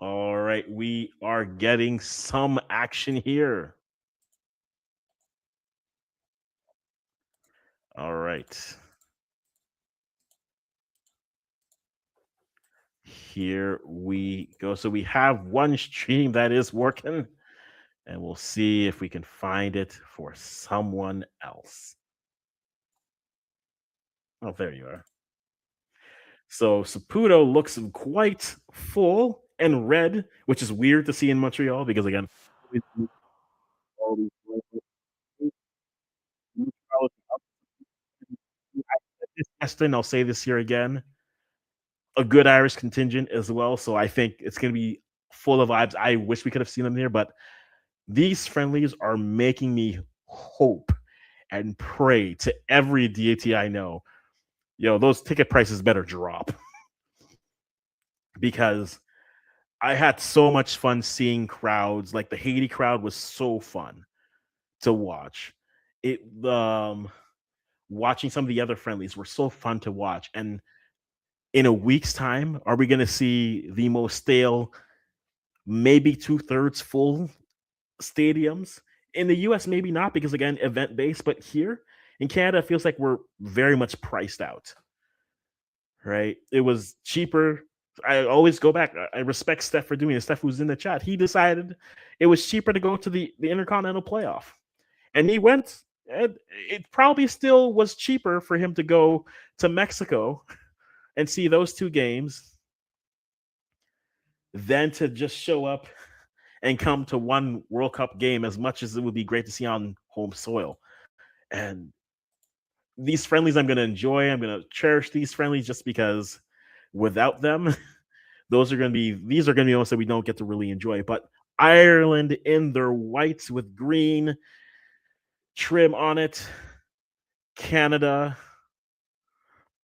All right, we are getting some action here. All right. Here we go. So we have one stream that is working, and we'll see if we can find it for someone else. Oh, there you are. So Saputo looks quite full and red, which is weird to see in Montreal because again, I'll say this here again, a good Irish contingent as well. So I think it's going to be full of vibes. I wish we could have seen them here, but these friendlies are making me hope and pray to every deity I know. Those ticket prices better drop because I had so much fun seeing crowds. Like the Haiti crowd was so fun to watch. It Watching some of the other friendlies were so fun to watch. And in a week's time, are we going to see the most stale, maybe 2/3 full stadiums? In the US, maybe not because again, event based, but here in Canada, it feels like we're very much priced out. Right? It was cheaper. I always go back. I respect Steph for doing it. Steph who's in the chat. He decided it was cheaper to go to the Intercontinental Playoff. And he went, and it probably still was cheaper for him to go to Mexico and see those two games than to just show up and come to one World Cup game, as much as it would be great to see on home soil. And these friendlies I'm going to enjoy. I'm going to cherish these friendlies just because without them, these are going to be ones that we don't get to really enjoy. But Ireland in their whites with green trim on it, Canada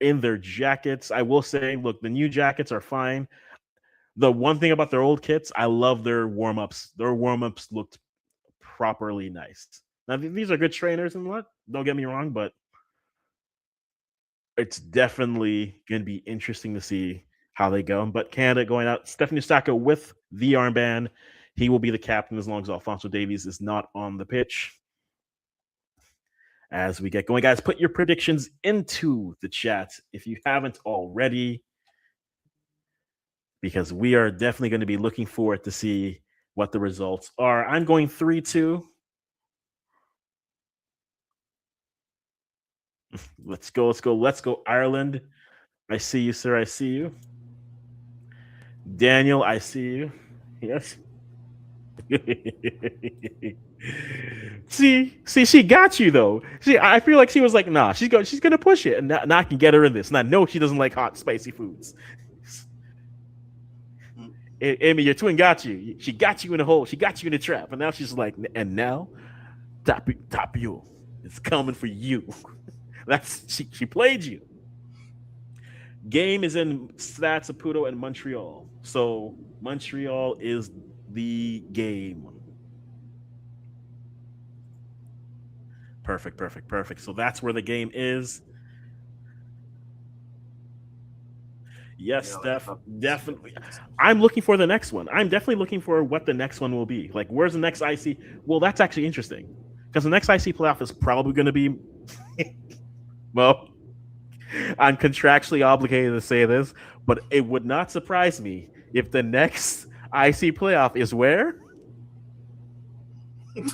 in their jackets. I will say, look, the new jackets are fine. The one thing about their old kits, I love their warm-ups. Their warm-ups looked properly nice. Now, these are good trainers and what? Don't get me wrong, but it's definitely going to be interesting to see how they go. But Canada going out, Stephanie Sacco with the armband. He will be the captain as long as Alfonso Davies is not on the pitch. As we get going, guys, put your predictions into the chat if you haven't already, because we are definitely going to be looking forward to see what the results are. I'm going 3-2. Let's go, Ireland. I see you, sir. I see you. Daniel, I see you. Yes. see, she got you though. I feel like she was like, nah, she's gonna push it, and now I can get her in this. And I know she doesn't like hot, spicy foods. Amy, your twin got you. She got you in a hole. She got you in a trap, and now she's like, and now, Tapio is coming for you. She played you. Game is in Stade Saputo and Montreal. So Montreal is the game. Perfect. So that's where the game is. Yes, Steph, definitely. I'm looking for the next one. I'm definitely looking for what the next one will be. Like, where's the next IC? Well, that's actually interesting because the next IC playoff is probably going to be. Well, I'm contractually obligated to say this, but it would not surprise me if the next IC playoff is where? In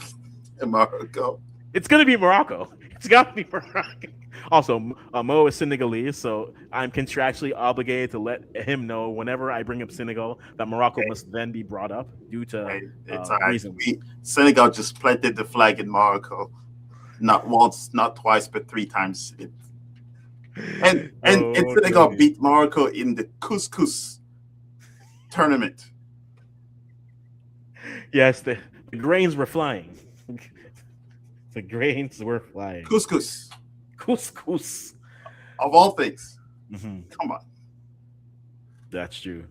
Morocco. It's going to be Morocco. It's got to be Morocco. Also, Mo is Senegalese, so I'm contractually obligated to let him know whenever I bring up Senegal that Morocco must then be brought up due to reasons. Senegal just planted the flag in Morocco, not once, not twice, but 3 times. And Senegal beat Morocco in the couscous tournament. Yes, the grains were flying. The grains were flying. Couscous. Of all things. Mm-hmm. Come on. That's true.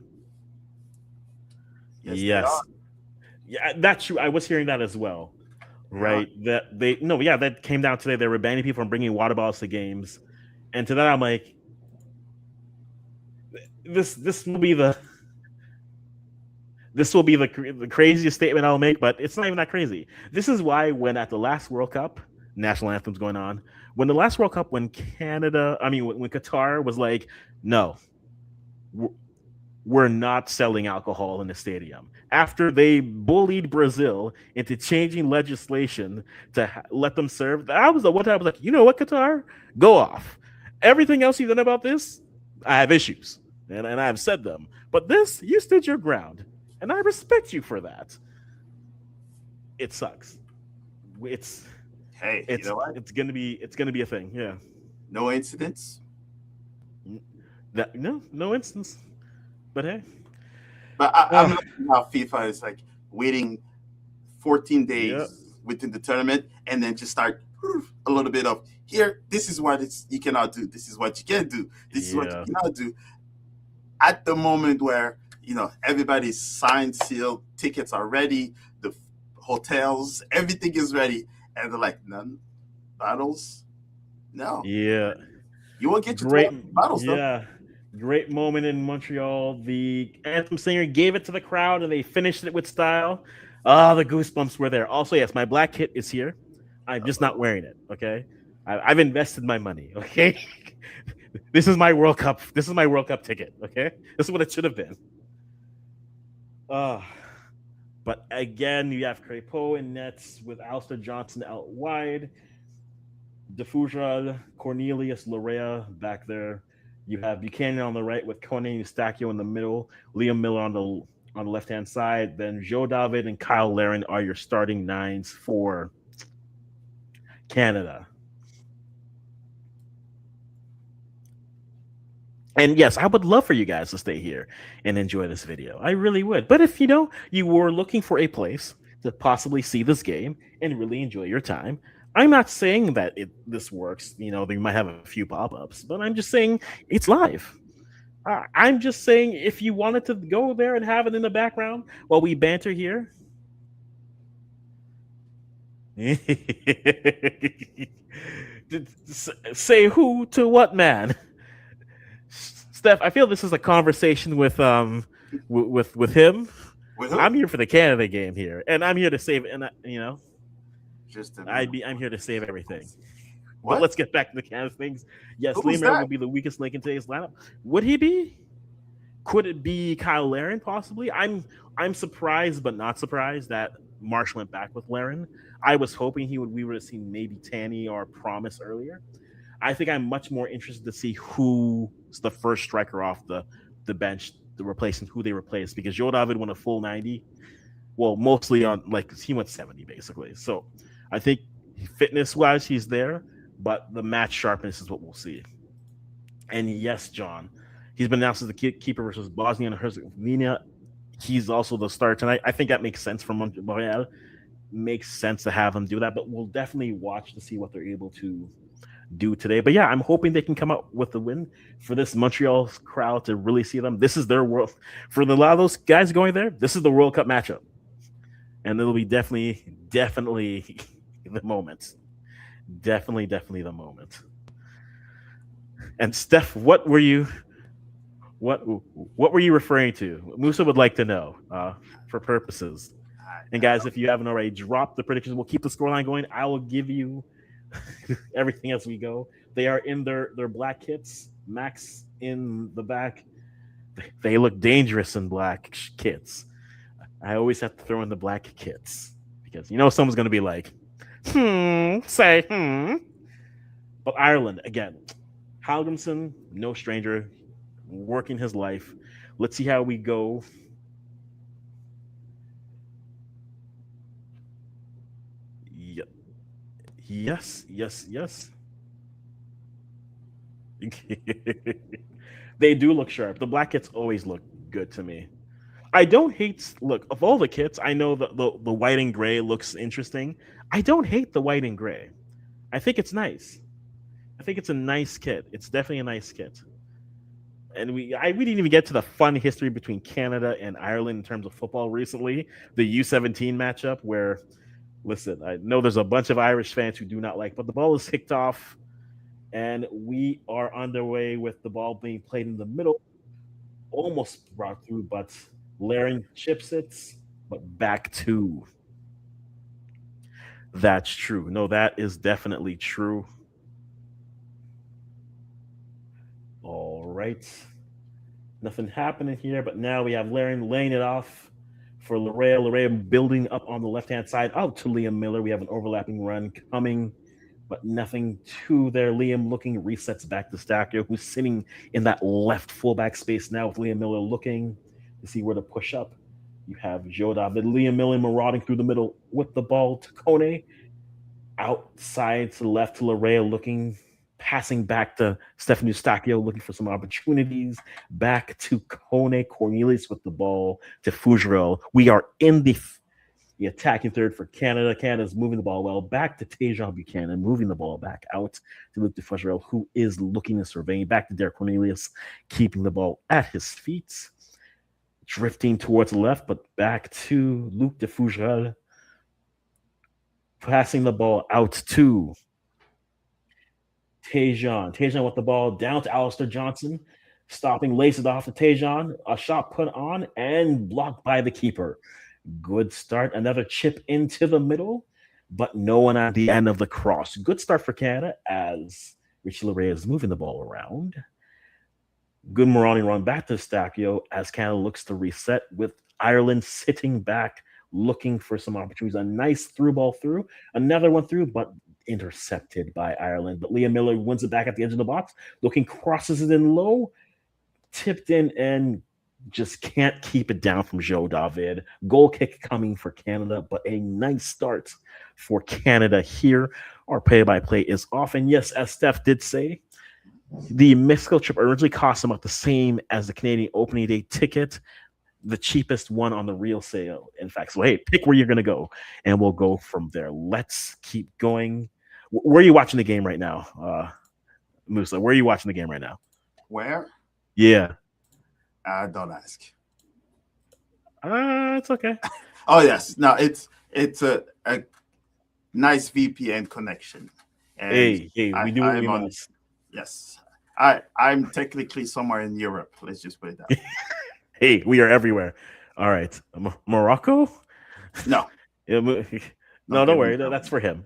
Yes. Yeah, that's true. I was hearing that as well. Right. Yeah. That came down today. They were banning people from bringing water bottles to games. And to that, I'm like, this will be the This will be the craziest statement I'll make, but it's not even that crazy. This is why when at the last World Cup, national anthem's going on, when the last World Cup, when when Qatar was like, no, we're not selling alcohol in the stadium. After they bullied Brazil into changing legislation to let them serve, that was the one time I was like, you know what, Qatar, go off. Everything else you've done about this, I have issues, and I've said them. But this, you stood your ground, and I respect you for that. It sucks. It's Hey, you it's know what? it's gonna be a thing. Yeah. No incidents. That no instance. But hey, But I'm uh, liking how FIFA is like waiting 14 yeah, days within the tournament and then just start a little bit of here. This is what you cannot do. This is what you can do. This is what you yeah, cannot do. At the moment where everybody's signed, sealed, tickets are ready, the hotels, everything is ready, and they're like, none battles. No, yeah. you won't get your Great, 12 battles though. yeah, great moment in Montreal. The anthem singer gave it to the crowd, and they finished it with style. Ah, the goosebumps were there. Also, yes, my black kit is here. I'm just not wearing it. Okay, I've invested my money. Okay, this is my World Cup. This is my World Cup ticket. Okay, this is what it should have been. Uh but again, you have Crepeau in nets with Alistair Johnson out wide. Defugral, Cornelius, Larea back there. You have Buchanan on the right with Kone Eustachio in the middle, Liam Miller on the left hand side. Then Joe David and Kyle Laren are your starting nines for Canada. And yes, I would love for you guys to stay here and enjoy this video. I really would. But if you were looking for a place to possibly see this game and really enjoy your time, I'm not saying that this works. They might have a few pop-ups, but I'm just saying it's live. I'm just saying if you wanted to go there and have it in the background while we banter here. Say who to what, man? Steph, I feel this is a conversation with him. With who? I'm here for the Canada game here, and I'm here to save. And Just a minute. I'm here to save everything. But What? let's get back to the Canada things. Yes, Who's Liam Miller that? would be the weakest link in today's lineup. Would he be? Could it be Kyle Laren possibly? I'm surprised, but not surprised that Marsh went back with Laren. I was hoping we would have seen maybe Tanny or Promise earlier. I think I'm much more interested to see who's the first striker off the bench, replacing who they replace, because Joe David went a full 90. Well, mostly on he went 70 basically. So I think fitness wise he's there, but the match sharpness is what we'll see. And yes, John, he's been announced as the keeper versus Bosnia and Herzegovina. He's also the starter tonight. I think that makes sense for Montreal. Makes sense to have him do that, but we'll definitely watch to see what they're able to do today. But yeah, I'm hoping they can come out with the win for this Montreal crowd to really see them. This is their world for a lot of those guys going there. This is the World Cup matchup, and it'll be definitely the moment. Definitely the moment. And Steph, what were you referring to? Musa would like to know for purposes. And guys, if you haven't already, dropped the predictions. We'll keep the scoreline going. I will give you everything as we go. They are in their black kits. Max in the back. They look dangerous in black kits. I always have to throw in the black kits because someone's going to be like, say. But Ireland again. Halgrimson, no stranger, working his life. Let's see how we go. Yes. They do look sharp. The black kits always look good to me. I don't hate look of all the kits. I know the white and gray looks interesting. I don't hate the white and gray. I think it's nice. I think it's a nice kit. It's definitely a nice kit. And we didn't even get to the fun history between Canada and Ireland in terms of football recently. The U17 matchup where, listen, I know there's a bunch of Irish fans who do not like, but the ball is kicked off, and we are underway with the ball being played in the middle, almost brought through, but Laren chips it, but back two. That's true. No, that is definitely true. All right. Nothing happening here, but now we have Laren laying it off for Larea. Larea building up on the left hand side out to Liam Miller. We have an overlapping run coming, but nothing to there. Liam looking resets back to Stackio, who's sitting in that left fullback space now with Liam Miller looking to see where to push up. You have Joda, but Liam Miller marauding through the middle with the ball to Kone. Outside to the left to Larea looking, passing back to Stephanie Stacchio looking for some opportunities. Back to Kone Cornelius with the ball to Fougerel. We are in the attacking third for Canada. Canada's moving the ball well. Back to Tejan Buchanan, moving the ball back out to Luke DeFugerel, who is looking and surveying. Back to Derek Cornelius, keeping the ball at his feet. Drifting towards the left, but back to Luke DeFugerel, passing the ball out to Tejan. Tejan with the ball down to Alistair Johnson, stopping, lays it off to Tejan. A shot put on and blocked by the keeper. Good start. Another chip into the middle, but no one at the end of the cross. Good start for Canada as Richie Larea is moving the ball around. Good marauding run back to Stacchio as Canada looks to reset with Ireland sitting back, looking for some opportunities. A nice through ball through, another one through, but intercepted by Ireland. But Liam Miller wins it back at the edge of the box, looking, crosses it in low, tipped in, and just can't keep it down from Joe David. Goal kick coming for Canada, but a nice start for Canada here. Our play-by-play is off. And yes, as Steph did say, the Mexico trip originally cost about the same as the Canadian opening day ticket, the cheapest one on the real sale. In fact, so hey, pick where you're going to go, and we'll go from there. Let's keep going. Where are you watching the game right now, Musa? Where are you watching the game right now? Where? Yeah. Don't ask. It's okay. Oh yes, no, it's a nice VPN connection. And hey, we do what we must. Yes, I'm technically somewhere in Europe. Let's just put it that way. Hey, we are everywhere. All right, Morocco? No. No, don't worry. No, that's for him.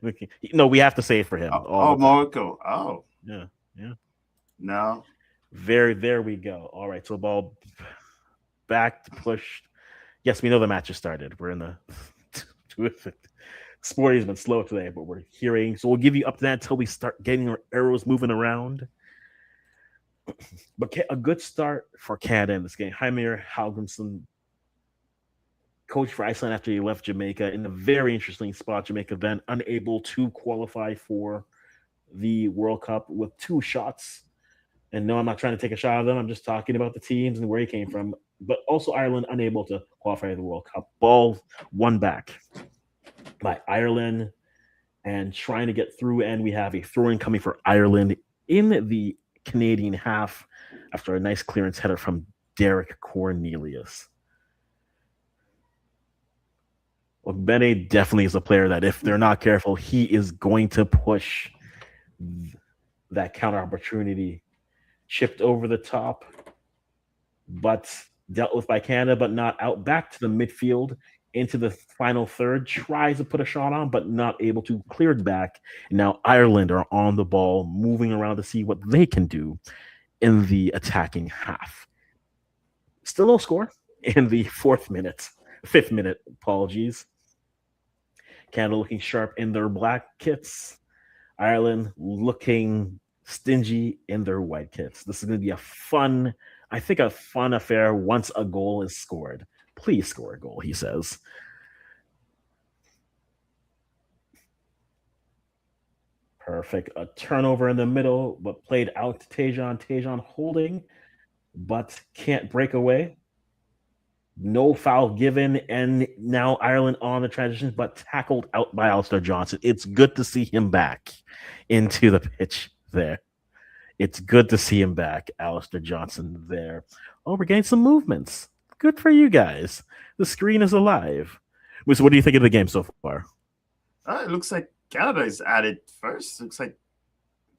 No, we have to say it for him. Morocco. Oh. Yeah. No. There we go. All right, so ball back to push. Yes, we know the match has started. We're in the Sporty's been slow today, but we're hearing. So we'll give you up to that until we start getting our arrows moving around. But a good start for Canada in this game. Jaime Halgrimsson, coach for Iceland after he left Jamaica, in a very interesting spot. Jamaica then unable to qualify for the World Cup with 2 shots. And no, I'm not trying to take a shot at them. I'm just talking about the teams and where he came from. But also Ireland unable to qualify for the World Cup. Ball won back by Ireland and trying to get through. And we have a throw-in coming for Ireland in the Canadian half after a nice clearance header from Derek Cornelius. Well, Bene definitely is a player that if they're not careful, he is going to push that counter opportunity. Chipped over the top, but dealt with by Canada, but not out. Back to the midfield, into the final third. Tries to put a shot on, but not able to. Cleared back. And now Ireland are on the ball, moving around to see what they can do in the attacking half. Still no score in the 5th minute, apologies. Canada looking sharp in their black kits. Ireland looking stingy in their white kits. This is going to be a fun affair once a goal is scored. Please score a goal, he says. Perfect. A turnover in the middle, but played out to Tejan. Tejan holding, but can't break away. No foul given, and now Ireland on the transition, but tackled out by Alistair Johnson. It's good to see him back into the pitch there. It's good to see him back, Alistair Johnson there. Oh, we're getting some movements. Good for you guys. The screen is alive. So what do you think of the game so far? It looks like Canada is at it first. Looks like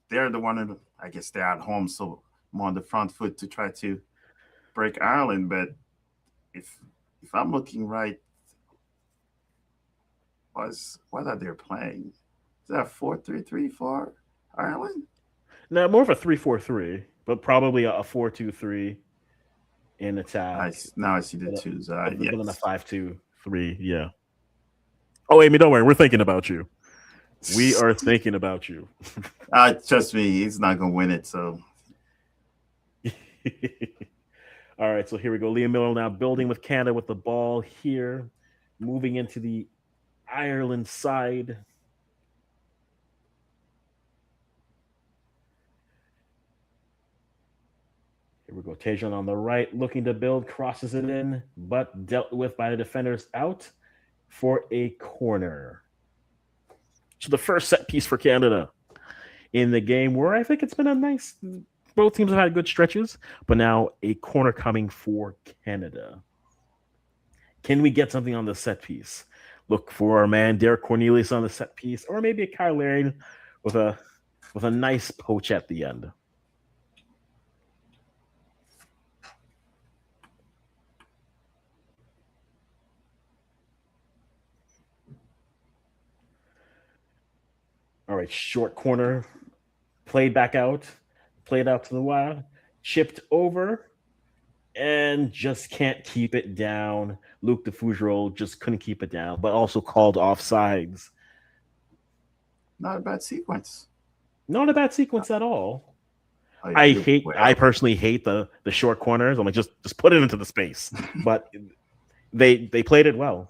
they're the one, I guess they're at home, so more on the front foot to try to break Ireland. But if if I'm looking right, what are they playing? Is that 4-3-3 for Ireland? Now more of a 3-4-3, but probably a 4-2-3 in attack, Now I see the twos. but then a Yes. 5-2-3. Yeah. Oh, Amy, don't worry. We're thinking about you. We are thinking about you. Trust me, he's not gonna win it. So All right, so here we go. Liam Miller now building with Canada with the ball here, moving into the Ireland side. Here we go. Tajon on the right, looking to build, crosses it in, but dealt with by the defenders out for a corner. So the first set piece for Canada in the game, where I think it's been a nice. Both teams have had good stretches, but now a corner coming for Canada. Can we get something on the set piece? Look for our man Derek Cornelius on the set piece, or maybe a Kyle Laring with a nice poach at the end. All right, short corner, played back out, played out to the wild, chipped over, and just can't keep it down. Luke DeFougerol just couldn't keep it down, but also called offsides. not a bad sequence. Not a bad sequence at all. Oh, I personally hate the short corners. I'm like, just put it into the space. But they played it well.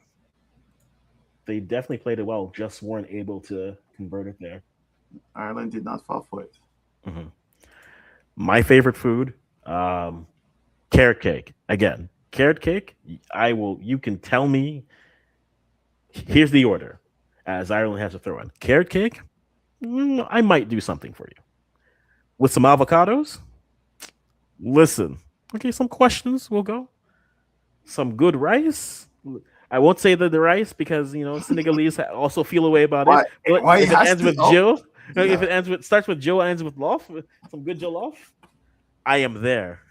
They definitely played it well. Just weren't able to convert it there. Ireland did not fall for it. Mm-hmm. My favorite food, carrot cake. Again, carrot cake. I will. You can tell me. Here's the order, as Ireland has to throw in carrot cake. I might do something for you with some avocados. Listen, okay, some questions will go. Some good rice. I won't say the rice because Senegalese also feel a way about it. But if it ends with Jill, if it starts with Jill, ends with loaf, some good jollof, I am there.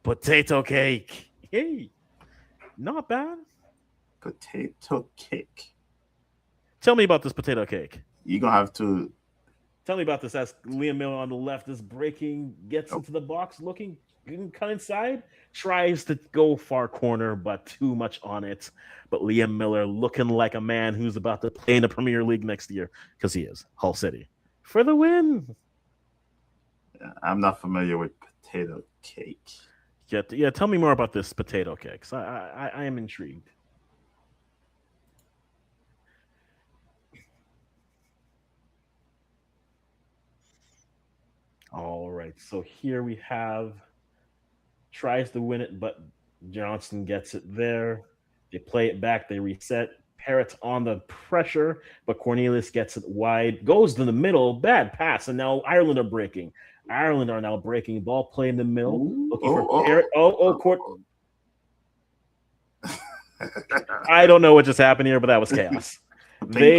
Potato cake, hey, not bad. Potato cake. Tell me about this potato cake. You're gonna have to tell me about this. As Liam Miller on the left is breaking, gets into the box, looking, cut inside, tries to go far corner, but too much on it. But Liam Miller looking like a man who's about to play in the Premier League next year, because he is. Hull City for the win. I'm not familiar with potato cake. Yeah. Tell me more about this potato cake. I am intrigued. All right, so here we have tries to win it, but Johnson gets it there. They play it back, they reset. Parrott on the pressure, but Cornelius gets it wide, goes to the middle, bad pass, and now Ireland are breaking. Ireland are now breaking. Ball play in the middle, looking for Parrott. Court. I don't know what just happened here, but that was chaos. They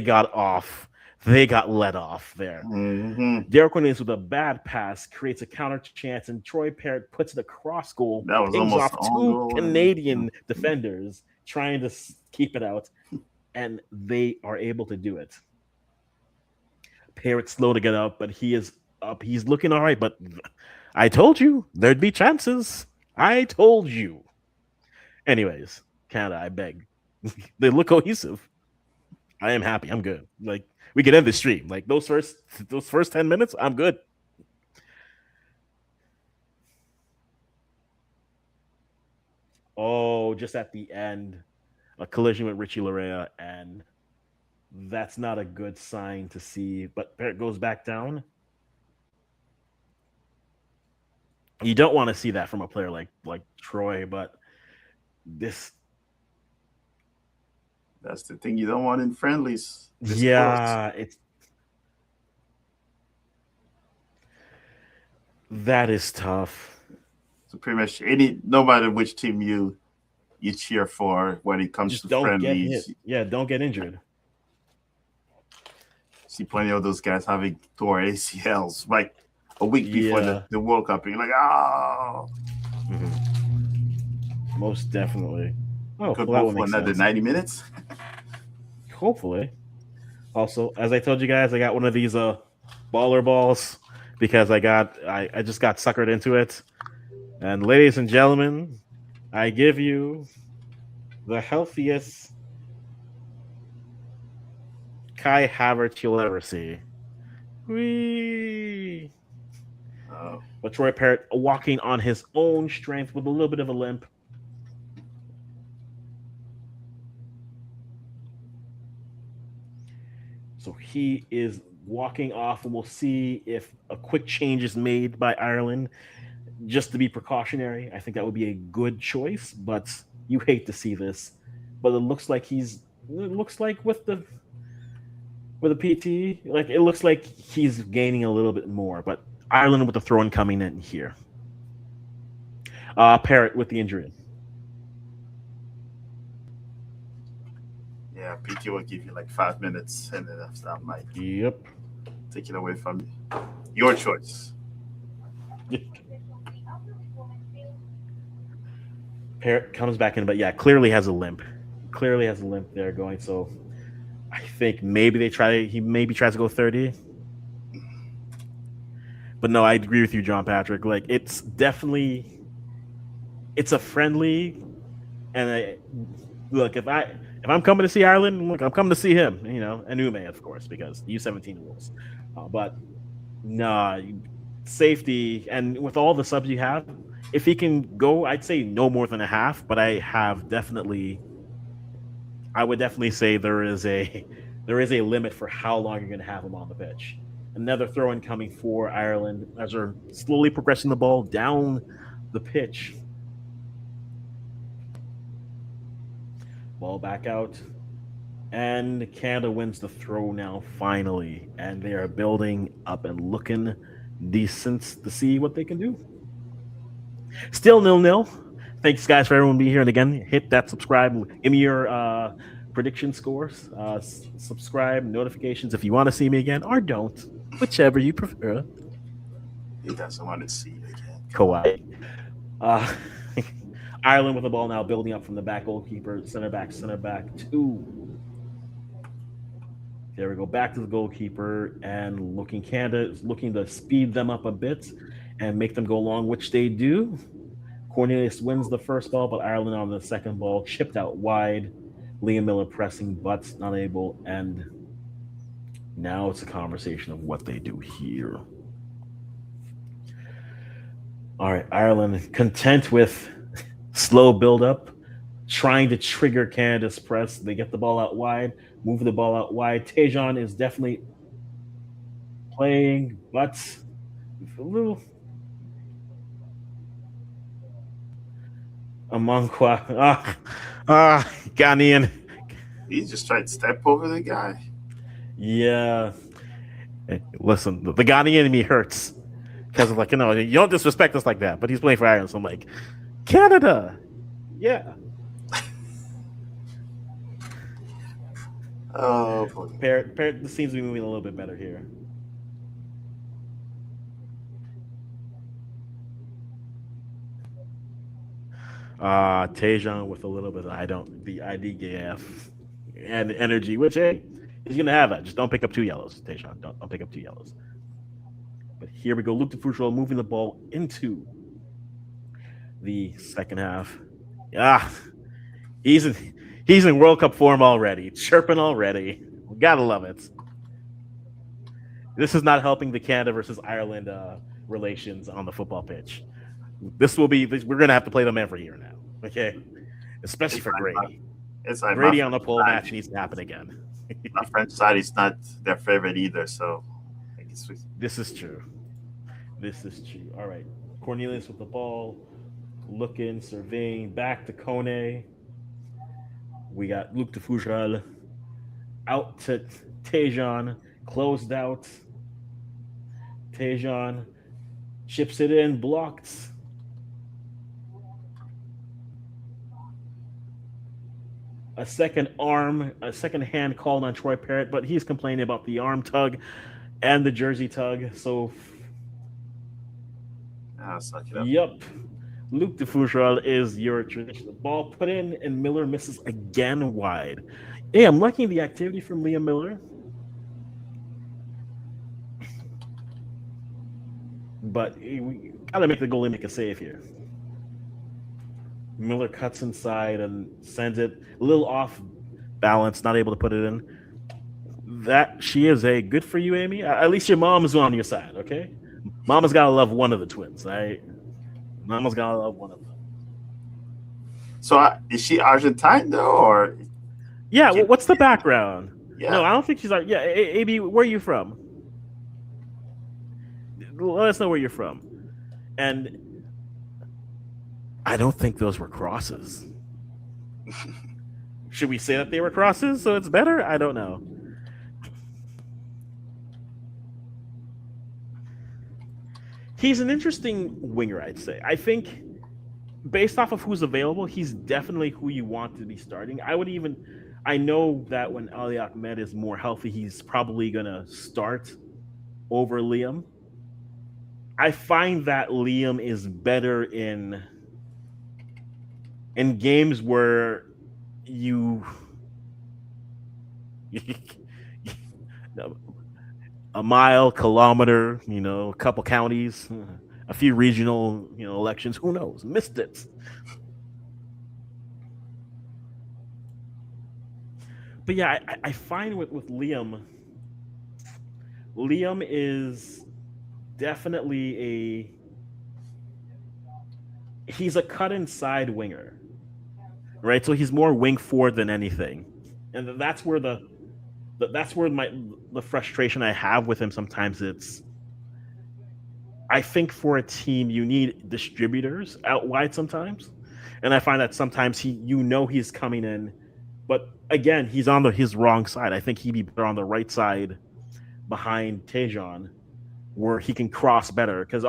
got let off there. Mm-hmm. Derek Cornelius with a bad pass creates a counter chance, and Troy Parrott puts it across goal. That was almost off two Canadian defenders trying to keep it out, and they are able to do it. Parrott's slow to get up, but he is up. He's looking all right, but I told you there'd be chances. I told you. Anyways, Canada, I beg. They look cohesive. I am happy. I'm good. Like, we can end the stream. Like those first 10 minutes, I'm good. Oh, just at the end, a collision with Richie Larea, and that's not a good sign to see. But Parrott goes back down. You don't want to see that from a player like Troy, but that's the thing you don't want in friendlies. That is tough. So pretty much no matter which team you cheer for when it comes to friendlies. Don't get injured. See plenty of those guys having tore ACLs like a week before the World Cup. You're like, oh. Mm-hmm. Most definitely. Oh, Could well, that go would for make another sense. 90 minutes. Hopefully. Also, as I told you guys, I got one of these baller balls because I just got suckered into it. And ladies and gentlemen, I give you the healthiest Kai Havertz you'll ever see. Whee! Oh, But Troy Parrott walking on his own strength with a little bit of a limp. So he is walking off, and we'll see if a quick change is made by Ireland just to be precautionary. I think that would be a good choice, but you hate to see this. But it looks like it looks like with the PT, like it looks like he's gaining a little bit more. But Ireland with the throw in coming in here. Parrott with the injury. yeah. PT will give you like 5 minutes, and then after that might Yep. take it away from you. Your choice. Parrott comes back in, but yeah, clearly has a limp. Clearly has a limp there going. So I think maybe he maybe tries to go 30. But no, I agree with you, John Patrick. Like it's a friendly, and look, if I'm coming to see Ireland, look, I'm coming to see him. And Ume, of course, because U17 rules. But nah, safety, and with all the subs you have, if he can go, I'd say no more than a half. But I would definitely say there is a limit for how long you're going to have him on the pitch. Another throw in coming for Ireland as they're slowly progressing the ball down the pitch. Ball back out. And Canada wins the throw now, finally. And they are building up and looking decent to see what they can do. Still 0-0. Thanks, guys, for everyone being here. And again, hit that subscribe. Give me your prediction scores. Subscribe, notifications if you want to see me again, or don't. Whichever you prefer. He doesn't want to see it again. Kawhi. Ireland with the ball now, building up from the back. Goalkeeper, center back, two. There we go. Back to the goalkeeper, and Canada is looking to speed them up a bit and make them go long, which they do. Cornelius wins the first ball, but Ireland on the second ball, chipped out wide. Liam Miller pressing, but not able. And now it's a conversation of what they do here. All right, Ireland content with slow build up, trying to trigger Canada's press. They get the ball out wide, move the ball out wide. Tejan is definitely playing, but a little Amankwa. Ghanaian. He just tried to step over the guy. Yeah. Hey, listen, the Ghanaian in me hurts because of you don't disrespect us like that. But he's playing for Ireland, so I'm like, Canada. Yeah. Oh boy. Parrott seems to be moving a little bit better here. Tejan with a little bit of the IDGF and energy, which hey, he's gonna have that. Just don't pick up 2 yellows, Tejan. Don't pick up 2 yellows. But here we go. Luke DeFuccio moving the ball into the second half. Yeah, he's in World Cup form already, chirping already. We gotta love it. This is not helping the Canada versus Ireland relations on the football pitch. We're gonna have to play them every year now. Okay, especially for Grady. It's like Grady on the pole match needs to happen again. My French side is not their favorite either, so I guess this is true. All right, Cornelius with the ball, looking, surveying, back to Kone. We got Luke DeFuccio out to Tejan, closed out. Tejan chips it in, blocked. A second hand called on Troy Parrott, but he's complaining about the arm tug and the jersey tug. So, suck it up. Yep. Luke de Fougerolles is your traditional ball put in, and Miller misses again wide. Hey, I'm liking the activity from Liam Miller, but we gotta make the goalie make a save here. Miller cuts inside and sends it a little off balance, not able to put it in. That she is a good for you, Amy. At least your mom is on your side, okay? Mama's gotta love one of the twins, right? Mama's gotta love one of them. So is she Argentine though, or Yeah, what's the background? yeah? No, I don't think she's like. Yeah, AB, where are you from? Let us know where you're from. And I don't think those were crosses. Should we say that they were crosses so it's better? I don't know. He's an interesting winger, I'd say. I think based off of who's available, he's definitely who you want to be starting. I know that when Ali Ahmed is more healthy, he's probably going to start over Liam. I find that Liam is better in games where you a mile, kilometer, a couple counties, a few regional, elections. Who knows? Missed it. But yeah, I find with Liam is definitely he's a cut inside winger, right? So he's more wing forward than anything, and that's where the frustration I have with him sometimes. I think for a team you need distributors out wide sometimes, and I find that sometimes he's coming in, but again he's on his wrong side. I think he'd be better on the right side behind Tejan, where he can cross better because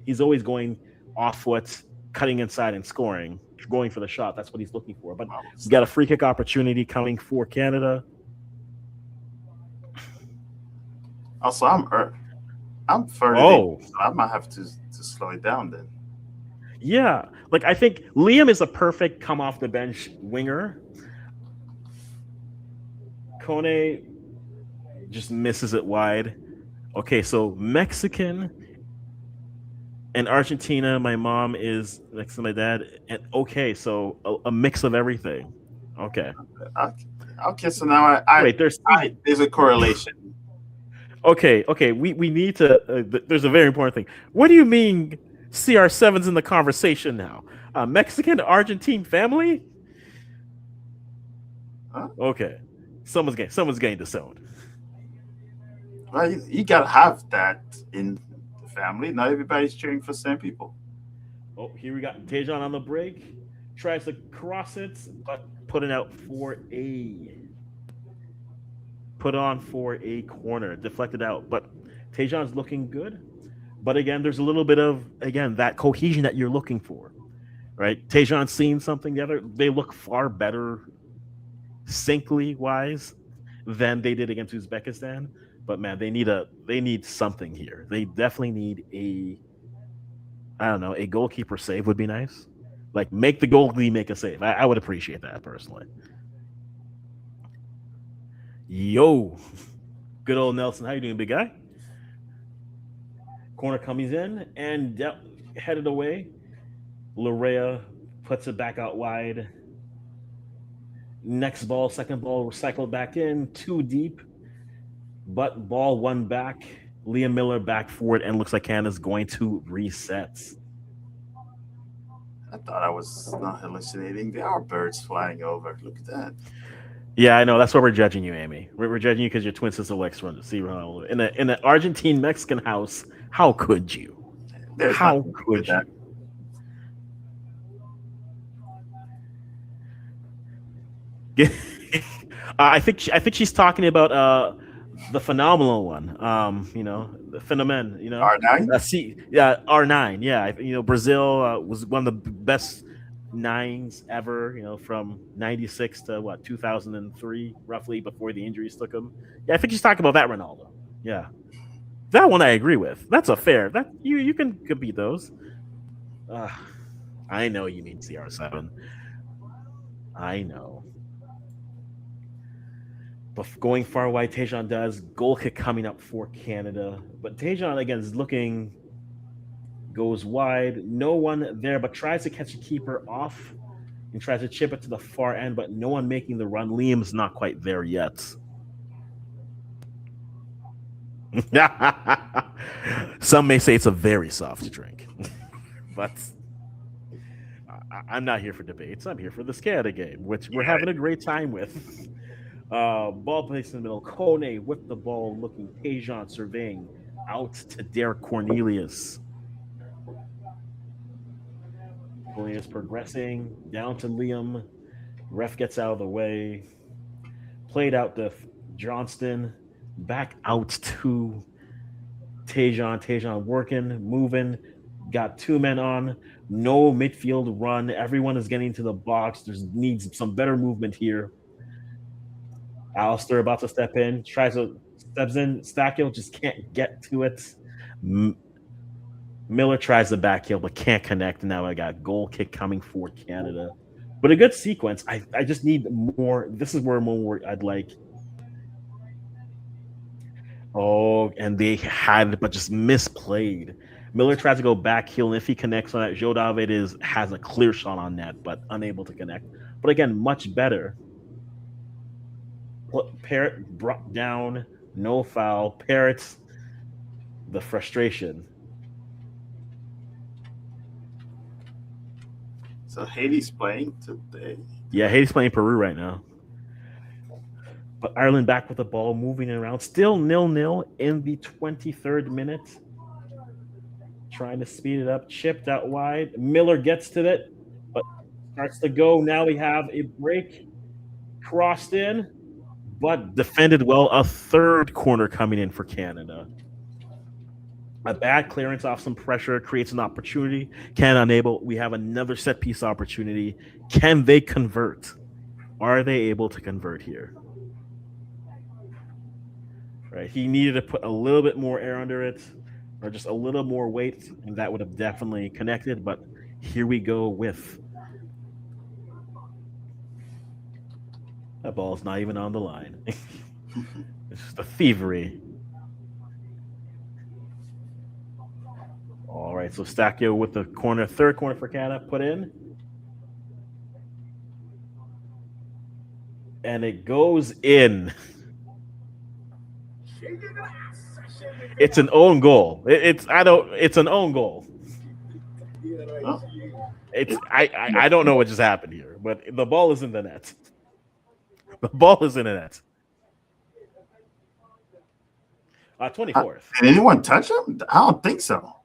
he's always going off foot, cutting inside and scoring, going for the shot. That's what he's looking for. But he's got a free kick opportunity coming for Canada. Also, I'm further. Oh, so I might have to slow it down then. Yeah, like I think Liam is a perfect come off the bench winger. Kone just misses it wide. Okay, so Mexican and Argentina. My mom is next to my dad. And okay, so a mix of everything. Okay. Okay, so now wait. There's a correlation. Okay. We need to. There's a very important thing. What do you mean CR7's in the conversation now? Mexican Argentine family? Huh? Okay. Someone's getting disowned. Well, you gotta have that in the family. Not everybody's cheering for same people. Oh, here we got Tejan on the break. Tries to cross it, but put it out for a corner, deflected out. But Tejan's looking good. But again, there's a little bit of that cohesion that you're looking for, right? Tejan's seeing something. They look far better, syncly wise, than they did against Uzbekistan. But man, they need something here. They definitely need a goalkeeper save would be nice. Like make the goalie make a save. I would appreciate that personally. Yo, good old Nelson. How you doing, big guy? Corner comes in and headed away. Larea puts it back out wide. Next ball, second ball, recycled back in, too deep. But ball one back. Liam Miller back forward, and looks like Canada's going to reset. I thought I was not hallucinating. There are birds flying over. Look at that. Yeah, I know. That's why we're judging you, Amy. We're judging you because your twin sister likes to see Ronaldo in an Argentine Mexican house. How could you? How could you? I think she's talking about the phenomenal one. The phenomenon. R9. R9. Yeah, Brazil was one of the best nines ever. From '96 to 2003, roughly before the injuries took him. Yeah, I think she's talking about that Ronaldo. Yeah, that one I agree with. That's a fair. That you can beat those. I know you mean CR7. I know. But going far wide, Tejan does. Goal kick coming up for Canada. But Tejan, again, is looking, goes wide. No one there, but tries to catch a keeper off and tries to chip it to the far end, but no one making the run. Liam's not quite there yet. Some may say it's a very soft drink, but I'm not here for debates. I'm here for the SCADA game, which we're having a great time with. Ball placed in the middle. Kone with the ball, looking. Tejan surveying out to Derek Cornelius. Cornelius progressing down to Liam. Ref gets out of the way. Played out to Johnston. Back out to Tejan. Tejan working, moving. Got two men on. No midfield run. Everyone is getting to the box. There's needs some better movement here. Alistair about to step in. Steps in. Stackel just can't get to it. Miller tries the back heel but can't connect. Now I got goal kick coming for Canada. But a good sequence. I just need more. This is where more I'd like. Oh, and they had but just misplayed. Miller tries to go back heel, and if he connects on that, Joe David has a clear shot on that, but unable to connect. But again, much better. Parrott brought down, no foul. Parrott's the frustration. So Haiti's playing today. Yeah, Haiti's playing Peru right now. But Ireland back with the ball, moving around. Still 0-0 in the 23rd minute. Trying to speed it up. Chipped out wide. Miller gets to it, but starts to go. Now we have a break. Crossed in, but defended well. A third corner coming in for Canada. A bad clearance off some pressure creates an opportunity. Canada unable. We have another set piece opportunity. Can they convert? Are they able to convert here? Right. He needed to put a little bit more air under it, or just a little more weight, and that would have definitely connected. But here we go with that ball's not even on the line. It's just a thievery. All right, so Stacchio with the corner, third corner for Canada, put in. And it goes in. It's an own goal. It's an own goal. I don't know what just happened here, but the ball is in the net. The ball is in the net. 24th. Did anyone touch him? I don't think so.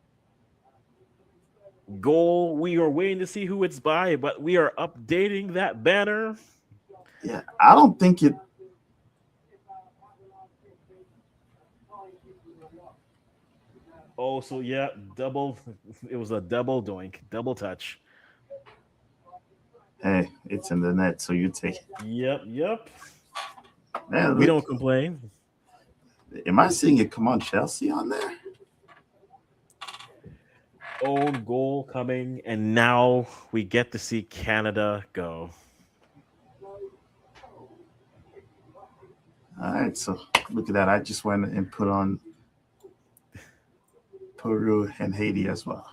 Goal. We are waiting to see who it's by, but we are updating that banner. Yeah, I don't think it. Oh, so yeah, double. It was a double doink, double touch. Hey, it's in the net, so you take it. Yep. Man, we don't complain. Am I seeing it? Come on, Chelsea on there. Own goal coming, and now we get to see Canada go. All right, so look at that. I just went and put on Peru and Haiti as well.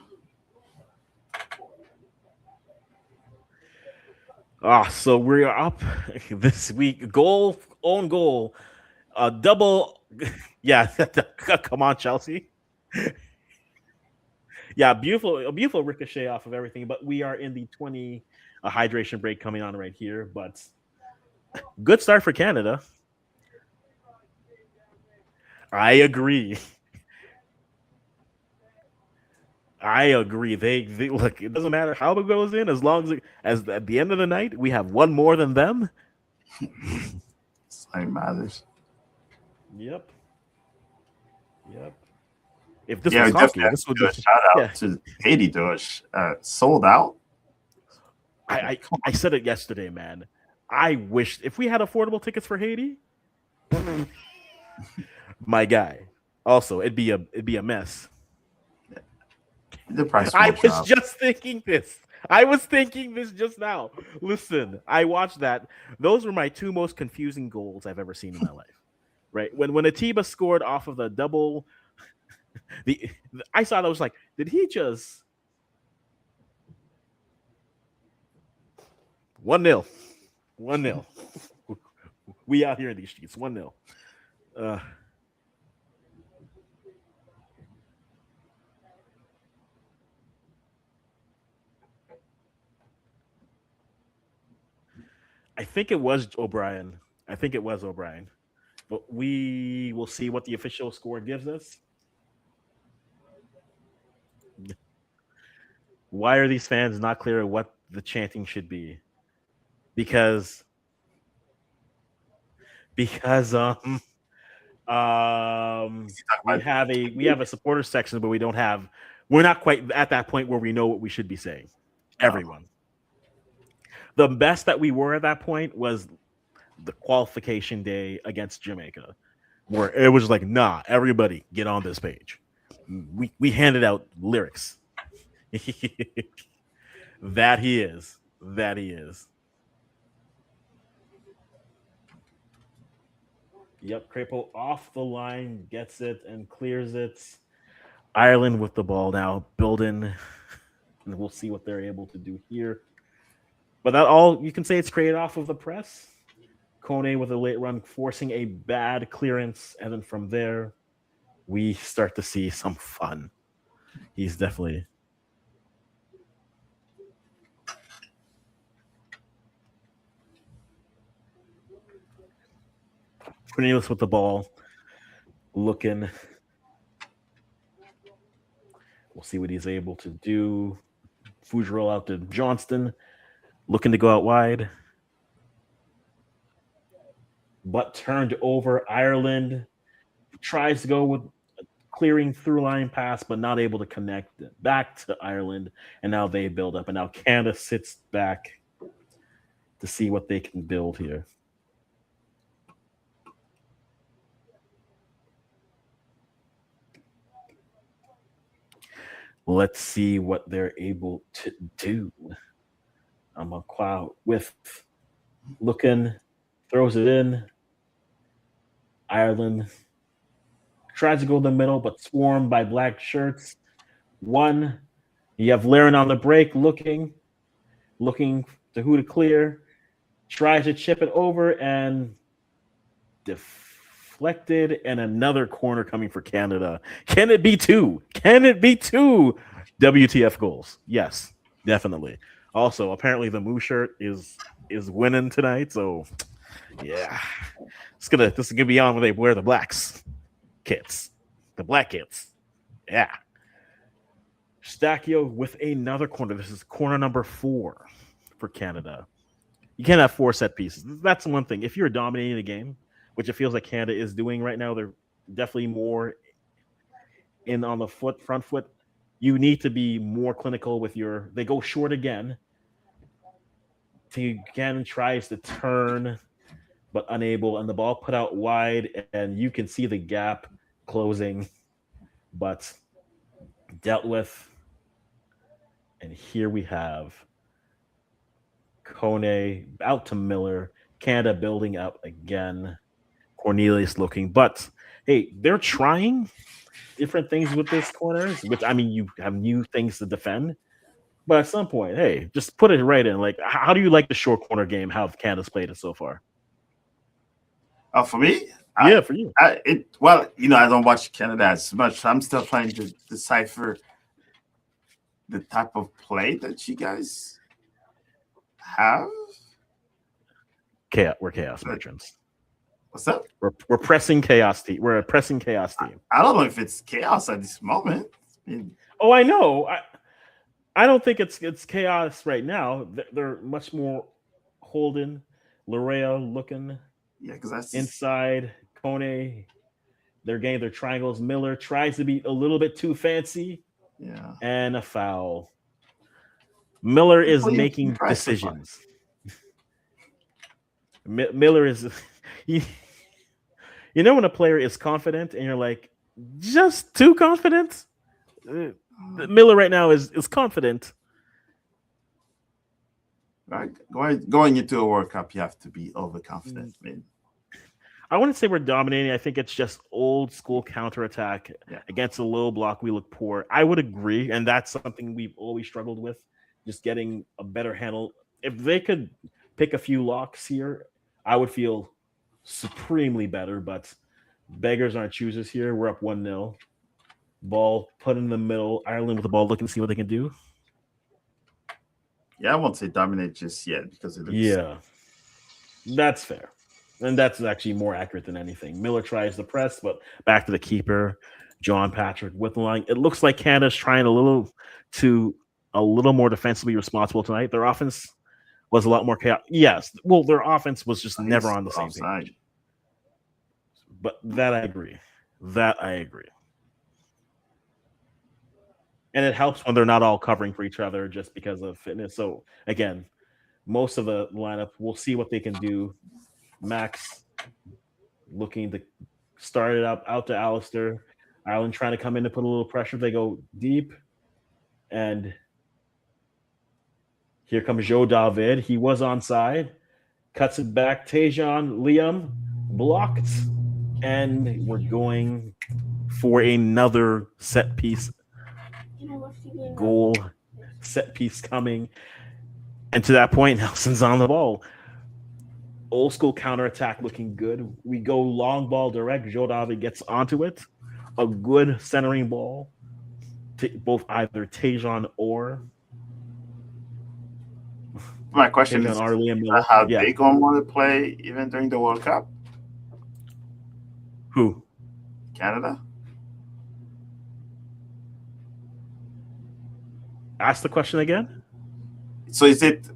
So we're up this week. Own goal, double. Yeah, come on, Chelsea. Yeah, a beautiful ricochet off of everything. But we are in the 20 hydration break coming on right here. But good start for Canada. I agree. They look. It doesn't matter how it goes in, as long as at the end of the night we have one more than them. Same matters. Yep. If this was hockey, this would be a shout out to Haiti. Sold out. I said it yesterday, man. I wish if we had affordable tickets for Haiti. My guy. Also, it'd be a mess. The price. I was just thinking this. I was thinking this just now. Listen, I watched that. Those were my two most confusing goals I've ever seen in my life. Right when Atiba scored off of the double, the I saw that, was like, did he just 1-0, 1-0? We out here in these streets, 1-0. Uh, I think it was O'Brien. I think it was O'Brien. But we will see what the official score gives us. Why are these fans not clear what the chanting should be? Because because we have a supporter section, but we're not quite at that point where we know what we should be saying. Everyone. The best that we were at that point was the qualification day against Jamaica, where it was like, nah, everybody get on this page. We handed out lyrics. That he is. That he is. Yep, Crapo off the line, gets it and clears it. Ireland with the ball now, building, and we'll see what they're able to do here. But that all you can say, it's created off of the press. Kone with a late run, forcing a bad clearance, and then from there, we start to see some fun. He's definitely Cornelius with the ball, looking. We'll see what he's able to do. Fuji out to Johnston, looking to go out wide. But turned over. Ireland tries to go with a clearing through line pass, but not able to connect it back to Ireland. And now they build up. And now Canada sits back to see what they can build here. Let's see what they're able to do. Amakwa with looking, throws it in. Ireland tries to go in the middle, but swarmed by black shirts. One, you have Laren on the break, looking to who to clear. Tries to chip it over and deflected, and another corner coming for Canada. Can it be two? Can it be two WTF goals? Yes, definitely. Also, apparently the Moo shirt is winning tonight, so yeah, this is gonna be on when they wear the blacks kits, the black kits. Yeah. Stacchio with another corner. This is corner number 4 for Canada. You can't have 4 set pieces. That's one thing. If you're dominating the game, which it feels like Canada is doing right now, they're definitely more in on the front foot. You need to be more clinical with your. They go short again. Again tries to turn, but unable, and the ball put out wide, and you can see the gap closing, but dealt with. And here we have Kone out to Miller. Canada building up again. Cornelius looking, but hey, they're trying different things with this corners, which, I mean, you have new things to defend. But at some point, hey, just put it right in. Like, how do you like the short corner game? How Canada's played it so far? For me, for you. I don't watch Canada as much. I'm still trying to decipher the type of play that you guys have. We're chaos merchants. What's up? We're pressing chaos team. We're a pressing chaos team. I don't know if it's chaos at this moment. Oh, I know. I don't think it's chaos right now. They're much more holding. Larea looking. Yeah, because that's inside. Kone, they're getting their triangles. Miller tries to be a little bit too fancy. Yeah. And a foul. Miller is making decisions. Miller is, you know, when a player is confident and you're like, just too confident? Miller right now is confident, Going into a World Cup, you have to be overconfident, man. I wouldn't say we're dominating. I think it's just old school counterattack Yeah. against a low block. We look poor. I would agree, and that's something we've always struggled with. Just getting a better handle. If they could pick a few locks here, I would feel supremely better. But beggars aren't choosers here. We're up 1-0. Ball put in the middle. Ireland with the ball, looking to see what they can do. Yeah, I won't say dominate just yet because it looks. Yeah, that's fair. And that's actually more accurate than anything. Miller tries the press, but back to the keeper, John Patrick with the line. It looks like Canada's trying a little more defensively responsible tonight. Their offense was a lot more chaotic. Yes, well, their offense was just never on the same page. But that I agree. And it helps when they're not all covering for each other just because of fitness. So again, most of the lineup, we'll see what they can do. Max looking to start it up out to Alistair. Ireland trying to come in to put a little pressure. They go deep. And here comes Joe David. He was onside. Cuts it back. Tejan Liam blocked. And we're going for another set piece goal. Set piece coming. And to that point, Nelson's on the ball. Old school counterattack looking good. We go long ball direct. Joe David gets onto it. A good centering ball to both either Tejan or. My question is how they going to want to play even during the World Cup? Who? Canada? Ask the question again. So is it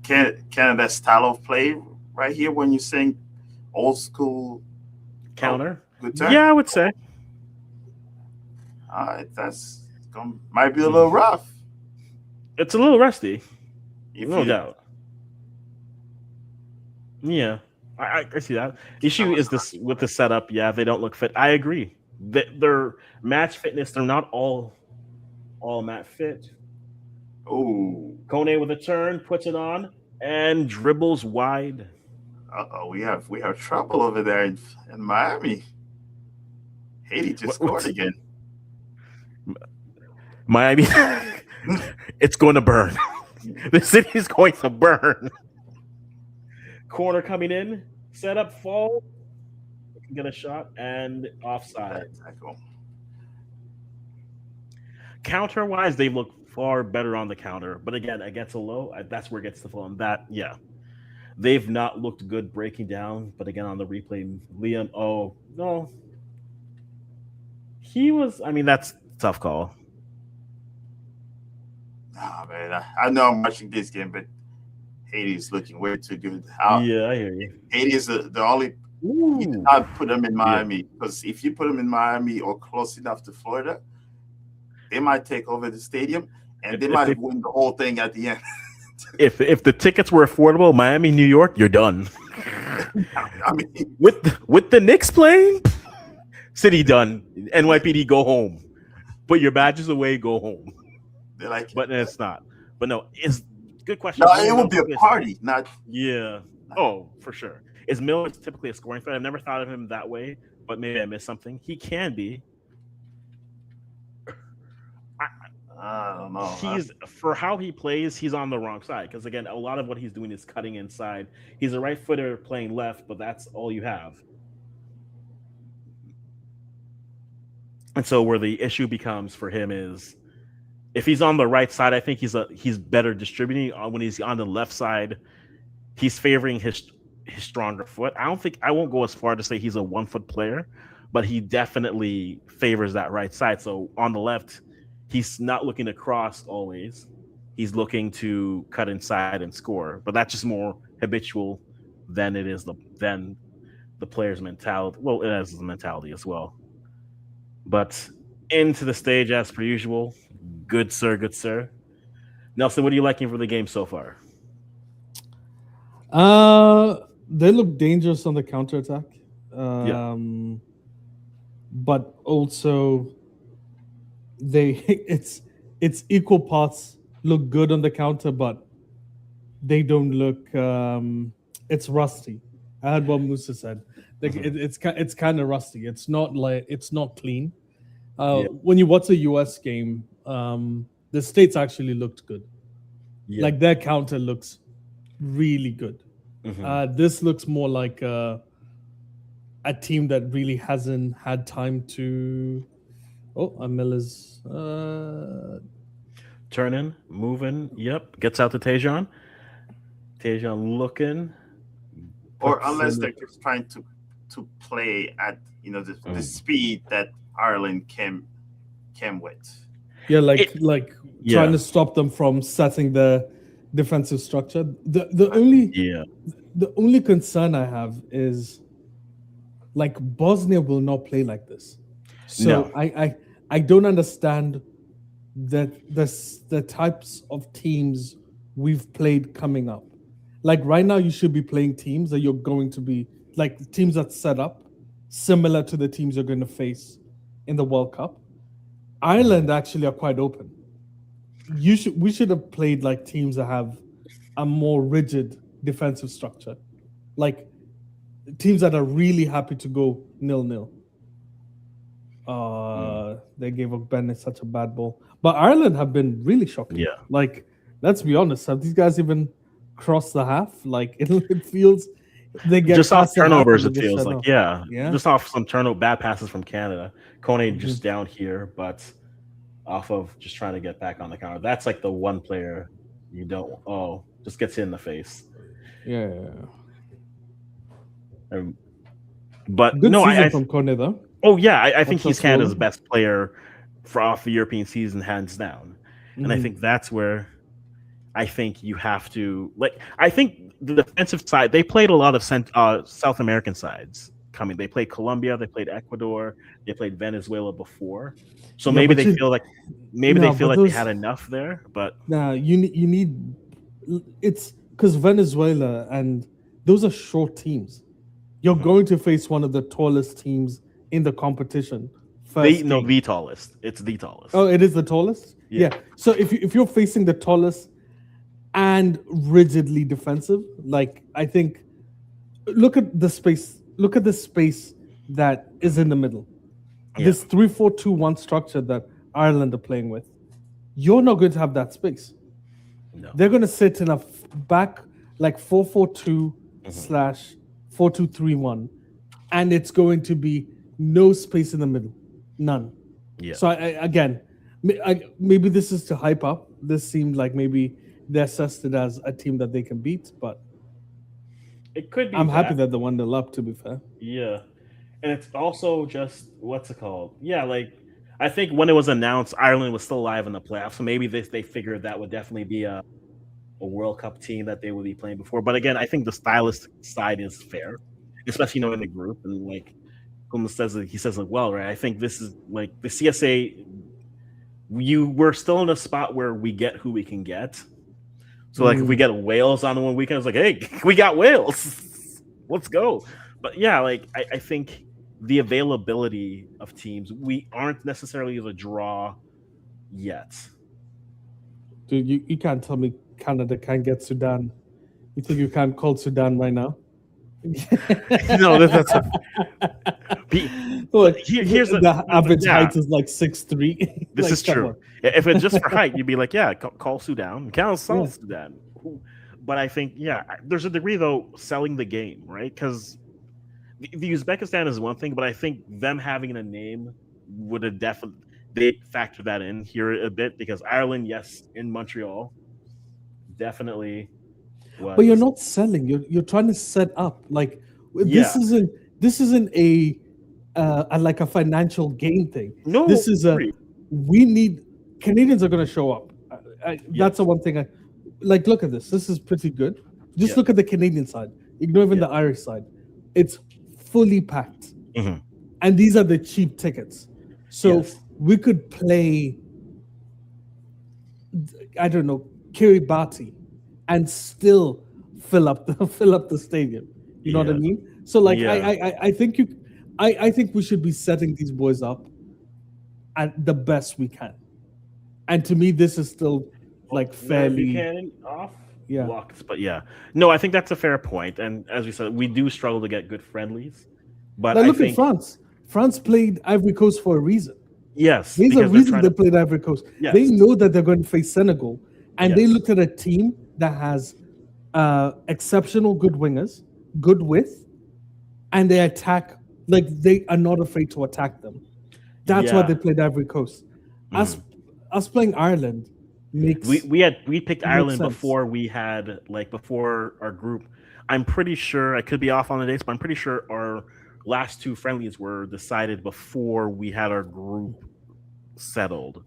Canada's style of play right here when you're saying old school counter? Good turn? Yeah, I would say. All right, might be a little rough. It's a little rusty, no doubt. Yeah, I see that. Issue is this with the setup. Yeah, they don't look fit. I agree. Their match fitness, they're not all match fit. Oh, Kone with a turn, puts it on, and dribbles wide. We have trouble over there in Miami. Haiti just scored again. Miami, it's going to burn. The city's going to burn. Corner coming in, set up, fall, get a shot, and offside. Counter-wise, they look far better on the counter. But again, against a low, that's where it gets the fall. And that, yeah. They've not looked good breaking down. But again, on the replay, Liam, oh, no. That's a tough call. Nah, man. I know I'm watching this game, but Haiti's looking way too good. Yeah, I hear you. Haiti is the only. You did not put them in Miami because if you put them in Miami or close enough to Florida, they might take over the stadium and they might win the whole thing at the end. If the tickets were affordable, Miami, New York, you're done. I mean, with the Knicks playing, city done. NYPD, go home. Put your badges away, go home. They're like, but it's not. But no, it's good question. No, it will be a party, not. Yeah. Oh, for sure. Is Miller typically a scoring threat? I've never thought of him that way, but maybe I missed something. He can be. I don't know. For how he plays, he's on the wrong side. Because again, a lot of what he's doing is cutting inside. He's a right footer playing left, but that's all you have. And so where the issue becomes for him is if he's on the right side, I think he's better distributing. When he's on the left side, he's favoring his stronger foot. I won't go as far to say he's a 1 foot player, but he definitely favors that right side. So on the left, he's not looking to cross always. He's looking to cut inside and score. But that's just more habitual than it is than the player's mentality. Well, it has the mentality as well. But into the stage as per usual. Good sir, good sir. Nelson, what are you liking for the game so far? They look dangerous on the counterattack. But also it's equal parts look good on the counter, but they don't look. It's rusty. I heard what Musa said. Like Mhm. it's kind of rusty. It's not like it's not clean. Yeah. When you watch a US game, the states actually looked good. Yeah. Like their counter looks really good. Mhm. This looks more like a team that really hasn't had time to. Oh, Amila's. Turning, moving. Yep. Gets out to Tejan. Tejan looking. Or Puts unless in they're just trying to play at the Mm. speed that Ireland came with. Yeah, It- like yeah. trying to stop them from setting the defensive structure. The Yeah. only concern I have is like Bosnia will not play like this. So No. I don't understand the types of teams we've played coming up. Like right now, you should be playing teams that you're going to be like teams that set up similar to the teams you're going to face in the World Cup. Ireland actually are quite open. We should have played like teams that have a more rigid defensive structure, like teams that are really happy to go 0-0. They gave up Bennett such a bad ball, but Ireland have been really shocking. Yeah. Like, let's be honest, have these guys even crossed the half? Like, it feels they get Just off past the half turnovers, and it they just feels shut like. off. Yeah. Yeah. Just off some bad passes from Canada. Kone just down here, but off of just trying to get back on the counter. That's like the one player you don't. Oh, just gets hit in the face. Yeah. But Good no, season I from Kone though. oh yeah, I think he's Sassuolo. Canada's best player for off the European season, hands down. And I think that's where I think you have to like. I think the defensive side they played a lot of South American sides coming. They played Colombia, they played Ecuador, they played Venezuela before. So Yeah, maybe but they you- feel like maybe No, they feel but like they those- had enough there. But Nah, you need it's because Venezuela and those are short teams. You're going to face one of the tallest teams in the competition. First game. the tallest. It's the tallest. Oh, it is the tallest. Yeah. So if you're facing the tallest and rigidly defensive, like I think, look at the space. Look at the space that is in the middle. Yeah. This 3-4-2-1 structure that Ireland are playing with. You're not going to have that space. No. They're going to sit in a back like 4-4-2 slash 4-2-3-1, and it's going to be no space in the middle, none. Yeah. So maybe this is to hype up. This seemed like maybe they're assessed it as a team that they can beat, but It could be. I'm happy that they won the up. To be fair, Yeah. And it's also just what's it called? Yeah, like I think when it was announced, Ireland was still alive in the playoffs, so maybe they figured that would definitely be a World Cup team that they would be playing before. But again, I think the stylistic side is fair, especially in the group and like Kuma says he says like, well, right. I think this is like the CSA. We're still in a spot where we get who we can get. So like if we get Wales on the one weekend, it's like, hey, we got Wales. Let's go. But yeah, like I think the availability of teams, we aren't necessarily the draw yet. dude, you can't tell me Canada can't get Sudan. You think you can't call Sudan right now? No, that's Look, here's the average height is like 6'3". This Like, is come true. on. If it's just for height, you'd be like, yeah, call Sudan, call South Yeah. Sudan. But I think, yeah, there's a degree though selling the game, right? Because the Uzbekistan is one thing, but I think them having a name would have definitely they factor that in here a bit because Ireland, yes, in Montreal, definitely. Was, But you're not selling. You're trying to set up. Like Yeah. this isn't a like a financial gain thing. No, This is we need Canadians are going to show up. That's the one thing. Look at this. This is pretty good. Just Yeah. look at the Canadian side. Ignore even the Irish side. It's fully packed, and these are the cheap tickets. So Yes. we could play. I don't know Kiribati, and still fill up the stadium. You know what I Yeah. mean? So like Yeah. I think I think we should be setting these boys up at the best we can. And to me, this is still like fairly Buchanan off. Yeah. locked. But yeah, no, I think that's a fair point. And as we said, we do struggle to get good friendlies. But Now I look at think France. France played Ivory Coast for a reason. yes, There's a because they're reason trying they to played Ivory Coast. They yes, know that they're going to face Senegal, and they yes, looked at a team that has exceptional good wingers, good width, and they attack like they are not afraid to attack them. That's why yeah. they played Ivory Coast. Us, Mhm. us playing Ireland makes We picked makes Ireland sense. before we had like before our group. I'm pretty sure I could be off on the dates, but I'm pretty sure our last two friendlies were decided before we had our group settled.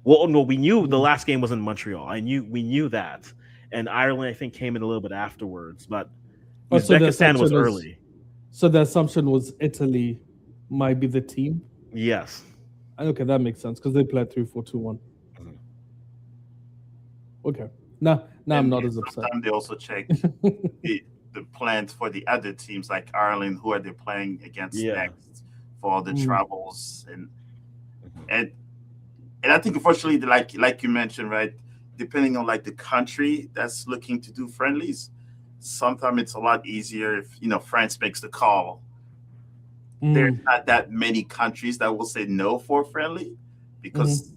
Well, no, we knew the Mm. last game was in Montreal. We knew that, and Ireland I think came in a little bit afterwards, but Oh, so the Uzbekistan was assumption is early. so the assumption was Italy might be the team. Yes. Okay, that makes sense because they played 3-4-2-1. Mhm. Okay, now I'm And not as upset. sometimes they also check the plans for the other teams like Ireland, who are they playing against Yeah. next for the Mm. travels Mhm. and and I think unfortunately, like you mentioned, right, depending on like the country that's looking to do friendlies, sometimes it's a lot easier if France makes the call. There's Mm. not that many countries that will say no for a friendly because For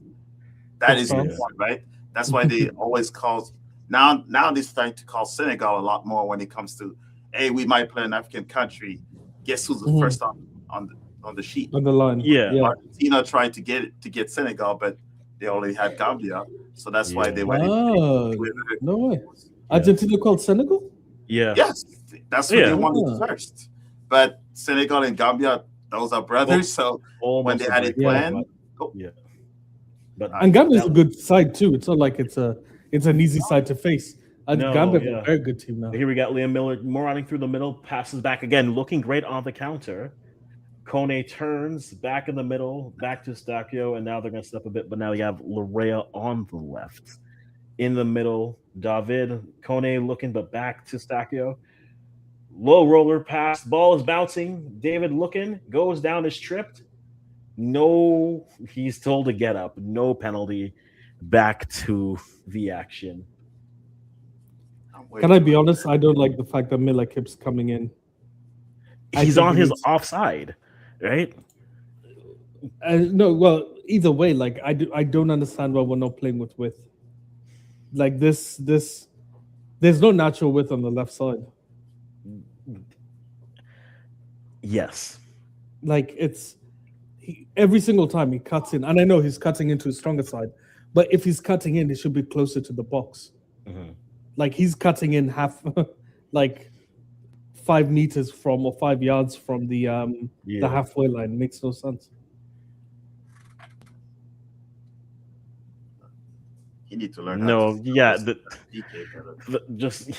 that is the Yeah. France. point, right? That's why they always call now they're starting to call Senegal a lot more when it comes to hey, we might play an African country. Guess who's the Mhm. first on the sheet? On the line. Yeah. Yeah. Argentina tried to get Senegal, but they only had Gambia, so that's why Yeah. they went in Oh, with no way. Yeah. Argentina called Senegal? Yeah. yes, that's what they Yeah. wanted Ah. first. But Senegal and Gambia, those are brothers, so when Almost they a had it breakaway, Yeah. planned, but yeah. But And Gambia is that a good side too. It's not like it's an easy side to face. no, Gambia is a yeah. very good team now. Here we got Liam Miller running through the middle, passes back again, looking great on the counter. Kone turns back in the middle, back to Stakio, and now they're going to step a bit, but now you have Larea on the left. In the middle, David, Kone looking, but back to Stakio. Low roller pass, ball is bouncing. David looking, goes down, is tripped. No, he's told to get up. No penalty. Back to the action. Can I be honest? I don't like the fact that Miller keeps coming in. I He's think on he his needs- offside, right? No, well, either way, like I don't understand why we're not playing with width. Like this, there's no natural width on the left side. Yes. Like every single time he cuts in, and I know he's cutting into his stronger side, but if he's cutting in, he should be closer to the box. Mhm. Like he's cutting in half, like 5 meters from or 5 yards from the Yeah. halfway line. Makes no sense. You need to learn No, yeah, DK better. just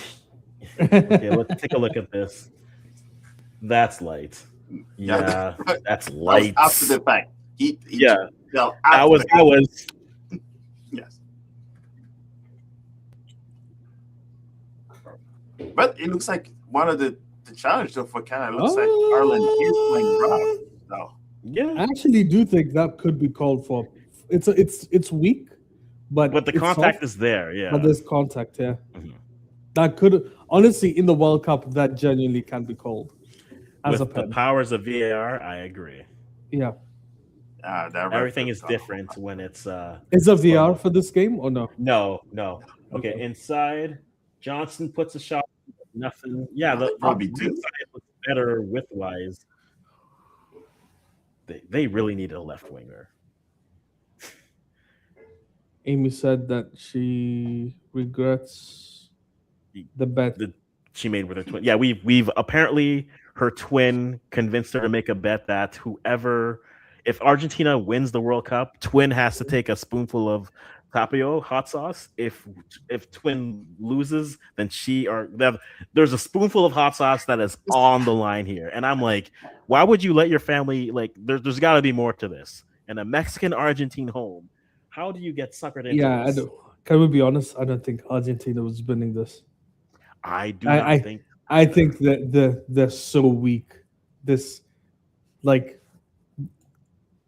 okay. Let's take a look at this. That's light. Yeah, that's That was light. after the fact. He Yeah. fell That after was the that was yes. But it looks like one of the challenge though for Canada looks like Ireland is playing rough. No. yeah. I actually do think that could be called for. It's weak, but But the it's contact soft, is there. Yeah. but there's contact. Yeah, Mhm. that could honestly in the World Cup that genuinely can be called as With a the pen. powers of VAR, I agree. Yeah, That Everything ref is got- different when it's is there VR for this game or no? No. Okay, Okay. inside, Johnson puts a shot. Nothing. Yeah, the Probably right do. side looks better width wise. They really need a left winger. Amy said that she regrets the bet. That she made with her twin. Yeah, we've apparently her twin convinced her to make a bet that whoever, if Argentina wins the World Cup, twin has to take a spoonful of tapio hot sauce. If twin loses, then there's a spoonful of hot sauce that is on the line here, and I'm like, why would you let your family like? There's got to be more to this. And a Mexican Argentine home, how do you get suckered into Yeah, I this? don't. Can we be honest? I don't think Argentina was winning this. I do not think. I think that they're so weak. This, like,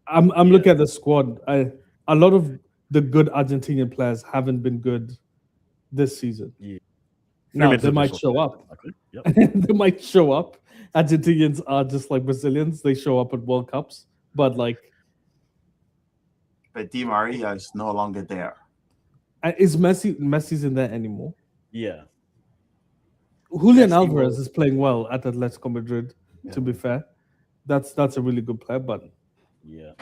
I'm looking at the squad. A lot of the good Argentinian players haven't been good this season. Yeah. Now minutes they might official. show up. Exactly. Yep. They might show up. Argentinians are just like Brazilians; they show up at World Cups. But like, But Di Maria is no longer there. is Messi's in there anymore? Yeah. Julian Messi Alvarez was- is playing well at Atletico Madrid. To be fair, that's a really good player. But Yeah.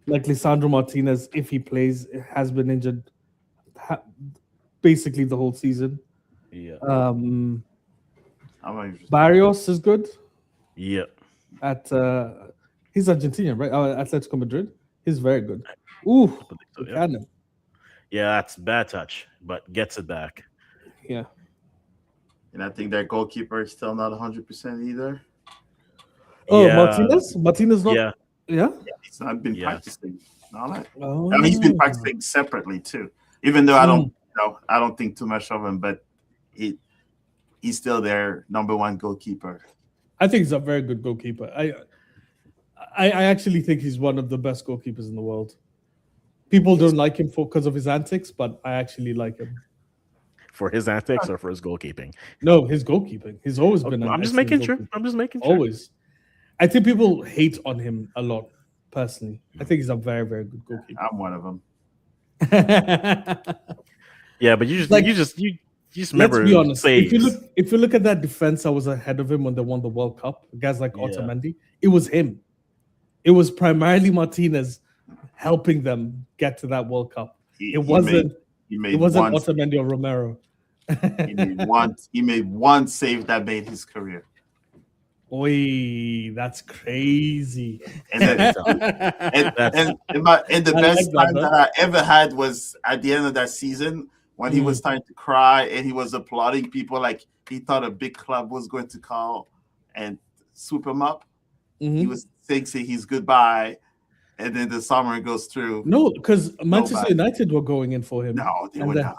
like Lisandro Martinez, if he plays, has been injured basically the whole season. Yeah. Um, I'm not even- Barrios is good Yeah. at he's Argentinian, right? Atletico Madrid. He's very good. Ooh, So, yeah. cannon. Yeah, that's bad touch, but gets it back. Yeah. And I think their goalkeeper is still not 100% either. Oh, Yeah. Martinez. Martinez not. Yeah. Yeah. He's not been Yes. practicing. No, like, Oh. I mean, he's been practicing separately too. Even though I don't think too much of him, but he's still their number one goalkeeper. I think he's a very good goalkeeper. I actually think he's one of the best goalkeepers in the world. People don't like him because of his antics, but I actually like him. For his antics or for his goalkeeping? No, his goalkeeping. He's always been. I'm just excellent making sure. goalkeeper. I'm just making sure. Always. I think people hate on him a lot. Personally, I think he's a very, very good goalkeeper. I'm one of them. Yeah, but you Like, just let's remember. be honest. Saves. If you look at that defense that was ahead of him when they won the World Cup, guys like Yeah. Otamendi, it was him. It was primarily Martinez helping them get to that World Cup. He It wasn't made one. Otamendi or Romero. He made one save that made his career. Oi, that's crazy. And then, and the I best like that, time though. that I ever had was at the end of that season when he was starting to cry and he was applauding people like he thought a big club was going to call and swoop him up. He was saying his goodbye, and then the summer goes through. No, because Manchester Nobody. United were going in for him. No, they And were then- not.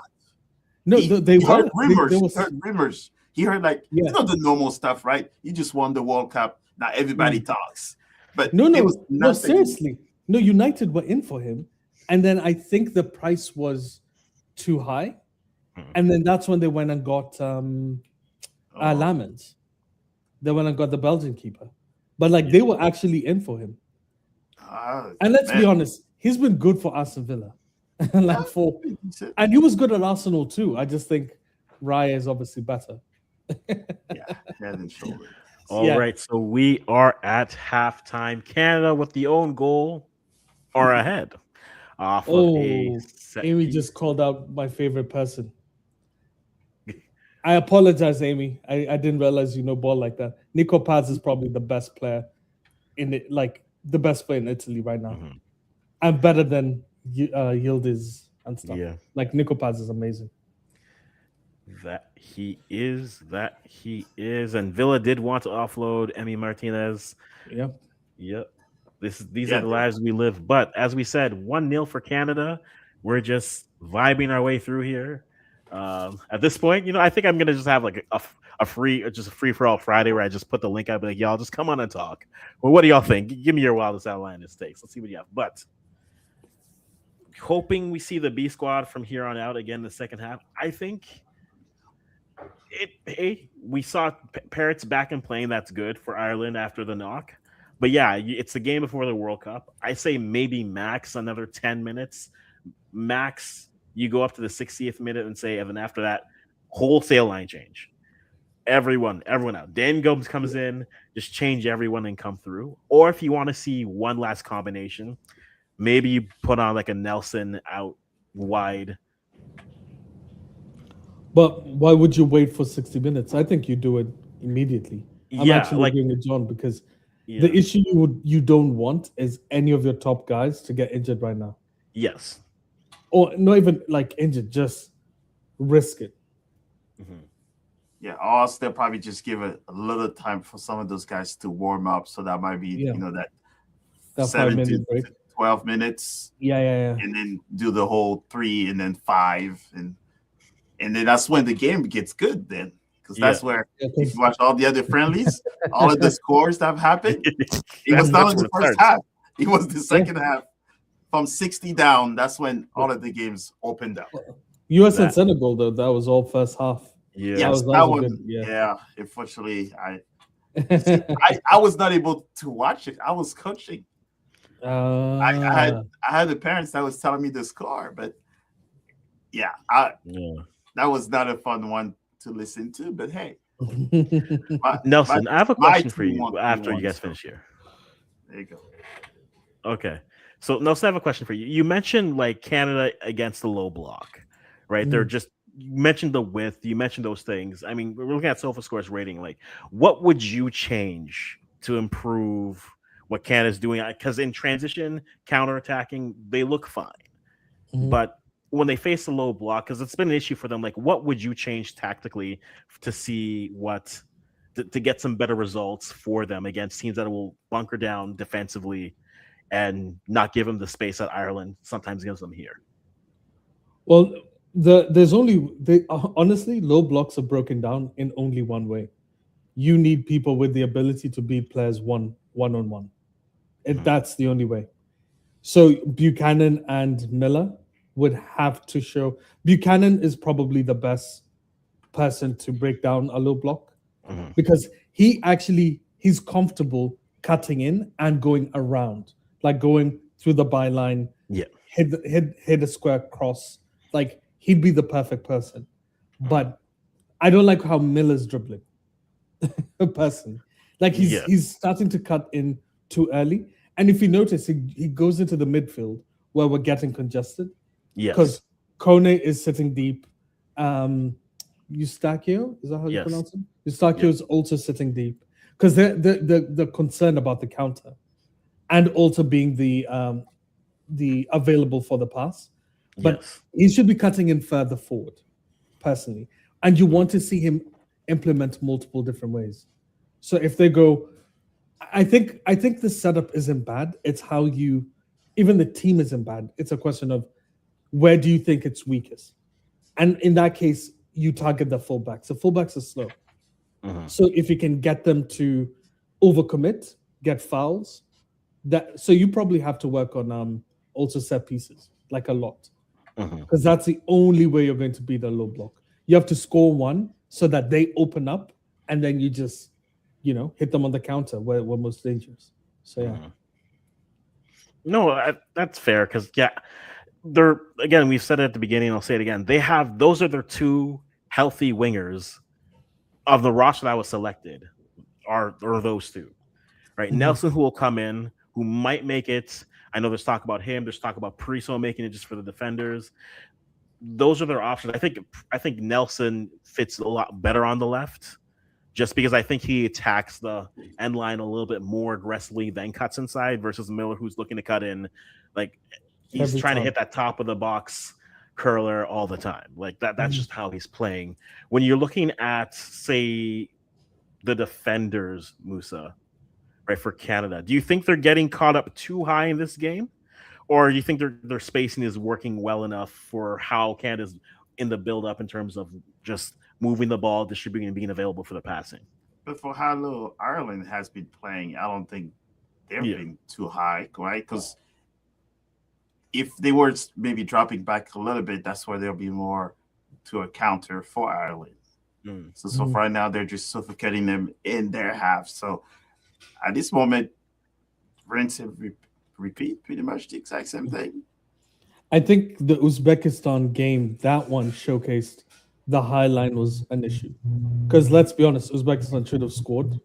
No, they He were. heard rumors. There He was- heard rumors. He heard like Yeah. the normal stuff, right? You just won the World Cup. Now everybody talks. But No, it was no, nothing. seriously. No, United were in for him. And then I think the price was too high. And then that's when they went and got Lamens. They went and got the Belgian keeper. But like they were actually in for him. And let's be honest, he's been good for Aston Villa. And he was good at Arsenal too. I just think Raya is obviously better. Head and shoulders. All right, so we are at halftime. Canada with the own goal are ahead. Off of a set Amy piece. just called out my favorite person. I apologize, Amy. I didn't realize you know ball like that. Nico Paz is probably the best player in it, like the best player in Italy right now. I'm better than Yildiz and stuff. Yeah. Like Nico Paz is amazing. That he is. And Villa did want to offload Emi Martinez. Yep. These are the lives we live. But as we said, 1-0 for Canada. We're just vibing our way through here. At this point, I think I'm gonna just have like a free for all Friday where I just put the link out, be like, y'all just come on and talk. Well, what do y'all think? Give me your wildest outline of takes. Let's see what you have. But hoping we see the B squad from here on out again in the second half. I think we saw Parrots back and playing. That's good for Ireland after the knock. But yeah, it's the game before the World Cup. I say maybe max another 10 minutes. Max, you go up to the 60th minute and say, and then after that, wholesale line change. Everyone out. Dan Gomes comes in, just change everyone and come through. Or if you want to see one last combination, maybe you put on like a Nelson out wide. But why would you wait for 60 minutes? I think you do it immediately. I'm actually agreeing with John because the issue you don't want is any of your top guys to get injured right now. Yes. Or not even like injured, just risk it. Yeah, or else they'll probably just give it a little time for some of those guys to warm up. So that might be, that That 7 5-minute to break. 12 minutes. Yeah. And then do the whole 3 and then 5. And then that's when the game gets good then. Because that's where if you watch all the other friendlies, all of the scores that have happened, it was not in the first half. It was the second half. From 60 down, that's when all of the games opened up. US and Senegal, though, that was all first half. Yeah. That Yes, was that also one. good. Yeah. Yeah, unfortunately, I was not able to watch it. I was coaching. uh, I had the parents that was telling me the score, but yeah, I Yeah. that was not a fun one to listen to. But hey, my my, Nelson, I have a my question for team you won three after you one. guys So finish here. there you go. Okay. So Nelson, I have a question for you. You mentioned like Canada against the low block, right? They're Mm. just you mentioned the width, you mentioned those things. I mean, we're looking at SofaScore's rating. Like, what would you change to improve what Canada's doing? Because in transition, counterattacking, they look fine. Mhm. But when they face a low block, because it's been an issue for them, like what would you change tactically to see what to get some better results for them against teams that will bunker down defensively and not give them the space that Ireland sometimes gives them here? Well, there's only honestly low blocks are broken down in only one way. You need people with the ability to beat players one on one. That's the only way. So Buchanan and Miller would have to show. Buchanan is probably the best person to break down a low block Mhm. because he's comfortable cutting in and going around, like going through the byline, Yeah. hit a square cross. Like he'd be the perfect person. Mhm. But I don't like how Miller's dribbling. Personally, like Yeah. he's starting to cut in too early. And if you notice, he goes into the midfield where we're getting congested Yes. because Kone is sitting deep. Um, Eustachio, is that how you Yes. pronounce him? Eustachio Yep. is also sitting deep because they're concerned about the counter and also being the available for the pass. But Yes. he should be cutting in further forward, personally. And you Mhm. want to see him implement multiple different ways. So if they go, I think the setup isn't bad. It's how you, even the team isn't bad. It's a question of where do you think it's weakest, and in that case, you target the fullbacks. The fullbacks are slow, Mhm. so if you can get them to overcommit, get fouls, that so you probably have to work on also set pieces like a lot Mhm. because that's the only way you're going to beat a low block. You have to score one so that they open up, and then you just, hit them on the counter where we're most dangerous. So yeah. Mhm. No, that's fair because yeah, they're again. We've said it at the beginning. I'll say it again. They have those are their two healthy wingers of the roster that was selected. Are those two, right? Mhm. Nelson, who will come in, who might make it. I know there's talk about him. There's talk about Priso making it just for the defenders. Those are their options. I think Nelson fits a lot better on the left, just because I think he attacks the end line a little bit more aggressively than cuts inside versus Miller, who's looking to cut in. Like he's Every trying to time. hit that top of the box curler all the time. Like that's Mhm. just how he's playing. When you're looking at, say, the defenders, Musa, right, for Canada, do you think they're getting caught up too high in this game? Or do you think their spacing is working well enough for how Canada's in the build up in terms of just moving the ball, distributing, and being available for the passing? But for how little Ireland has been playing, I don't think they've Yeah. been too high, right? Because if they were maybe dropping back a little bit, that's where there'll be more to a counter for Ireland. Mm. So Mhm. right now they're just suffocating them in their half. So at this moment, rinse and repeat, pretty much the exact same thing. I think the Uzbekistan game, that one showcased the high line was an issue. Because let's be honest, Uzbekistan should have scored.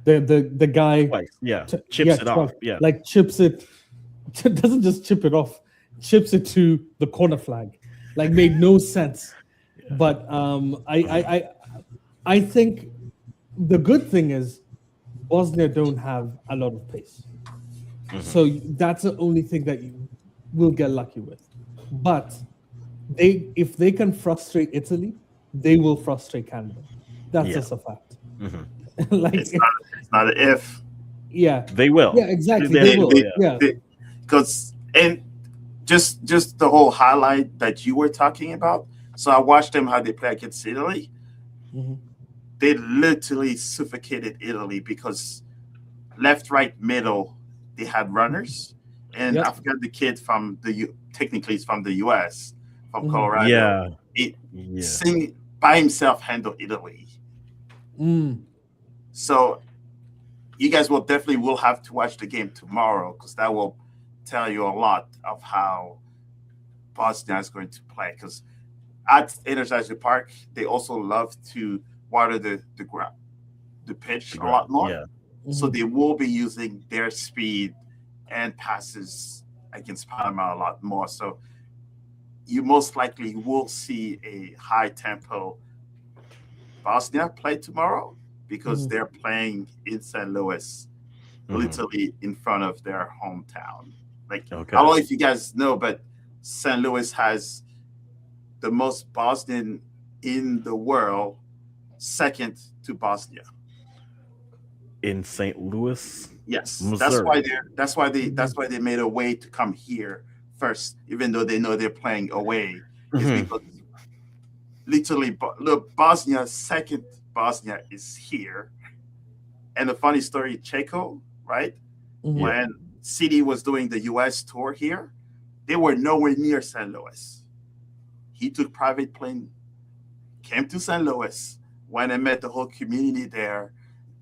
The guy, Twice. Yeah. yeah, Chips it off. Yeah. like chips it, doesn't just chip it off, chips it to the corner flag, like made no sense. Yeah. But I think the good thing is Bosnia don't have a lot of pace. Mhm. So that's the only thing that you will get lucky with. But if they can frustrate Italy, they will frustrate Canada. That's Yeah. just a fact. Mhm. Like, It's not an if. yeah, They will. yeah, exactly. They They will. will. They, Yeah. Yeah. because and just the whole highlight that you were talking about. So I watched them how they play against Italy. Mhm. They literally suffocated Italy because left, right, middle, they had runners, and I Yep. forgot the kid from technically it's from the U.S. from Mhm. Colorado. Yeah. It Yeah. sing by himself handle Italy. So you guys will have to watch the game tomorrow, because that will tell you a lot of how Bosnia is going to play. Because at Energizer Park, they also love to water the pitch a lot more. Yeah. So they will be using their speed and passes against Panama a lot more. So you most likely will see a high tempo Bosnia play tomorrow, because they're playing in St. Louis, literally in front of their hometown. Like, I don't know if you guys know, but St. Louis has the most Bosnian in the world, second to Bosnia. In St. Louis, yes, Missouri. that's why they made a way to come here first, even though they know they're playing away. Is because literally, look, second Bosnia is here. And the funny story, Checo, right? When CD was doing the U.S. tour here, they were nowhere near St. Louis. He took private plane, came to St. Louis, went and met the whole community there,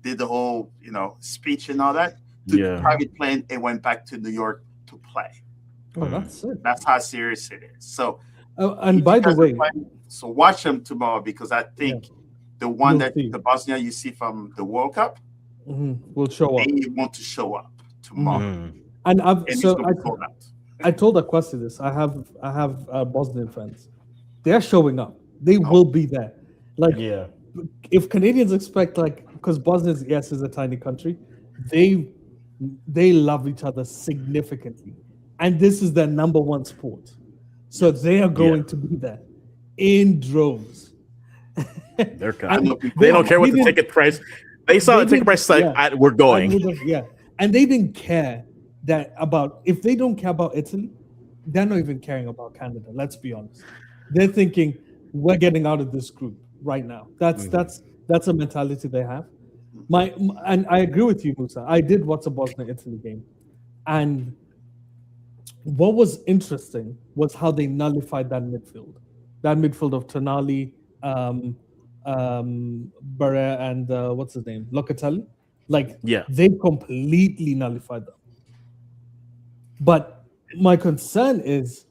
did the whole, speech and all that, took a private plane and went back to New York to play. Oh, that's it. That's how serious it is. So, and by the way, so watch them tomorrow, because I think the one the Bosnia you see from the World Cup will show up. They want to show up tomorrow. And I told Akwasi this. I have Bosnian friends. They're showing up. They will be there. Like, if Canadians expect, because Bosnia, yes, is a tiny country, they love each other significantly, and this is their number one sport. So they are going to be there in droves. They're coming. They don't care what the ticket price. They saw the ticket price, we're going. And they didn't care if they don't care about Italy, they're not even caring about Canada. Let's be honest. They're thinking we're getting out of this group right now. That's a mentality they have. And I agree with you, Musa. I did watch a Bosnia-Italy game, and what was interesting was how they nullified that midfield of Tonali, Barre, and what's his name, Locatelli. They completely nullified them. But my concern is,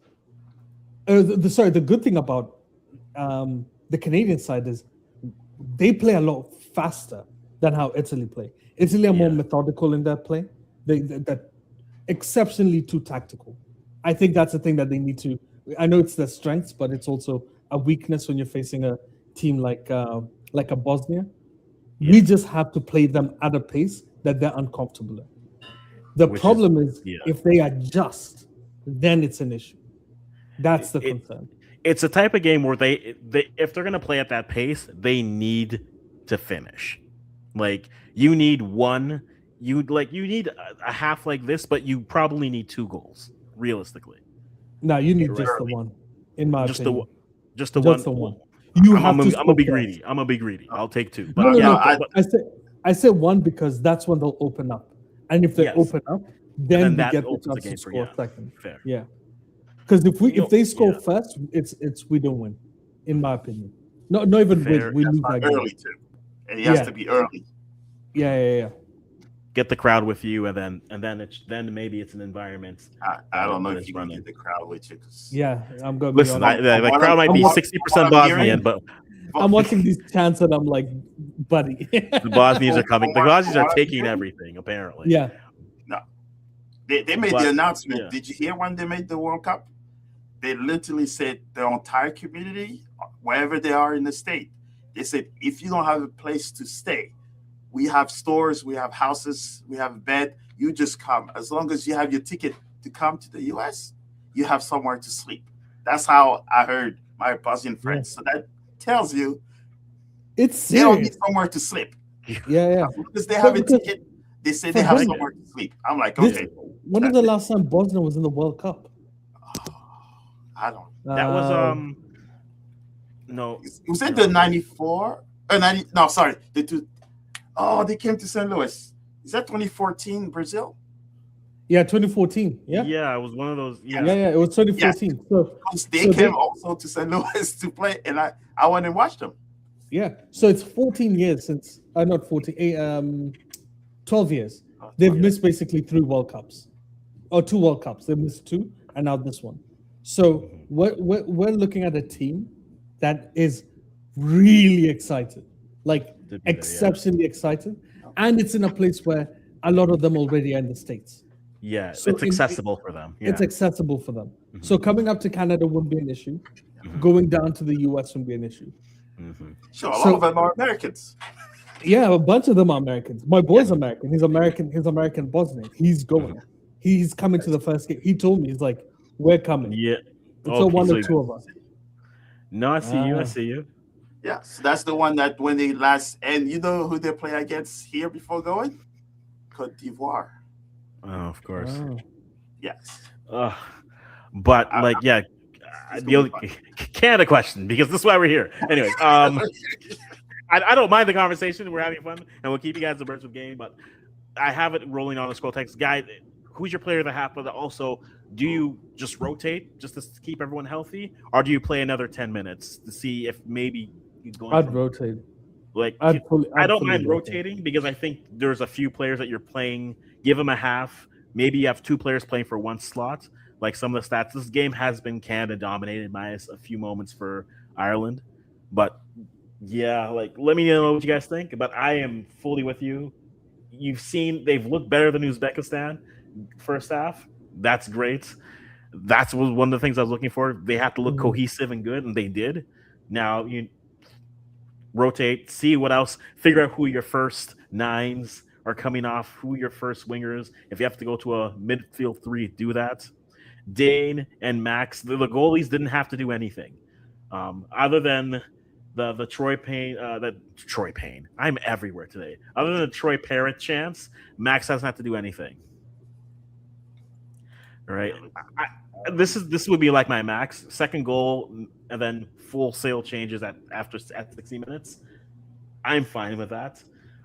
the good thing about the Canadian side is they play a lot faster than how Italy play. Italy are more methodical in their play. They're exceptionally too tactical. I think that's the thing that they need to. I know it's their strengths, but it's also a weakness when you're facing a team like a Bosnia. We just have to play them at a pace that they're uncomfortable in. The problem is if they adjust, then it's an issue. That's the concern. It's a type of game where they if they're going to play at that pace, they need to finish. You need one. You need a half like this, but you probably need 2 goals realistically. No, you need just the one. In my opinion, just the one. I'm gonna be greedy. I'll take 2. But I said 1 because that's when they'll open up, and if they open up, then we get the chance to score second. Fair. Yeah, because if they score first, it's we don't win, in my opinion. Not even win. We lose that early too. It has to be early. Yeah. Get the crowd with you, and then maybe it's an environment. I don't know if you can get the crowd with you. Yeah, I'm going. Listen, the crowd might be 60% Bosnian, but I'm watching these chants and I'm like, buddy. The Bosnians are coming. The Bosnians are taking everything, apparently. Yeah. No, they made the announcement. Did you hear when they made the World Cup? They literally said the entire community, wherever they are in the state, they said, if you don't have a place to stay, we have stores, we have houses, we have a bed. You just come. As long as you have your ticket to come to the U.S., you have somewhere to sleep. That's how I heard my Bosnian friends. So that tells you it's serious. They don't need somewhere to sleep. Yeah. Because they have a ticket, they say they have somewhere to sleep. I'm like, okay. When was the last time Bosnia was in the World Cup? I don't. That was no. Was it the 94? 90? No, sorry. The two. Oh, they came to St. Louis. Is that 2014 Brazil? Yeah, 2014. Yeah. Yeah, it was one of those. Yeah. Yeah, it was 2014. So Because they so came also to St. Louis to play, and I went and watched them. yeah, so it's 14 years since not 14, 12 years. Oh, They've yeah. missed basically 3 World Cups. Or 2 World Cups. They've missed 2 and now this one. So we're looking at a team that is really excited. Like To be there, yeah. exceptionally excited. And it's in a place where a lot of them already are in the States. Yeah, So it's accessible for them. Yeah. It's accessible for them. So coming up to Canada wouldn't be an issue. Going down to the US wouldn't be an issue. Sure, a lot of them are Americans. Yeah, a bunch of them are Americans. My boy's American. He's American. He's American Bosnian. He's going. He's coming to the first game. He told me, he's like, we're coming. Yeah. It's one or two of us. No, I see you. I see you. Yeah, so that's the one that when they last, and you know who they play against here before going? Cote d'Ivoire. Oh, of course. Oh. Yes. But like, yeah, the only Canada question, because this is why we're here. Anyway, I don't mind the conversation. We're having fun, and we'll keep you guys abreast of the game. But I have it rolling on the scroll text. Guy, who's your player of the half? But also, do you just rotate just to keep everyone healthy, or do you play another 10 minutes to see if maybe he's going? I'd rotate. Like, I don't mind rotating because I think there's a few players that you're playing. Give them a half. Maybe you have 2 players playing for 1 slot. Like some of the stats, this game has been Canada dominated minus a few moments for Ireland. But yeah, like let me know what you guys think. But I am fully with you. You've seen they've looked better than Uzbekistan first half. That's great. That's one of the things I was looking for. They have to look cohesive and good, and they did. Now you rotate, see what else, figure out who your first 9s are coming off, who your first wingers. If you have to go to a midfield 3, do that. Dane and Max, the goalies didn't have to do anything, other than the Troy Payne. Troy Payne. I'm everywhere today. Other than the Troy Parrott chance, Max doesn't have to do anything. All right. This would be like my Max second goal, and then full sail changes at 60 minutes. I'm fine with that.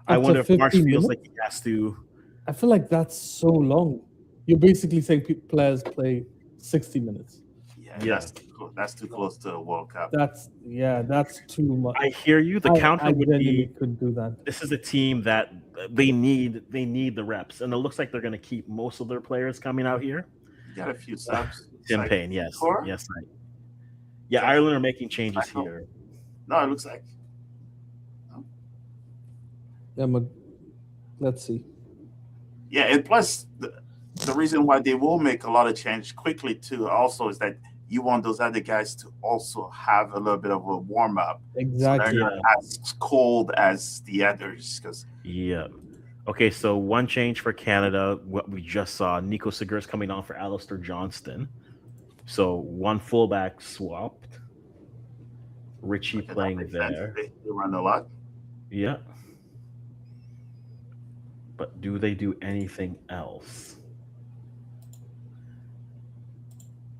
I wonder if Marsh feels like he has to. I feel like that's so long. You're basically saying players play 60 minutes. Yeah, that's too close to a World Cup. That's too much. I hear you. The counter would be could do that. This is a team that they need the reps, and it looks like they're going to keep most of their players coming out here. You got a few subs. Tim Payne, yes, Core? yes, right. Yeah, Ireland are making changes here. No, it looks like. Yeah, let's see. Yeah, and plus the reason why they will make a lot of change quickly too also is that you want those other guys to also have a little bit of a warm up. Exactly. So they're not as cold as the others. Yeah. Okay, so one change for Canada. What we just saw, Nico Segura's coming on for Alistair Johnston. So one fullback swapped. Richie playing there. They run a lot. Yeah. But do they do anything else?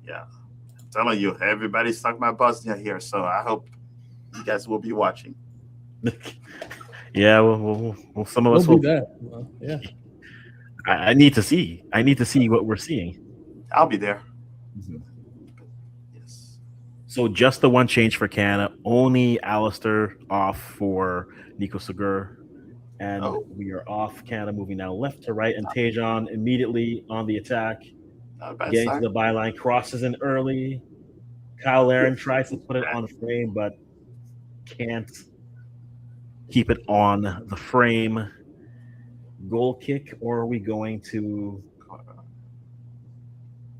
Yeah. I'm telling you, everybody's talking about Bosnia here, so I hope you guys will be watching. Yeah, well, some of us will be there. Well, yeah. I need to see. I need to see what we're seeing. I'll be there. Mm-hmm. Yes. So just the one change for Canada. Only Alistair off for Nico Segura. And we are off. Canada moving now left to right. And Tejan immediately on the attack. Getting to the byline. Crosses in early. Kyle Larin tries to put it on frame, but can't keep it on the frame. Goal kick, or are we going to?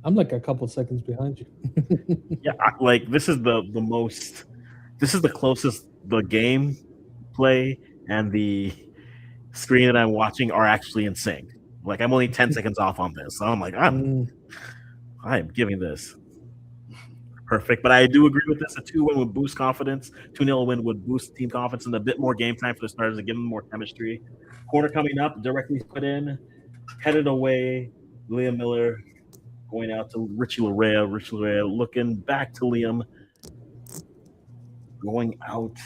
I'm like a couple seconds behind you. Yeah, like this is the most. This is the closest the game play and the screen that I'm watching are actually in sync. Like I'm only 10 seconds off on this, so I'm like I'm giving this perfect. But I do agree with this. A 2-win would boost confidence. 2-0 win would boost team confidence and a bit more game time for the starters and give them more chemistry. Corner coming up, directly put in, headed away. Liam Miller going out to Richie Larea. Richie Larea looking back to Liam. Going out.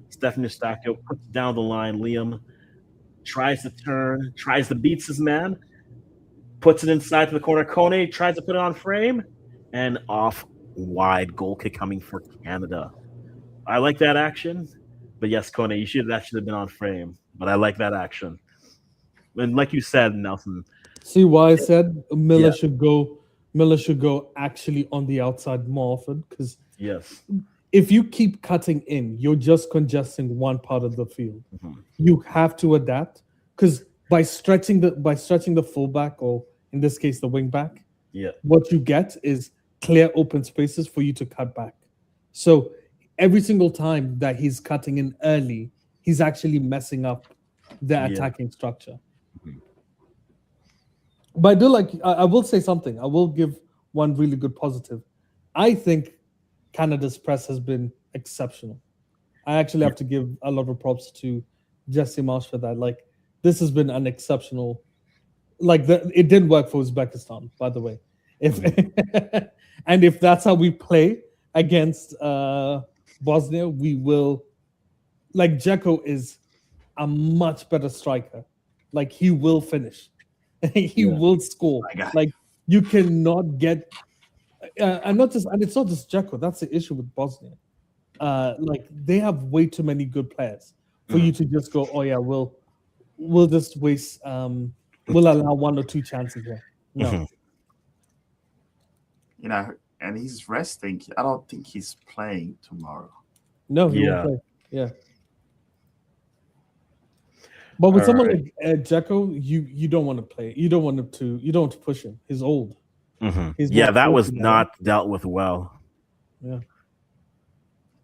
Stefan Eustachio puts down the line. Liam tries to turn, tries to beats his man. puts it inside to the corner. Kone tries to put it on frame, and off wide goal kick coming for Canada. I like that action, but yes, Kone, that should have been on frame. But I like that action, and like you said, Nelson. See why I said Miller Yeah. should go. Miller should go actually on the outside more often, because Yes. if you keep cutting in, you're just congesting one part of the field. Mhm. You have to adapt, because by stretching the fullback, or in this case the wing back, Yeah. what you get is clear open spaces for you to cut back. So every single time that he's cutting in early, he's actually messing up the Yeah. attacking structure. Mhm. But I do like. I will say something. I will give one really good positive. I think Canada's press has been exceptional. I actually have to give a lot of props to Jesse Marsh for that. Like, this has been an exceptional. Like, it didn't work for Uzbekistan, by the way. If and if that's how we play against Bosnia, we will. Like, Dzeko is a much better striker. Like, he will finish. He Yeah. will score. My God. Like, you cannot get, and it's not just Dzeko. That's the issue with Bosnia. Like, they have way too many good players for you to just go, oh yeah, we'll just waste. We'll allow one or two chances here. No, Mhm. You know, and he's resting. I don't think he's playing tomorrow. no, he Yeah. won't play. Yeah. But with someone Alright. like Dzeko, you don't want to play. You don't want to push him. He's old. Mhm. He's Yeah, not that was 40 now. not dealt with well. Yeah.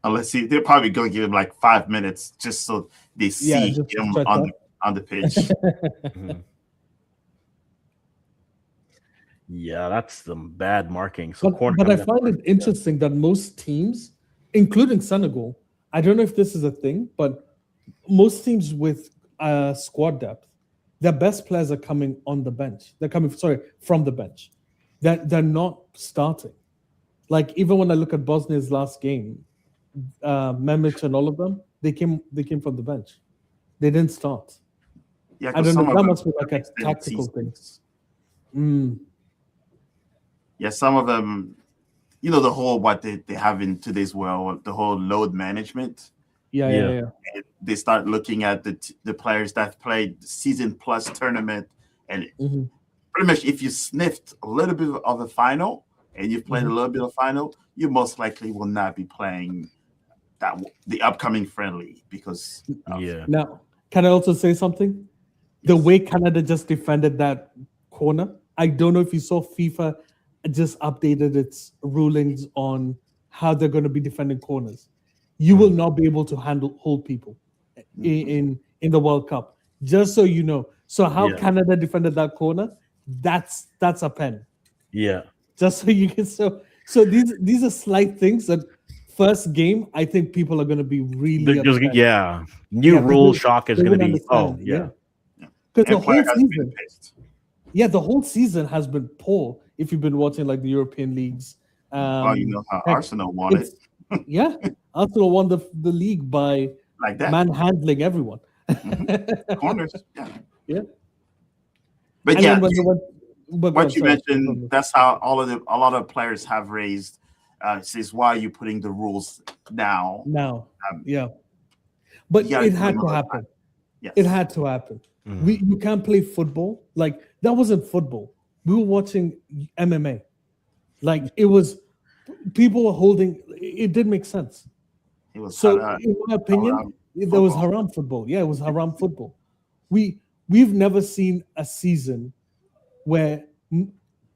Unless they're probably going to give him like 5 minutes just so they see just to him stretch on out. the pitch. Mhm. Yeah, that's some bad marking. So corner But I coming up. find it interesting that most teams, including Senegal, I don't know if this is a thing, but most teams with squad depth, their best players are coming on the bench. They're coming, sorry, from the bench. They're not starting. Like, even when I look at Bosnia's last game, Memic and all of them, they came from the bench. They didn't start. Yeah, I because don't know. some of That them must be like a extended tactical thing. seasons. Yeah, some of them, you know, the whole what they have in today's world, the whole load management. Yeah. Yeah. They start looking at the players that played season plus tournament, and Mhm. pretty much if you sniffed a little bit of the final and you've played a little bit of final, you most likely will not be playing the upcoming friendly because Yeah. Now, can I also say something? The way Canada just defended that corner, I don't know if you saw FIFA just updated its rulings on how they're going to be defending corners. You will not be able to hold people in the World Cup. Just so you know. So how Yeah. Canada defended that corner, that's a pen. Yeah. Just so you can so these are slight things that first game I think people are going to be really There's, upset. yeah. New Yeah, 'cause rule they- shock is they going to wouldn't be. Oh, understand. yeah. Because the Empire whole has been season, pissed. the whole season has been poor. If you've been watching like the European leagues, Oh, you know how heck, Arsenal won it yeah, Arsenal won the league by like that. manhandling everyone. Corners, yeah. Yeah. But And yeah, then when they went, but go on, what you sorry. mentioned, that's how a lot of players have raised. Says why are you putting the rules now? Now, Um, yeah, but you gotta it give had them to a happen. Yes. It had to happen. Mhm. You can't play football like that. Wasn't football. We were watching MMA. Like, it was, people were holding. It didn't make sense. It was So, in my opinion, haram there was football. haram football. Yeah, it was haram football. We've never seen a season where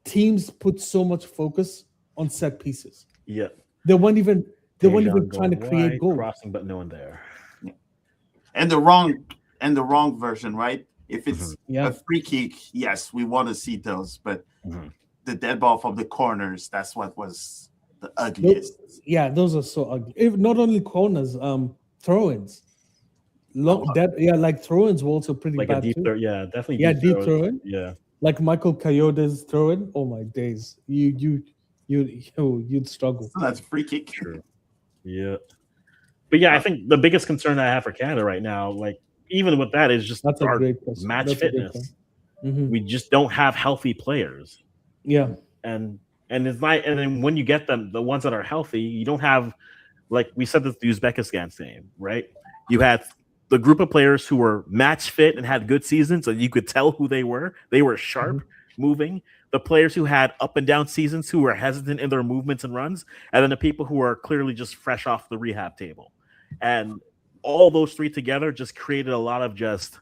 teams put so much focus on set pieces. Yeah. They weren't even Dejan trying to going create wide, goals. crossing, but no one there. and the wrong version, right? If it's Yeah. a free kick, yes, we want to see those, but Mhm. the dead ball from the corners, that's what was the ugliest. Yeah, those are so ugly. Not only corners, throw-ins. Like throw-ins were also pretty Like a bad deep too. throw. Yeah, definitely. Yeah, deep throws. throw-in. Yeah. Like Michael Coyote's throw-in. Oh my days, you'd struggle. So that's a free kick. True. Yeah. But yeah, I think the biggest concern I have for Canada right now, like even with that, is just That's a our great question. match That's a great fitness. question. We just don't have healthy players. Yeah. And it's not. And then when you get them, the ones that are healthy, you don't have, like we said, the Uzbekistan's game, right? You had the group of players who were match fit and had good seasons, and you could tell who they were. They were sharp, moving. The players who had up and down seasons, who were hesitant in their movements and runs, and then the people who are clearly just fresh off the rehab table. And all those three together just created a lot of just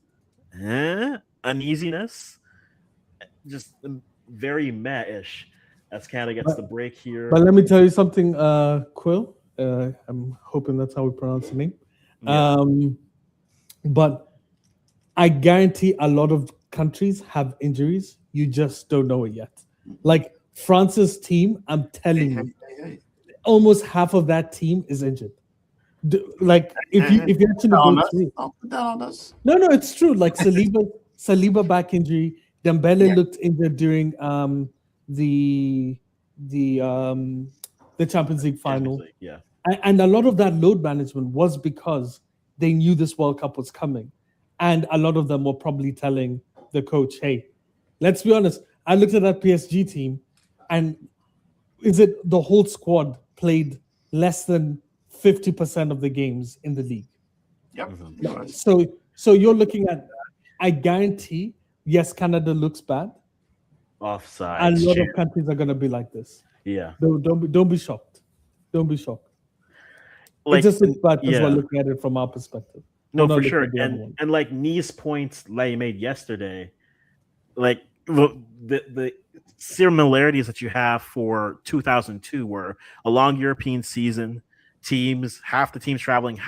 uneasiness, just very meh-ish as Canada gets the break here. But let me tell you something, Quill. I'm hoping that's how we pronounce the name. Yeah. But I guarantee a lot of countries have injuries. You just don't know it yet. Like France's team, I'm telling you, almost half of that team is injured. Like if you actually go through, no, it's true. Like Saliba back injury, Dembele looked injured during the Champions League final. Yeah. And a lot of that load management was because they knew this World Cup was coming. And a lot of them were probably telling the coach, hey, let's be honest. I looked at that PSG team, and is it the whole squad played less than 50% of the games in the league? Yep. So you're looking at, I guarantee, yes, Canada looks bad. Offside. A lot of countries are going to be like this. Yeah. Don't be shocked. Don't be shocked. Like, it just looks bad because we're looking at it from our perspective. No, for sure. And like Nee's points that you made yesterday, like the similarities that you have for 2002 were a long European season, half the teams traveling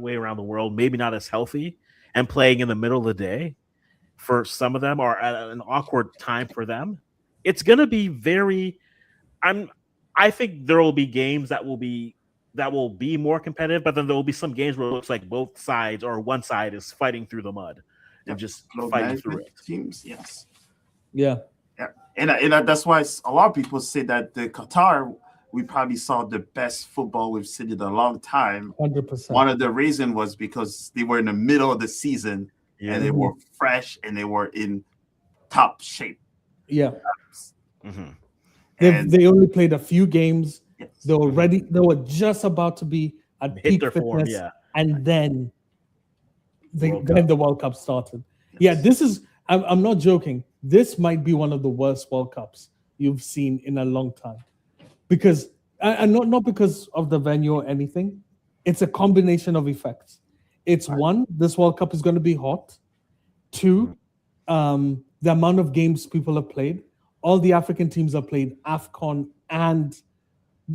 way around the world, maybe not as healthy, and playing in the middle of the day for some of them, or at an awkward time for them. It's going to be I think there will be games that will be more competitive, but then there will be some games where it looks like both sides or one side is fighting through the mud and just fighting through it. Teams, yes. Yeah. And that's why a lot of people say that the Qatar, we probably saw the best football we've seen in a long time. 100%. One of the reasons was because they were in the middle of the season and they were fresh and they were in top shape. Yeah. Mm-hmm. They only played a few games. Yes. They were just about to be at peak fitness, form, and then the World Cup started. Yes. Yeah, this is. I'm not joking. This might be one of the worst World Cups you've seen in a long time, because and not because of the venue or anything. It's a combination of effects. It's one, this World Cup is going to be hot. Two, the amount of games people have played. All the African teams have played AFCON and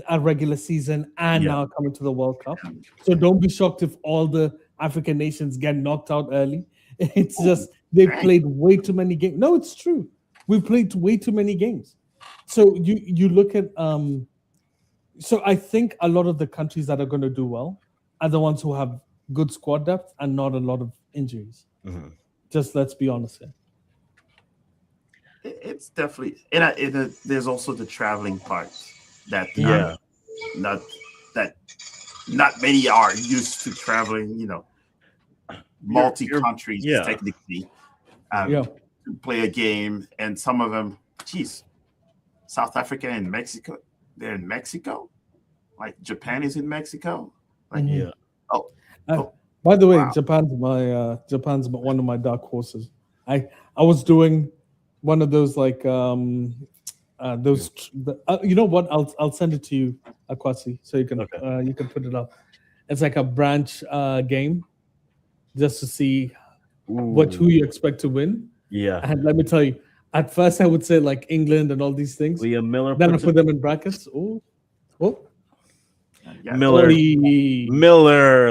a regular season and now coming to the World Cup. So don't be shocked if all the African nations get knocked out early. It's just they've played way too many games. No, it's true. We've played way too many games. So you look at so I think a lot of the countries that are going to do well are the ones who have good squad depth and not a lot of injuries. Mm-hmm. Just let's be honest here. It's definitely, and there's also the traveling part that not many are used to traveling. Multi countries technically to play a game, and some of them, South Africa and Mexico, they're in Mexico, like Japan is in Mexico, like by the way, Japan's one of my dark horses. I was doing one of those you know what? I'll send it to you, Akwasi, so you can put it up. It's like a branch game, just to see who you expect to win. Yeah, and let me tell you, at first I would say like England and all these things. Liam Miller. Then I put them in brackets. Miller,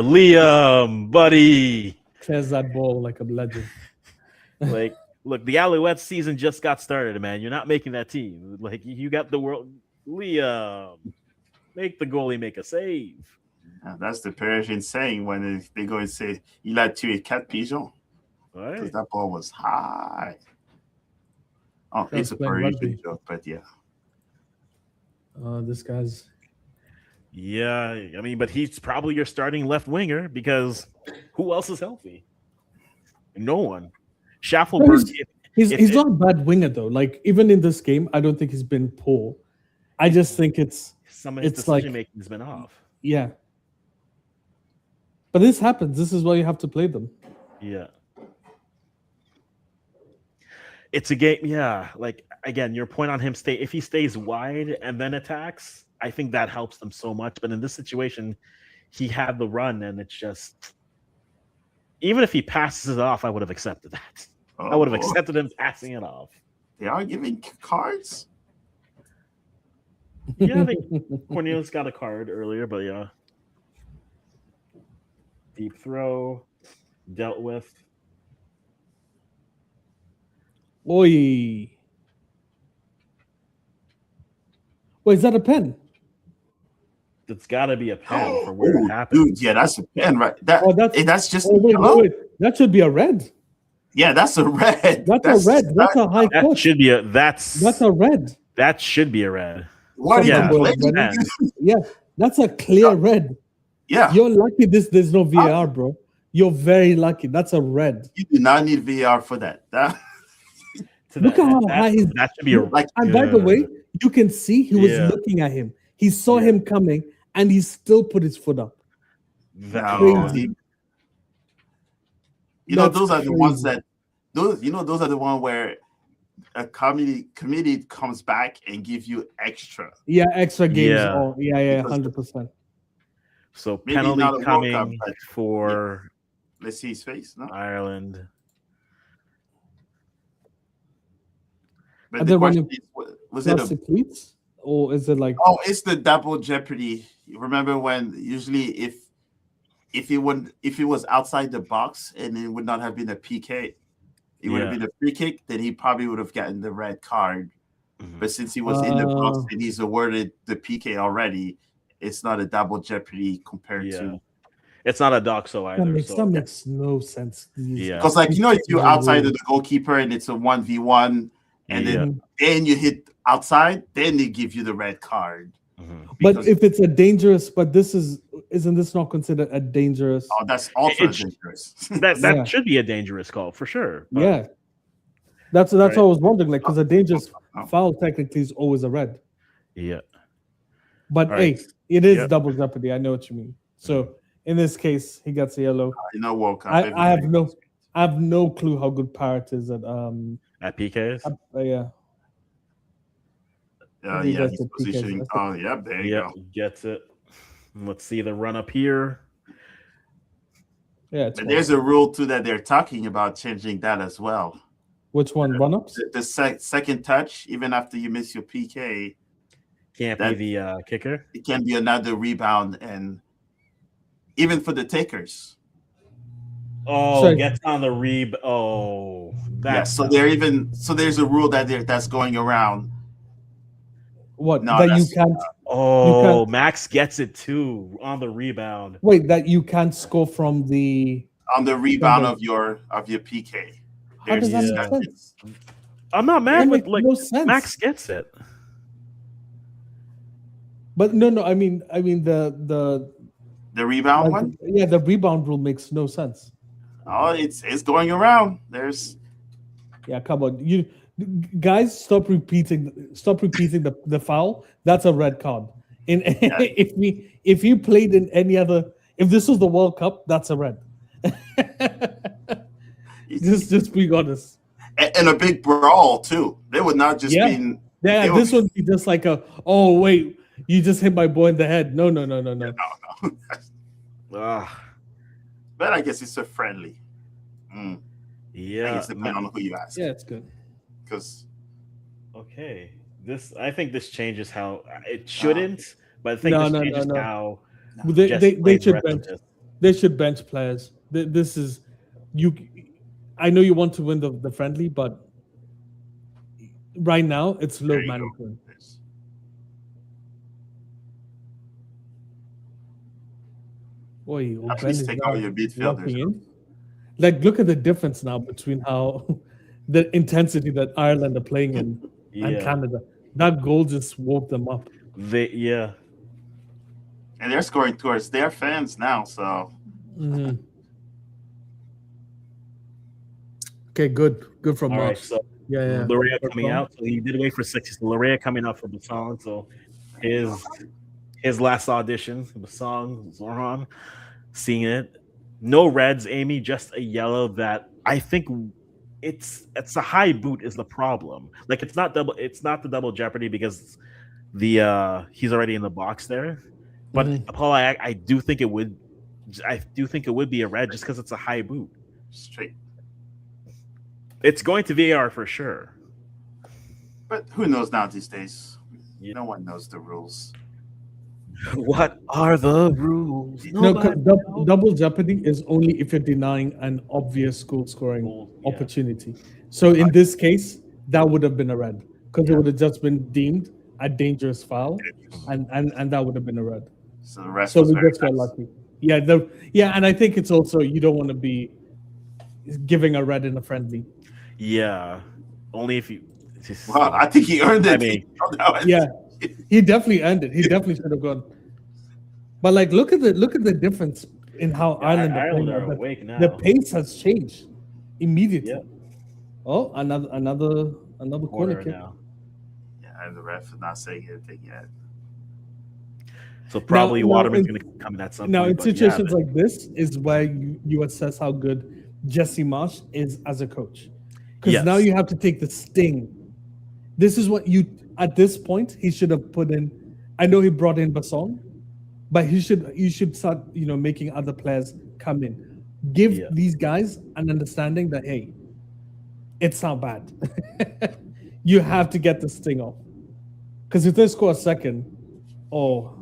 Liam, buddy. Clears that ball like a legend. Look, the Alouettes season just got started, man. You're not making that team. Like, you got the world. Liam, make the goalie make a save. That's the Parisian saying when they go and say, "Il a tué 4 pigeons." Right. Because that ball was high. Oh, it's a Parisian joke, but yeah. This guy's. Yeah, I mean, but he's probably your starting left winger because who else is healthy? No one. Schaffelberg He's not a bad winger though. Like even in this game, I don't think he's been poor. I just think some of his it's like decision making has been off. yeah. But this happens. This is why you have to play them. Yeah. It's a game, yeah. Like again, your point on him if he stays wide and then attacks, I think that helps them so much. But in this situation, he had the run, and it's just even if he passes it off, I would have accepted that. I would have accepted him passing it off. They are giving cards. Yeah, I think Cornelius got a card earlier, but yeah. Deep throw, dealt with. Oi. Wait, is that a pen? It's got to be a pen for where it happened. Dude, yeah, that's a pen, right? That's just. Wait. That should be a red. Yeah, that's a red. That's a red. That's a high court. That should be that's a red. That should be a red. What Yeah, that's a clear red. Yeah. You're lucky there's no VAR, bro. You're very lucky. That's a red. You do not need VAR for that. Look at how high he's. That should be a like. And by the way, you can see he was looking at him. He saw him coming, and he still put his foot up. That's crazy. Those are the ones that those are the ones where a committee comes back and give you extra. Yeah, extra games. Yeah. Oh, yeah, 100%. So Maybe penalty coming for let's see his face. No? Ireland. But the question is, was it a cleats? Or is it like it's the double jeopardy. You remember when usually if it was outside the box and it would not have been a PK, it would have been a free kick, then he probably would have gotten the red card. Mm-hmm. But since he was in the box and he's awarded the PK already, it's not a double jeopardy compared to. It's not a doxo either. That makes no sense. Yeah, because if you're outside of the goalkeeper and it's a 1v1, and then you hit outside, then they give you the red card. Mm-hmm. But if it's a dangerous, isn't this not considered a dangerous? Oh, that's also dangerous. That should be a dangerous call for sure. But, yeah, that's what I was wondering. Like, because a dangerous foul technically is always a red. Yeah, but hey, it is double jeopardy. I know what you mean. So in this case, he gets a yellow. World Cup. I have no clue how good Parrot is at PKs. Yeah. He's positioning. Oh, yeah, there you go. Gets it. Let's see the run up here. Yeah, but there's a rule too that they're talking about changing that as well. Which one? Run ups? The second touch, even after you miss your PK, can't be the kicker. It can be another rebound, and even for the takers. Oh, gets on the so there's a rule that's going around. What? No, that you can't. Max gets it too on the rebound. Wait, that you can't score from the on the rebound of your PK. How does that make sense? I'm not mad with no sense. Max gets it. But no, I mean the rebound one. Yeah, the rebound rule makes no sense. Oh, it's going around. Come on, you guys, stop repeating the foul. That's a red card. If you played in any other, if this was the World Cup, that's a red. just be honest. And a big brawl too. They would not just be. Yeah, this would be just like wait, you just hit my boy in the head. No. No. But I guess it's a friendly. Yeah, I guess depending on who you ask. Yeah, it's good. Because I think this changes how it shouldn't, but I think this changes how they should bench players. This is you. I know you want to win the friendly, but right now it's low management. Boy, please take out your midfielders. Like, look at the difference now between how the intensity that Ireland are playing in and Canada. That goal just woke them up. And they're scoring towards their fans now, so. Mm-hmm. Okay, good from All right, Marsh. so Yeah. Lorea But coming out. So he did wait for 60. So Lorea coming out for the song. So his last audition, the song Zoran, seeing it. No reds, Amy, just a yellow that I think it's a high boot is the problem. Like it's not the double jeopardy because the he's already in the box there. But Mhm. Paul, I do think it would be a red just because it's a high boot. Straight. It's going to VAR for sure. But who knows now these days? Yeah. No one knows the rules. What are the rules? No, because Nobody knows. double jeopardy is only if you're denying an obvious goal scoring Goal, yeah. opportunity. So in this case, that would have been a red because it would have just been deemed a dangerous foul, and that would have been a red. So the rest So was we very just got nice. lucky. And I think it's also you don't want to be giving a red in a friendly. Yeah, only if you. Well, I think he earned it. I mean, Yeah, he definitely earned it. He definitely should have gone. But like, look at the difference in how Ireland are Ireland playing. are The- awake now. The pace has changed immediately. Yep. Oh, another corner Quarter kick. now. Yeah, and the ref is not saying anything yet. So probably Now, Waterman's in- going to come in at some Now, point. in but yeah, situations like this, is where you assess how good Jesse Marsh is as a coach, because Yes. now you have to take the sting. This is what you at this point he should have put in. I know he brought in Basson, but you should start making other players come in. Give Yeah. these guys an understanding that hey, it's not bad. You have to get the sting off, because if they score a second, oh.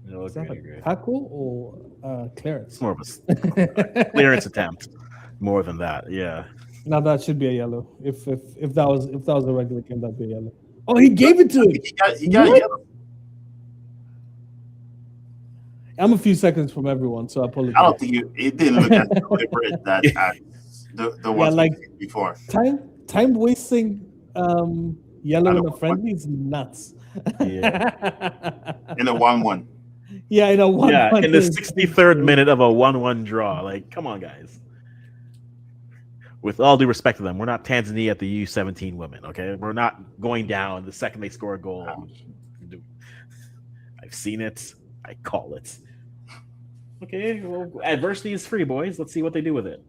no, Is that agree. a tackle or clearance? It's more of a clearance attempt, more than that. Yeah. Now that should be a yellow. If that was a regular game, that'd be a yellow. Oh, he gave it to him. He got What? yellow. I'm a few seconds from everyone, so I apologize. I don't think it didn't look as deliberate that as the ones like- we did before. Time wasting yellow in a know. friendly is nuts. Yeah. In a 1-1. Yeah, in a one. Yeah, in the 63rd minute of a 1-1 draw. Like, come on, guys. With all due respect to them, we're not Tanzania at the U17 women, okay? We're not going down the second they score a goal. I've seen it. I call it. Okay, well, adversity is free, boys. Let's see what they do with it.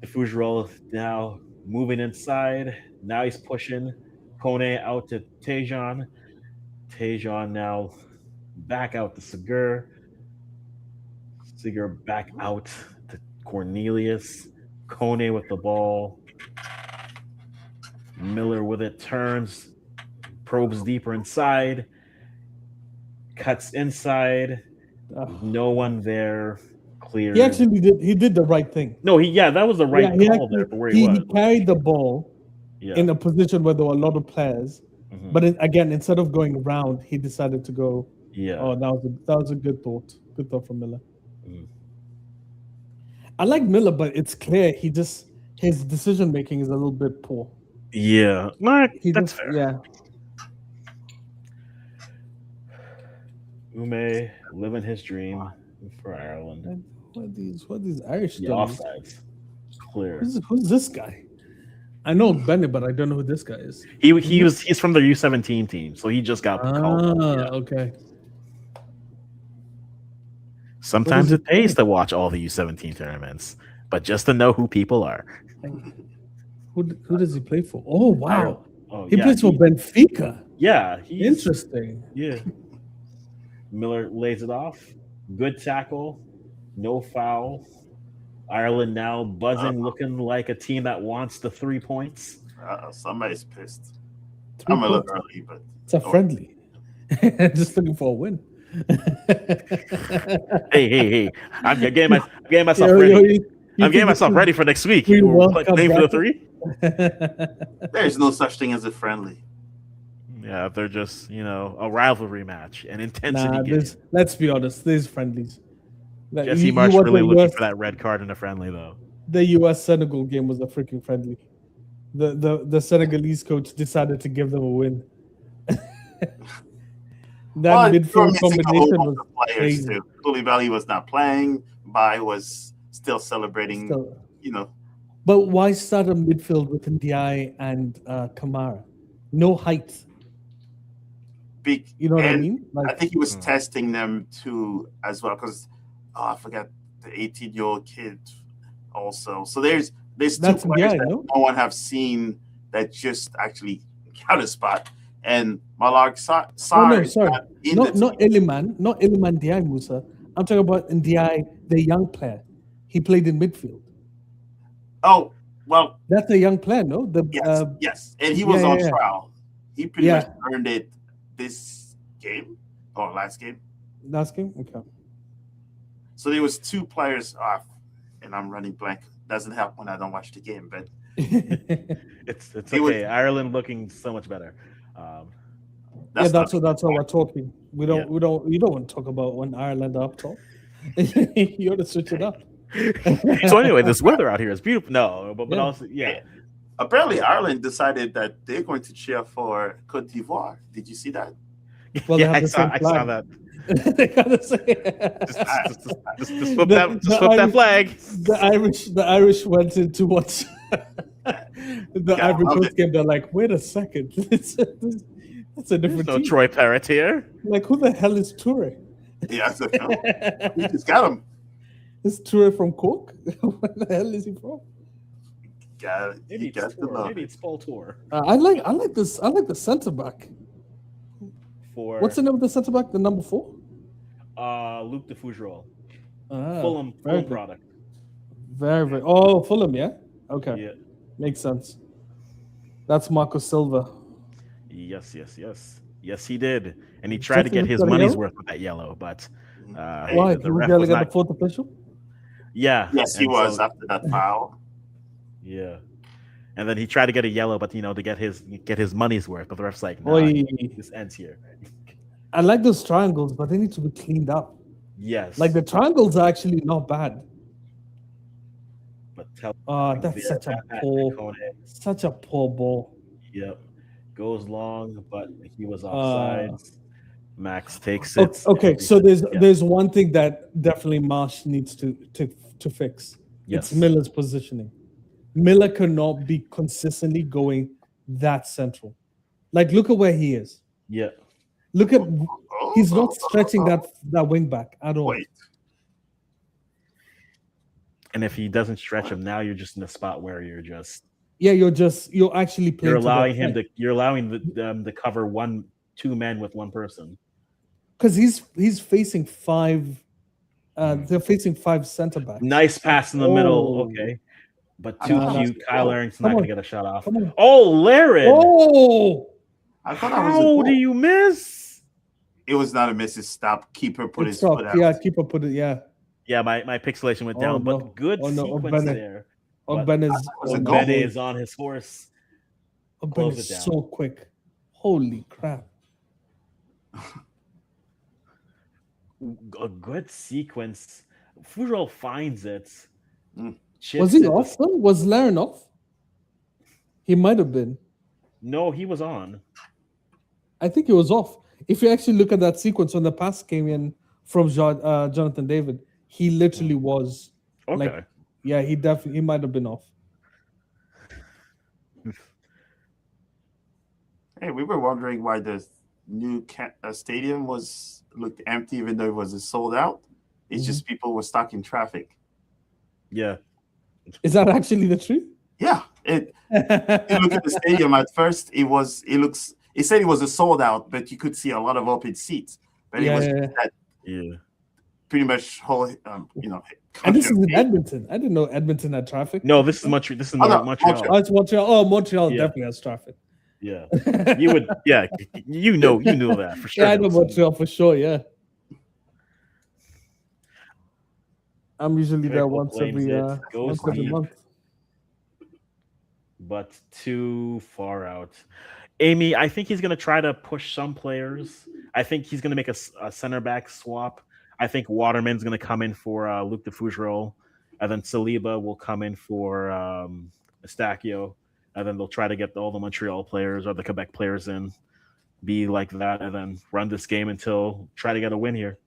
The Fougerolles now moving inside. Now he's pushing Kone out to Tejan. Tejan now back out to Segur. Segur back out to Cornelius. Kone with the ball. Miller with it turns, probes deeper inside, cuts inside. No one there. Clear. He actually did the right thing. No, that was the right he call actually- there for where he was. He carried the ball Yeah. in a position where there were a lot of players, Mhm. but again, instead of going around, he decided to go. Yeah. Oh, that was a good thought. Good thought from Miller. Mhm. I like Miller, but it's clear his decision making is a little bit poor. Yeah. Nah, He that's just, fair. yeah. Ume living his dream for Ireland. What are these Irish The dummies? offsides. Clear. Who's this guy? I know Bennett, but I don't know who this guy is. He's from the U17 team, so he just got called. Ah, Yeah. okay. Sometimes What it pays to watch all the U17 tournaments, but just to know who people are. Who does he play for? Oh wow, Oh, he yeah, plays for Benfica. Yeah, he's Interesting. Yeah. Miller lays it off. Good tackle. No foul. Ireland now buzzing, looking like a team that wants the 3 points. Somebody's pissed. 3 I'm a little points. early, but It's a friendly. Just looking for a win. Hey. I'm getting myself Yo, ready. you I'm getting think myself this ready for next week. We We're World Cup playing for the bracket? 3. there's no such thing as a friendly. Yeah, they're just, a rivalry match, an intensity game. Let's be honest, there's friendlies. Like, Jesse you Marsh watch really the looking US for that red card in a friendly, though. The US Senegal game was a freaking friendly. The Senegalese coach decided to give them a win. That Well, midfield you're missing a whole combination bunch was of players crazy. too. Koulibaly was not playing. Bai was still celebrating. Still. You know, But why start a midfield with Ndiaye and Kamara? No height. big. You know what I And mean? I Like, think he was testing them too as well because I forgot the 18-year-old kid also. So there's two That's players Ndiaye, that no? no one have seen that just actually got a spot. And Malak Sarr Oh no, is sorry. not in the Not team. Iliman, not Iliman Ndiaye Musa. I'm talking about Ndiaye, the young player. He played in midfield. Oh, well, That's a young player, no? The yes. And he yeah, was on yeah. trial. He pretty Yeah. much earned it this game or last game. Last game? Okay. So there was two players off, and I'm running blank. Doesn't help when I don't watch the game, but It's It okay. was- Ireland looking so much better. That's not- what we're talking. We don't want to talk about when Ireland are up top. You ought to switch it up. So anyway, this weather out here is beautiful. No, but Yeah. also yeah. Apparently, Ireland decided that they're going to cheer for Cote d'Ivoire. Did you see that? Well, they Yeah, have the same I saw flag. that. They gotta say Just flip that flag. The Irish went into what the Yeah, Ivory love Coast it. game. They're like, wait a second, it's a There's different no team. Troy Parrott here. Like, who the hell is Toure? Yeah, so, we just got him. Is Toure from Cork? Where the hell is he from? Maybe You it's got the Tour. love. Maybe it's Paul Tour I like this. I like the centre back. for What's the name of the centre back? The number 4. Luke de Fougerolles. Ah, Fulham very good. product. Very, very. Oh, Fulham, yeah. Okay, Yeah. makes sense. That's Marco Silva. Yes, he did, and he tried to get Justin his got a money's yellow? worth with that yellow, but Why? the He was ref yelling was at not. the fourth official? Yeah, Yes, he and was so- after that foul. Yeah, and then he tried to get a yellow, but to get his money's worth, but the ref's like, nah, Oi. this ends here. I like those triangles, but they need to be cleaned up. Yes, Like the triangles are actually not bad. but tell That's there, such a that poor ball. Yep, goes long, but he was offside. Max takes O- it. Okay, so Yeah. there's one thing that definitely Marsh needs to fix. Yes. It's Miller's positioning. Miller cannot be consistently going that central. Like, look at where he is. Yeah. Look at he's not stretching that wing back at all. Wait, And if he doesn't stretch him now, you're just in a spot where you're Actually playing. you're allowing them to cover 2 men with one person. because he's facing 5. They're facing 5 centre backs. Nice pass in the middle. Oh. Okay. But too No, cute. Kyle Arrington's not Come going on. to get a shot off. Come on. Oh, Laren. Oh, I thought that was a How goal. do you miss? It was not a miss. It's stop. Keeper put good his stuff. foot out. Yeah, keeper put it. Yeah. Yeah, my pixelation went Oh, down, no. but good Oh, no. sequence Ogbene. there. But Ogben is was a Ogben goal. Bede is on his horse. Close is it down. so quick. Holy crap! A good sequence. Fujol finds it. chips Was he it. off though? Was Laren off? He might have been. No, he was on. I think he was off. If you actually look at that sequence when the pass came in from Jonathan David, he literally was. Okay. Like, yeah, he might have been off. Hey, we were wondering why the new stadium looked empty, even though it was sold out. It's Mm-hmm. just people were stuck in traffic. Yeah. Is that actually the truth? Yeah, you look at the stadium at first. It said it was a sold out, but you could see a lot of open seats. But it was Yeah. that Yeah. pretty much whole, And this is in country. Edmonton. I didn't know Edmonton had traffic. No, this is Montreal. This is Oh, no, Montreal. Oh, it's Montreal. Oh, Montreal Yeah. definitely has traffic. Yeah. You would. Yeah. You know that for sure. Yeah, I know Montreal for sure. Yeah, I'm usually there Pickle once claims every it, goes deep. month. But too far out. Amy, I think he's going to try to push some players. I think he's going to make a center back swap. I think Waterman's going to come in for Luke de Fougerolles, and then Saliba will come in for Estacchio, and then they'll try to get all the Montreal players or the Quebec players in, be like that, and then run this game until try to get a win here.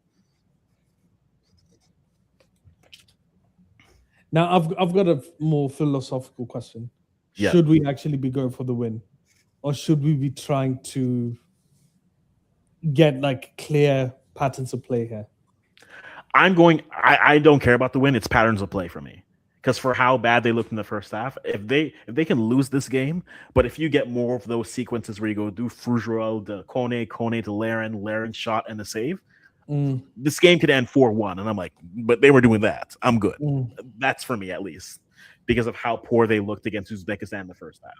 Now I've got a more philosophical question. Yeah. Should we actually be going for the win, or should we be trying to get like clear patterns of play here? I don't care about the win. It's patterns of play for me. Because for how bad they looked in the first half, if they can lose this game, but if you get more of those sequences where you go do Frugerel, the Kone to Laren shot and the save, this game could end 4-1. And I'm like, but they were doing that. I'm good. That's for me at least. Because of how poor they looked against Uzbekistan in the first half.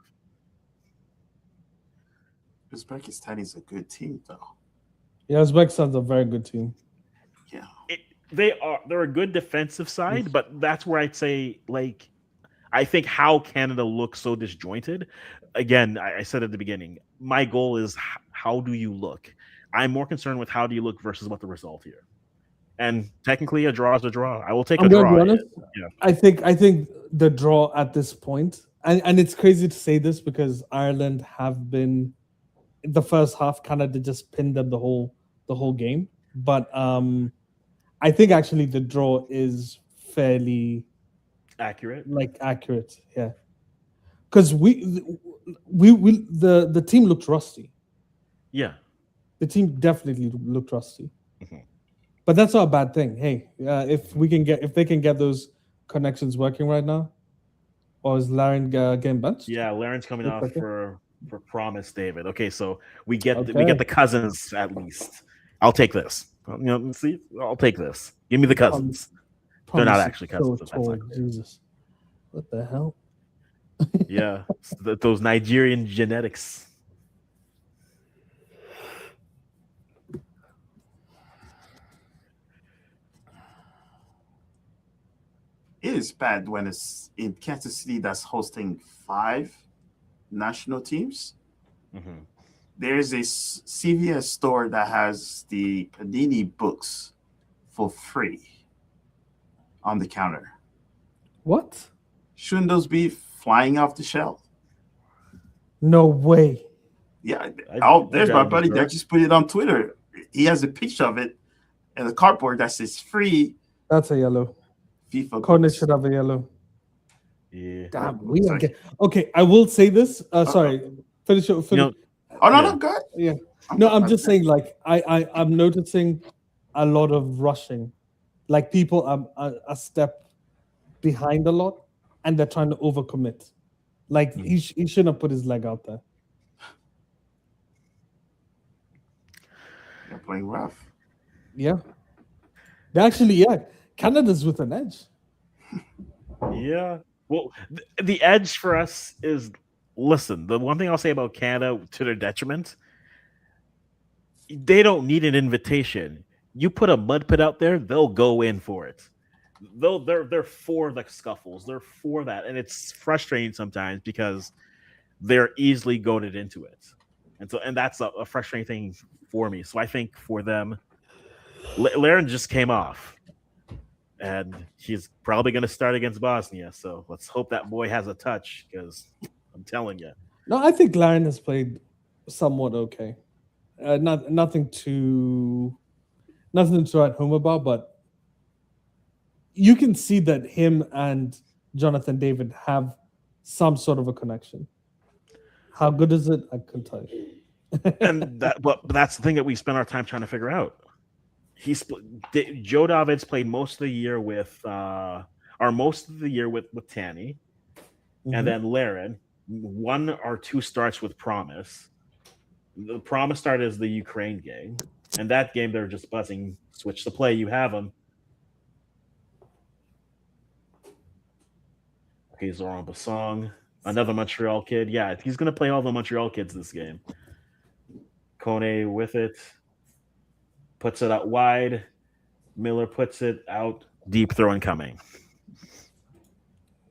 Uzbekistan is a good team, though. Yeah, Uzbekistan's a very good team. Yeah. They're a good defensive side, but that's where I'd say, like, I think how Canada looks so disjointed. Again, I said at the beginning, my goal is how do you look? I'm more concerned with how do you look versus what the result here. And technically, a draw is a draw. I will take a draw. I'm going to be honest. Yeah. I think the draw at this point, and it's crazy to say this because Ireland have been in the first half. Canada just pinned them the whole game, but I think actually the draw is fairly accurate. Yeah, because the team looked rusty. Yeah, the team definitely looked rusty. But that's not a bad thing. Hey, if they can get those connections working right now, or is Laren getting benched? Yeah, Laren's coming off for Promise, David. Okay, so we get the cousins at least. I'll take this. See, I'll take this. Give me the cousins. They're not actually cousins. So Jesus, what the hell? Yeah, those Nigerian genetics. It is bad when it's in Kansas City that's hosting 5 national teams. Mm-hmm. There's a CVS store that has the Panini books for free on the counter. What? Shouldn't those be flying off the shelf? No way. Yeah. There's my buddy that just put it on Twitter. He has a picture of it and a cardboard that says free. That's a yellow. FIFA. Kone should have a yellow. Yeah. Damn, we don't get. Okay, I will say this. Sorry. Finish. Oh no, good. Yeah. I'm just saying, like, I'm noticing a lot of rushing. Like people are a step behind a lot, and they're trying to overcommit. Like he shouldn't have put his leg out there. They're playing rough. Yeah. They actually, Canada's with an edge. Yeah. Well, the edge for us is, listen, the one thing I'll say about Canada to their detriment, they don't need an invitation. You put a mud pit out there, they'll go in for it. They're for the scuffles. They're for that. And it's frustrating sometimes because they're easily goaded into it. And that's a frustrating thing for me. So I think for them, Laren just came off. And he's probably going to start against Bosnia. So let's hope that boy has a touch, because I'm telling you. No, I think Laren has played somewhat okay. Nothing to write home about, but you can see that him and Jonathan David have some sort of a connection. How good is it? I couldn't tell you. but that's the thing that we spend our time trying to figure out. Joe David's played most of the year with Tanny, and then Laren. 1 or 2 starts with Promise. The Promise start is the Ukraine game, and that game they're just buzzing. Switch the play, you have them. Okay, Zoran Basong, another Montreal kid. Yeah, he's gonna play all the Montreal kids this game. Kone with it. Puts it out wide. Miller puts it out deep, throw incoming.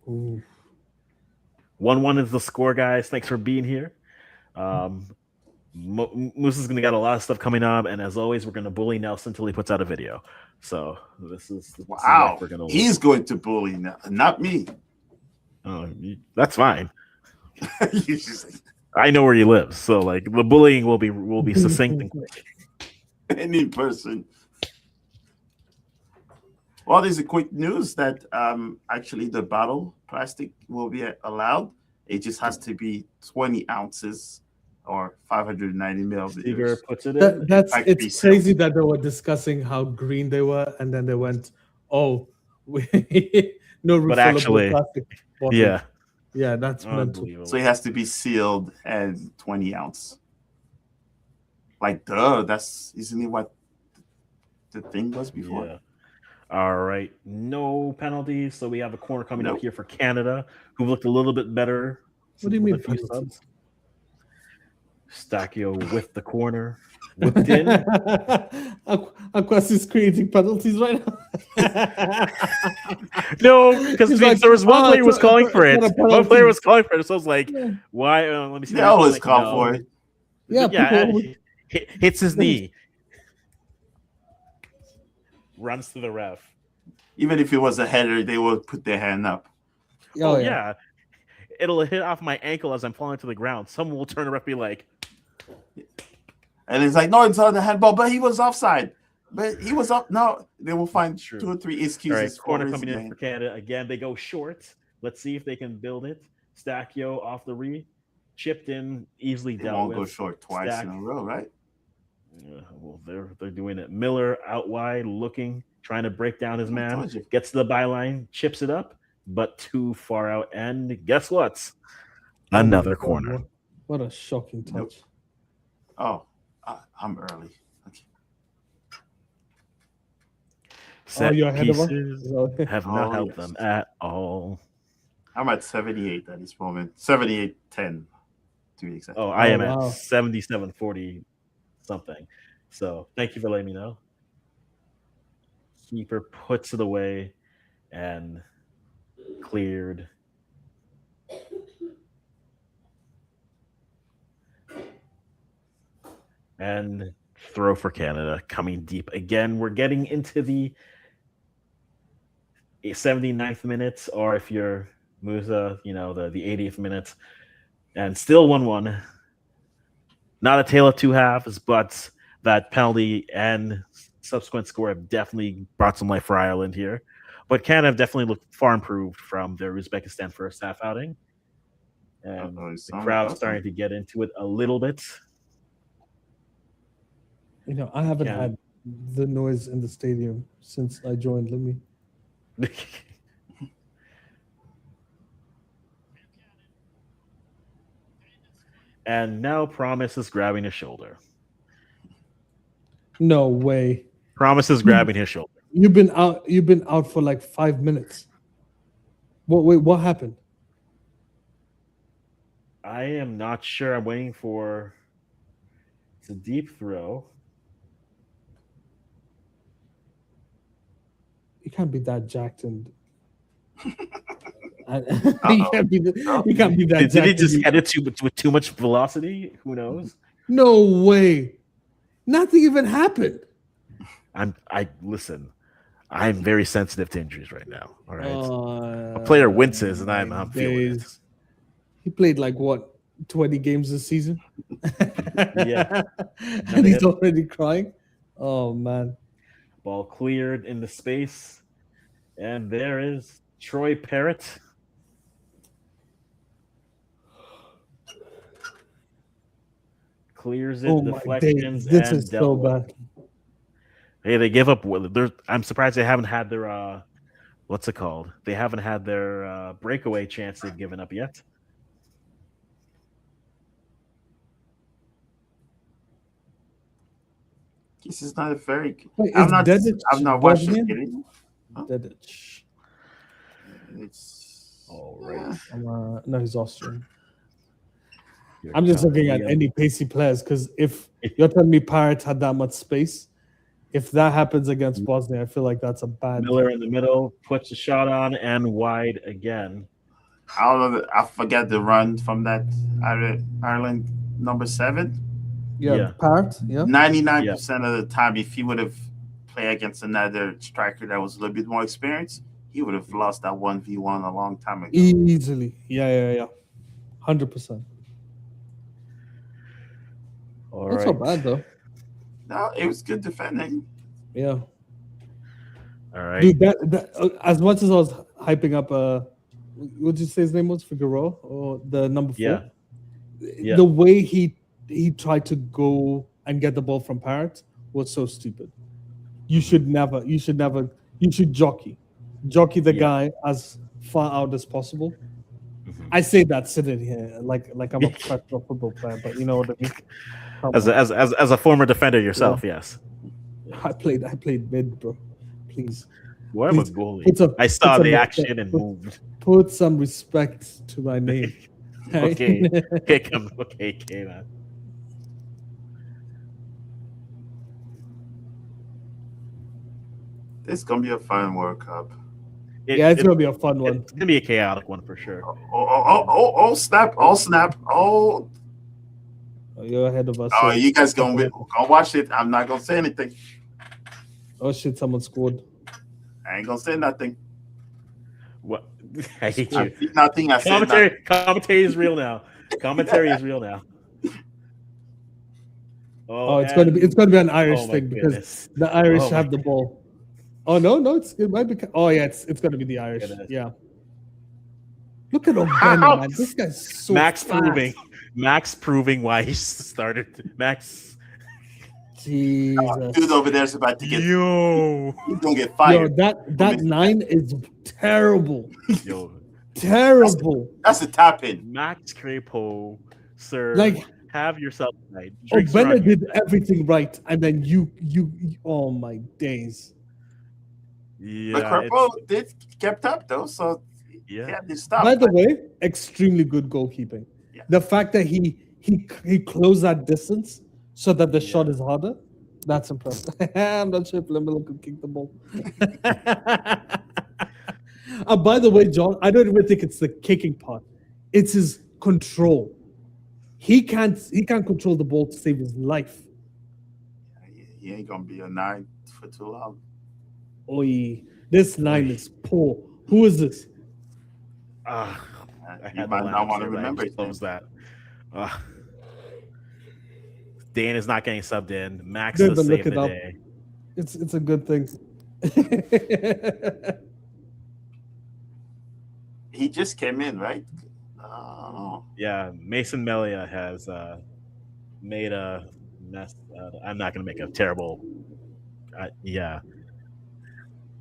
1-1 is the score, guys. Thanks for being here. Moose is going to get a lot of stuff coming up, and as always, we're going to bully Nelson until he puts out a video. So this is wow. He's going to bully now, not me. Oh, that's fine. I know where he lives, so like the bullying will be succinct and quick. Any person. Well, there's a quick news that actually the bottle plastic will be allowed. It just has to be 20 ounces or 590 Seager milliliters. puts it in. It's crazy that they were discussing how green they were, and then they went, "Oh, we, no But refillable actually, plastic bottles." yeah, Yeah, that's mental. unbelievable. So it has to be sealed and 20 ounce. Like, duh, isn't it what the thing was before? Yeah. All right. No penalties. So we have a corner coming up Nope. here for Canada, who looked a little bit better. What do you with mean a few penalties? subs. Stacchio with the corner. Whipped in. Aquas is creating penalties right now. No, because He's like, there was one "Oh, player it's was not- calling it's for it. not a One player penalty." was calling for it. So I was like, Yeah. why? Let me see. They the replay, always like, call no. for it. Yeah, But yeah, people- hits his knee. Runs to the ref. Even if it was a header, they would put their hand up. Oh, Yeah. It'll hit off my ankle as I'm falling to the ground. Someone will turn around and be like, And it's like, no, it's on the handball, but he was offside. But he was up. No, they will find True. 2 or 3 all right, excuses for corner his coming in game. for Canada. Again, they go short. Let's see if they can build it. Stacchio off the chipped in, easily They dealt won't with. go short twice Stack. in a row, right? Well, they're doing it. Miller out wide, looking, trying to break down his I man. told you. Gets to the byline, chips it up, but too far out. And guess what? Another God, corner. What a shocking touch. Nope. Oh, I'm early. Okay. Set you're ahead of us? pieces So- have not Oh, helped yes. them at all. I'm at 78 at this moment. 78-10 to be exact. Oh, I am wow. at 77-40 something. So thank you for letting me know. Keeper puts it away and cleared. And throw for Canada coming deep again. We're getting into the 79th minute, or if you're Musa, the 80th minute, and still 1-1. Not a tale of two halves, but that penalty and subsequent score have definitely brought some life for Ireland here. But Canada have definitely looked far improved from their Uzbekistan first half outing. And the crowd's starting to get into it a little bit. I haven't had the noise in the stadium since I joined. Let me. And now Promise is grabbing his shoulder. No way. Promise is grabbing his shoulder. You've been out for like 5 minutes. What happened? I am not sure. I'm waiting for. It's a deep throw. You can't be that jacked and. You can't be that. Did he jacked just and get it with too much velocity? Who knows? No way. Nothing even happened. I listen. I'm very sensitive to injuries right now. All right, a player winces, and I'm feeling it. He played like what 20 games this season. Yeah, and he's already crying. Oh man! Ball cleared in the space, and there is Troy Parrott. Clears it, deflections, this and is so bad. Hey, they give up. I'm surprised they haven't had their what's it called? They haven't had their breakaway chance they've given up yet. This is not a very. Wait, I'm not watching Bosnian? it. Huh? Dedic. It's all right. No, he's Austrian. I'm just looking at any pacey players because if you're telling me Pirates had that much space, if that happens against Bosnia, I feel like that's a bad. Miller in the middle puts a shot on and wide again. I forget the run from that Ireland number 7. Yeah. Parrot. Yeah. 99% of the time, if he would have played against another striker that was a little bit more experienced, he would have lost that 1v1 a long time ago. Easily. Yeah. 100%. That's not bad though. No, it was good defending. Yeah. All right. Dude, as much as I was hyping up, what did you say his name was? Figueroa or the number Yeah. 4? Yeah. The way he tried to go and get the ball from Parrott was so stupid. You should never. You should never. You should jockey the Yeah. guy as far out as possible. Mhm. I say that sitting here like I'm a professional football player, but you know what I mean. Come As on. a former defender Yeah. yourself, yes. I played mid, bro. Please, Well, I'm a please goalie. I put saw some the respect, action and moved. put some respect to my name. Right? Okay. Okay, man. This is gonna be a fun World Cup. Yeah, it's gonna be a fun one. It's gonna be a chaotic one for sure. Oh, snap. Oh, You're ahead of us. oh, so- you guys gonna watch it. I'm not gonna say anything. Oh shit! Someone scored. I ain't gonna say nothing. What? I hate I you. see nothing. I said nothing. Commentary is real now. Commentary is real now. Oh, it's gonna be an Irish oh my thing because goodness. the Irish Oh my have the ball. Oh no, it might be. Oh yeah, it's gonna be the Irish. Goodness. Yeah. Look at O'Bannon, How? man. This guy's so Max fast. proving why he started. Max. Jesus. Dude over there's about to get. Yo. He's gonna get Yo, fired. that 9 is terrible. Yo. Terrible. That's a tap in. Max Crepeau, sir. Like have yourself a night. Drinks O'Bannon around you. did everything right, and then you oh my days. Yeah. But Crepeau did kept up though, so Yeah. he had to stop. By the way, extremely good goalkeeping. Yeah. The fact that he closed that distance so that the shot is harder, that's impressive. I'm not sure if Lemelo could kick the ball. By the way, John, I don't even think it's the kicking part. It's his control. He can't control the ball to save his life. He ain't gonna be a 9 for too long. Oi, this 9 is poor. Who is this? I You had might the not lineup want to saved. I remember just it. closed that. Dane is not getting subbed in. Max Don't is even look saving it the up. day. It's a good thing. He just came in, right? Oh, Yeah, Mason Melia has made a mess. I'm not going to make a terrible. Yeah,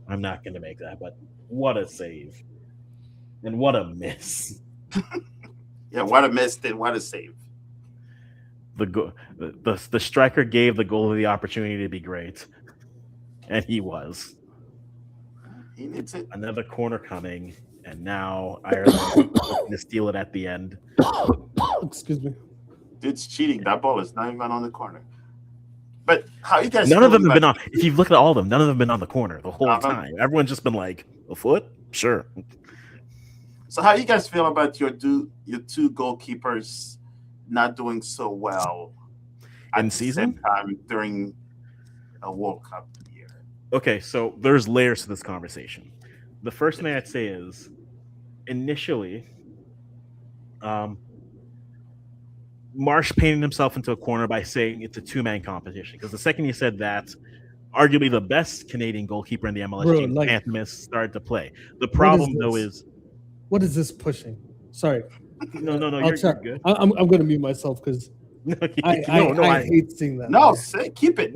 I'm not going to make that. But what a save, and what a miss! yeah. What a miss! Then what a save! The striker gave the goalie the opportunity to be great, and he was. He needs it. Another corner coming, and now Ireland looking to steal it at the end. Excuse me. Dude's cheating. That ball is not even on the corner. But how you guys? None of them feeling have been about- on. If you look at all of them, none of them have been on the corner the whole Uh-huh. time. Everyone's just been like a foot, sure. So how you guys feel about your two goalkeepers not doing so well at In the season? same time during a World Cup year? Okay, so there's layers to this conversation. The first thing I'd say is, initially, Marsh painted himself into a corner by saying it's a two-man competition. Because the second he said that, arguably the best Canadian goalkeeper in the MLS, Bro, James like- Pantemis, started to play. The problem, though, this? is What is this pushing? Sorry. no, I'll you're check. good. I'm going to mute myself because I hate seeing that. No, say keep it.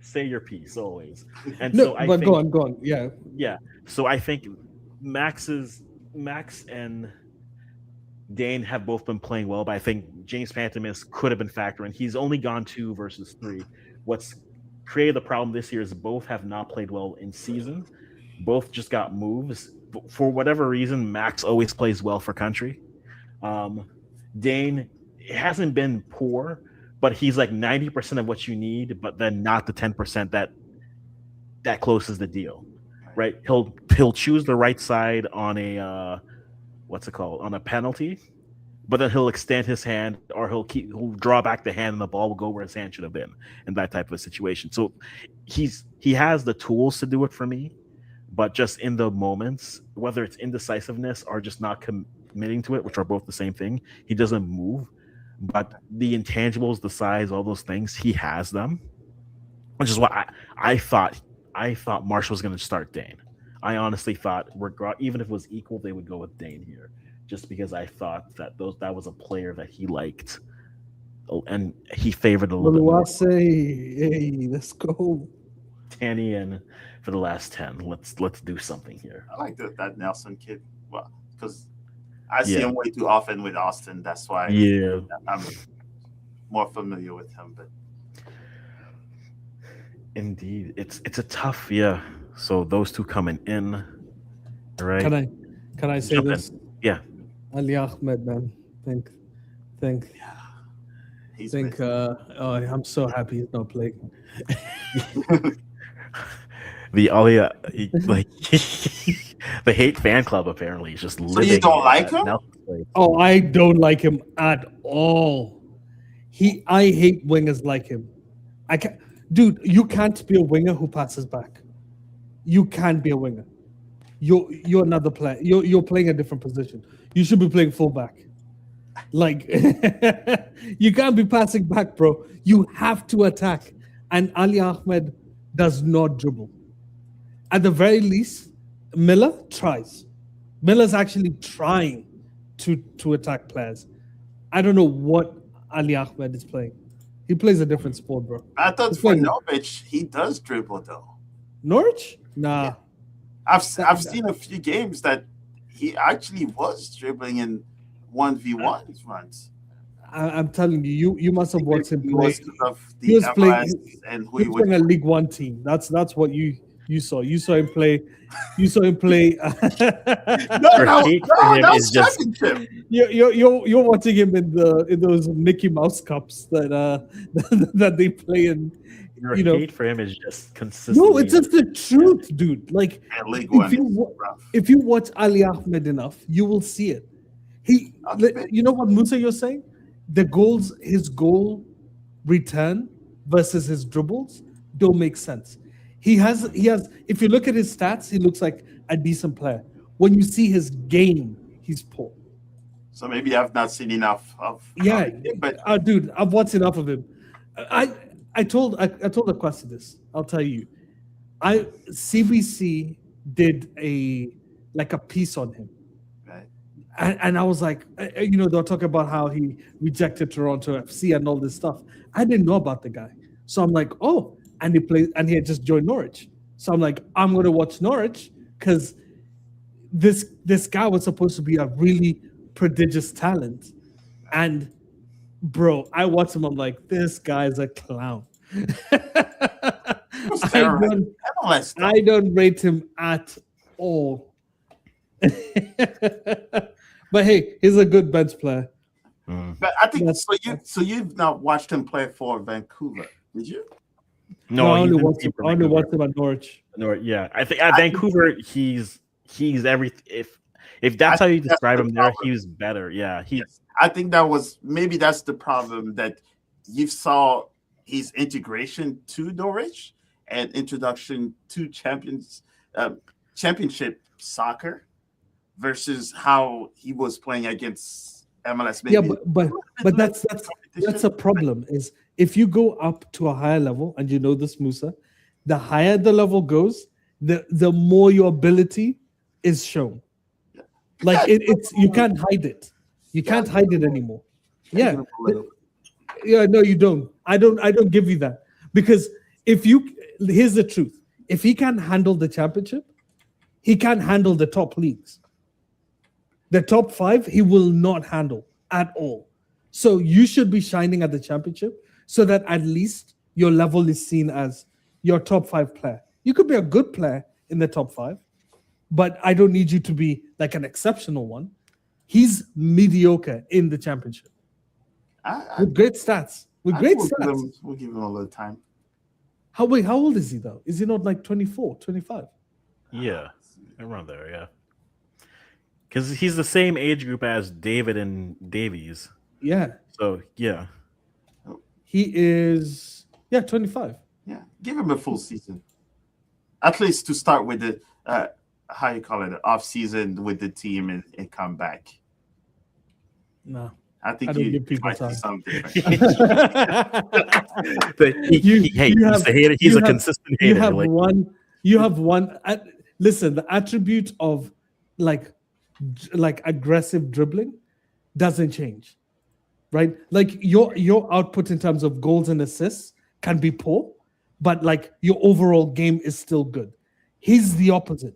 Say your piece always. And No, so I but think, go on. Yeah. yeah. So I think Max and Dane have both been playing well, but I think James Pantemis could have been factoring. He's only gone 2 versus 3. What's created the problem this year is both have not played well in season. Both just got moves. For whatever reason, Max always plays well for country. Dane hasn't been poor, but he's like 90% of what you need, but then not the 10% that closes the deal. Right? He'll choose the right side on a on a penalty, but then he'll extend his hand, or he'll draw back the hand and the ball will go where his hand should have been in that type of a situation. So he has the tools to do it for me, but just in the moments, whether it's indecisiveness or just not committing to it, which are both the same thing, he doesn't move. But the intangibles, the size, all those things, he has them. which is what I thought. I thought Marshall was going to start Dane. I honestly thought, even if it was equal, they would go with Dane here, just because I thought that was a player that he liked, and he favored a little bit more. Hey, let's go. Tanny in for the last 10. Let's do something here. I like that Nelson kid. Well, because I see Yeah. him way too often with Austin. That's why Yeah. I'm more familiar with him. But Indeed. It's a tough, yeah. So those two coming in. Right. Can I say Jump in. this? Yeah. Ali Ahmed, man. Think he's think I'm so happy he's not playing. The Alia, like the hate fan club apparently is just living. you don't like at him? Nelson's place. Oh, I don't like him at all. I hate wingers like him. I can't, dude. You can't be a winger who passes back. You can't be a winger. You're another player. You're playing a different position. You should be playing fullback. Like you can't be passing back, bro. You have to attack. And Ali Ahmed does not dribble. At the very least, Miller tries. Miller's actually trying to attack players. I don't know what Ali Ahmed is playing. He plays a different sport, bro. I thought He's for playing Norwich, he does dribble though. Norwich? Nah. Yeah. I've seen a few games that he actually was dribbling in 1v1 runs. I'm telling you, you must have watched him play. Most of the He was playing. MLS and who He he was would playing a League One team. That's what you saw. You saw him play. You saw him play. No, hate for him that is was just- championship. You're watching him in those Mickey Mouse cups that that they play in. Your You know. hate for him is just consistent. No, it's just the truth, dude. Like And League One if you is wa- rough. if you watch Ali Ahmed enough, you will see it. You know what Musa you're saying? His goal return versus his dribbles don't make sense. He has. If you look at his stats, he looks like a decent player. When you see his game, he's poor. So maybe I've not seen enough of Yeah, but dude, I've watched enough of him. I told Akwasi this. I'll tell you. CBC did a piece on him. right. And I was like, they'll talk about how he rejected Toronto FC and all this stuff. I didn't know about the guy. So I'm like, oh, and he had just joined Norwich. So I'm like, I'm going to watch Norwich because this guy was supposed to be a really prodigious talent. And bro, I watched him. I'm like, this guy's a clown. I don't rate him at all. But hey, he's a good bench player. But I think so. You've not watched him play for Vancouver, did you? No, I he only didn't watched play him. for I only Vancouver. watched him at Norwich. Yeah, I think at Vancouver he's everything. If that's how you describe him there, he was better. Yeah, I think that's the problem that you saw his integration to Norwich and introduction to championship soccer versus how he was playing against MLS. Maybe. Yeah, but that's a problem. Is if you go up to a higher level, and you know this, Musa, the higher the level goes, the more your ability is shown. Like it's you can't hide it. You can't hide it anymore. Yeah. Yeah, no, you don't. I don't give you that. Because here's the truth. If he can handle the championship, he can't handle the top leagues. The top 5, he will not handle at all. So you should be shining at the championship so that at least your level is seen as your top 5 player. You could be a good player in the top 5, but I don't need you to be like an exceptional one. He's mediocre in the championship with great stats. We'll give him a little time. How old is he though? Is he not like 24, 25? Yeah, around there. Yeah, because he's the same age group as David and Davies. Yeah. So yeah, he is 25. Yeah, give him a full season, at least to start with the off season with the team and come back. No, I think I don't you give people try to time. something different. He's a consistent hater. You have one. You have one. Listen, the attribute of like aggressive dribbling doesn't change, right? Like your output in terms of goals and assists can be poor, but like your overall game is still good. He's the opposite.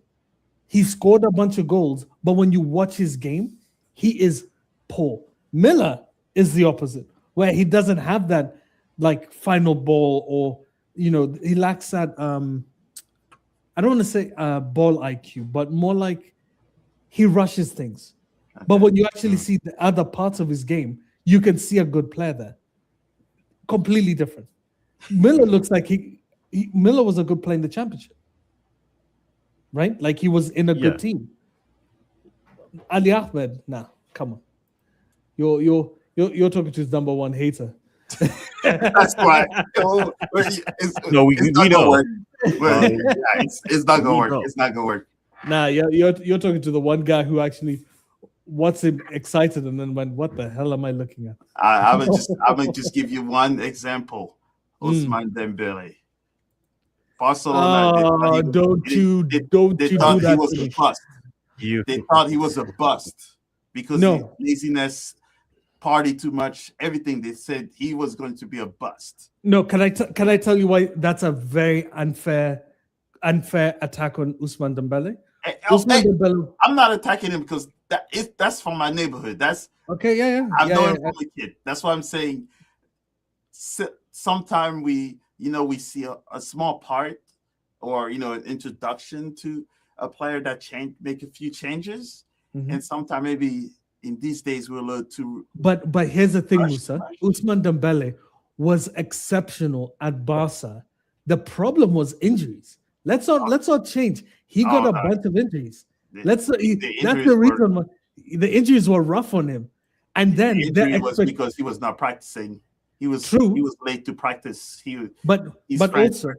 He scored a bunch of goals, but when you watch his game, he is poor. Miller is the opposite, where he doesn't have that like final ball, or he lacks that I don't want to say ball IQ, but more like he rushes things. But when you actually see the other parts of his game, you can see a good player there. Completely different. Miller looks like Miller was a good player in the championship, right? Like he was in a good team. Ali Ahmed, nah, come on. You're talking to his number one hater. That's why. No, we know. Work. It's not gonna work. It's not gonna work. Nah, you're talking to the one guy who actually what's him excited and then went, what the hell am I looking at? I would just give you one example. Ousmane Dembele. Barcelona. Don't you do that. He was a bust. They thought he was a bust because his laziness, party too much, everything. They said he was going to be a bust. No, can I tell you why that's a very unfair attack on Ousmane Dembele? Dembele. I'm not attacking him because that's from my neighborhood. That's okay. Yeah. I've known him from a kid. That's why I'm saying. Sometimes we see a small part, or an introduction to a player that make a few changes, and sometimes maybe in these days we're a little too. But here's the thing, Musa. Ousmane Dembele was exceptional at Barca. The problem was injuries. Let's not change. He got a bunch of injuries. That's the reason why the injuries were rough on him. And then the was because he was not practicing. He was true. He was late to practice. But also,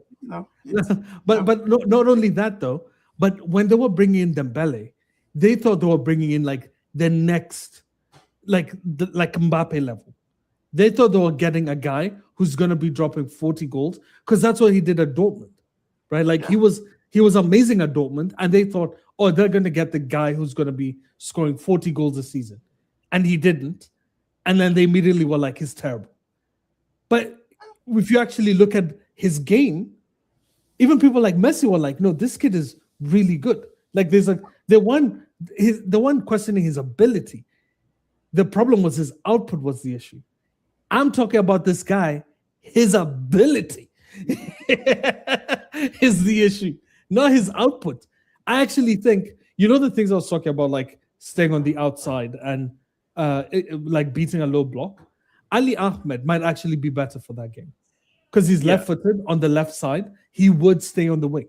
but not only that though. But when they were bringing in Dembele, they thought they were bringing in like the next, like Mbappe level. They thought they were getting a guy who's gonna be dropping 40 goals because that's what he did at Dortmund, right? Like he was amazing at Dortmund, and they thought, oh, they're gonna get the guy who's gonna be scoring 40 goals a season, and he didn't. And then they immediately were like, he's terrible. But if you actually look at his game, even people like Messi were like, no, this kid is really good. Like the one questioning his ability. The problem was his output was the issue. I'm talking about this guy, his ability is the issue, not his output. I actually think, the things I was talking about, like staying on the outside and like beating a low block. Ali Ahmed might actually be better for that game because he's left-footed on the left side. He would stay on the wing.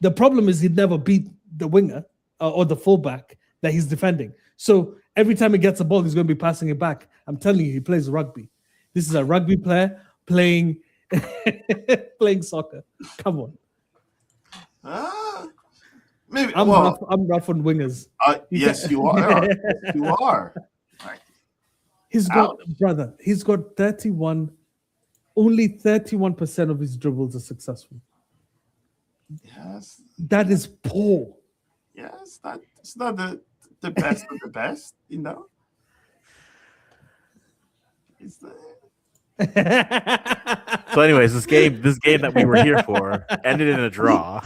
The problem is he'd never beat the winger or the fullback that he's defending. So every time he gets a ball, he's going to be passing it back. I'm telling you, he plays rugby. This is a rugby player playing soccer. Come on. Maybe I'm rough on wingers. Yes, you are. You are. He's got 31. Only 31% of his dribbles are successful. Yes. That is poor. Yes, it's not the best of the best, So, anyways, this game that we were here for ended in a draw.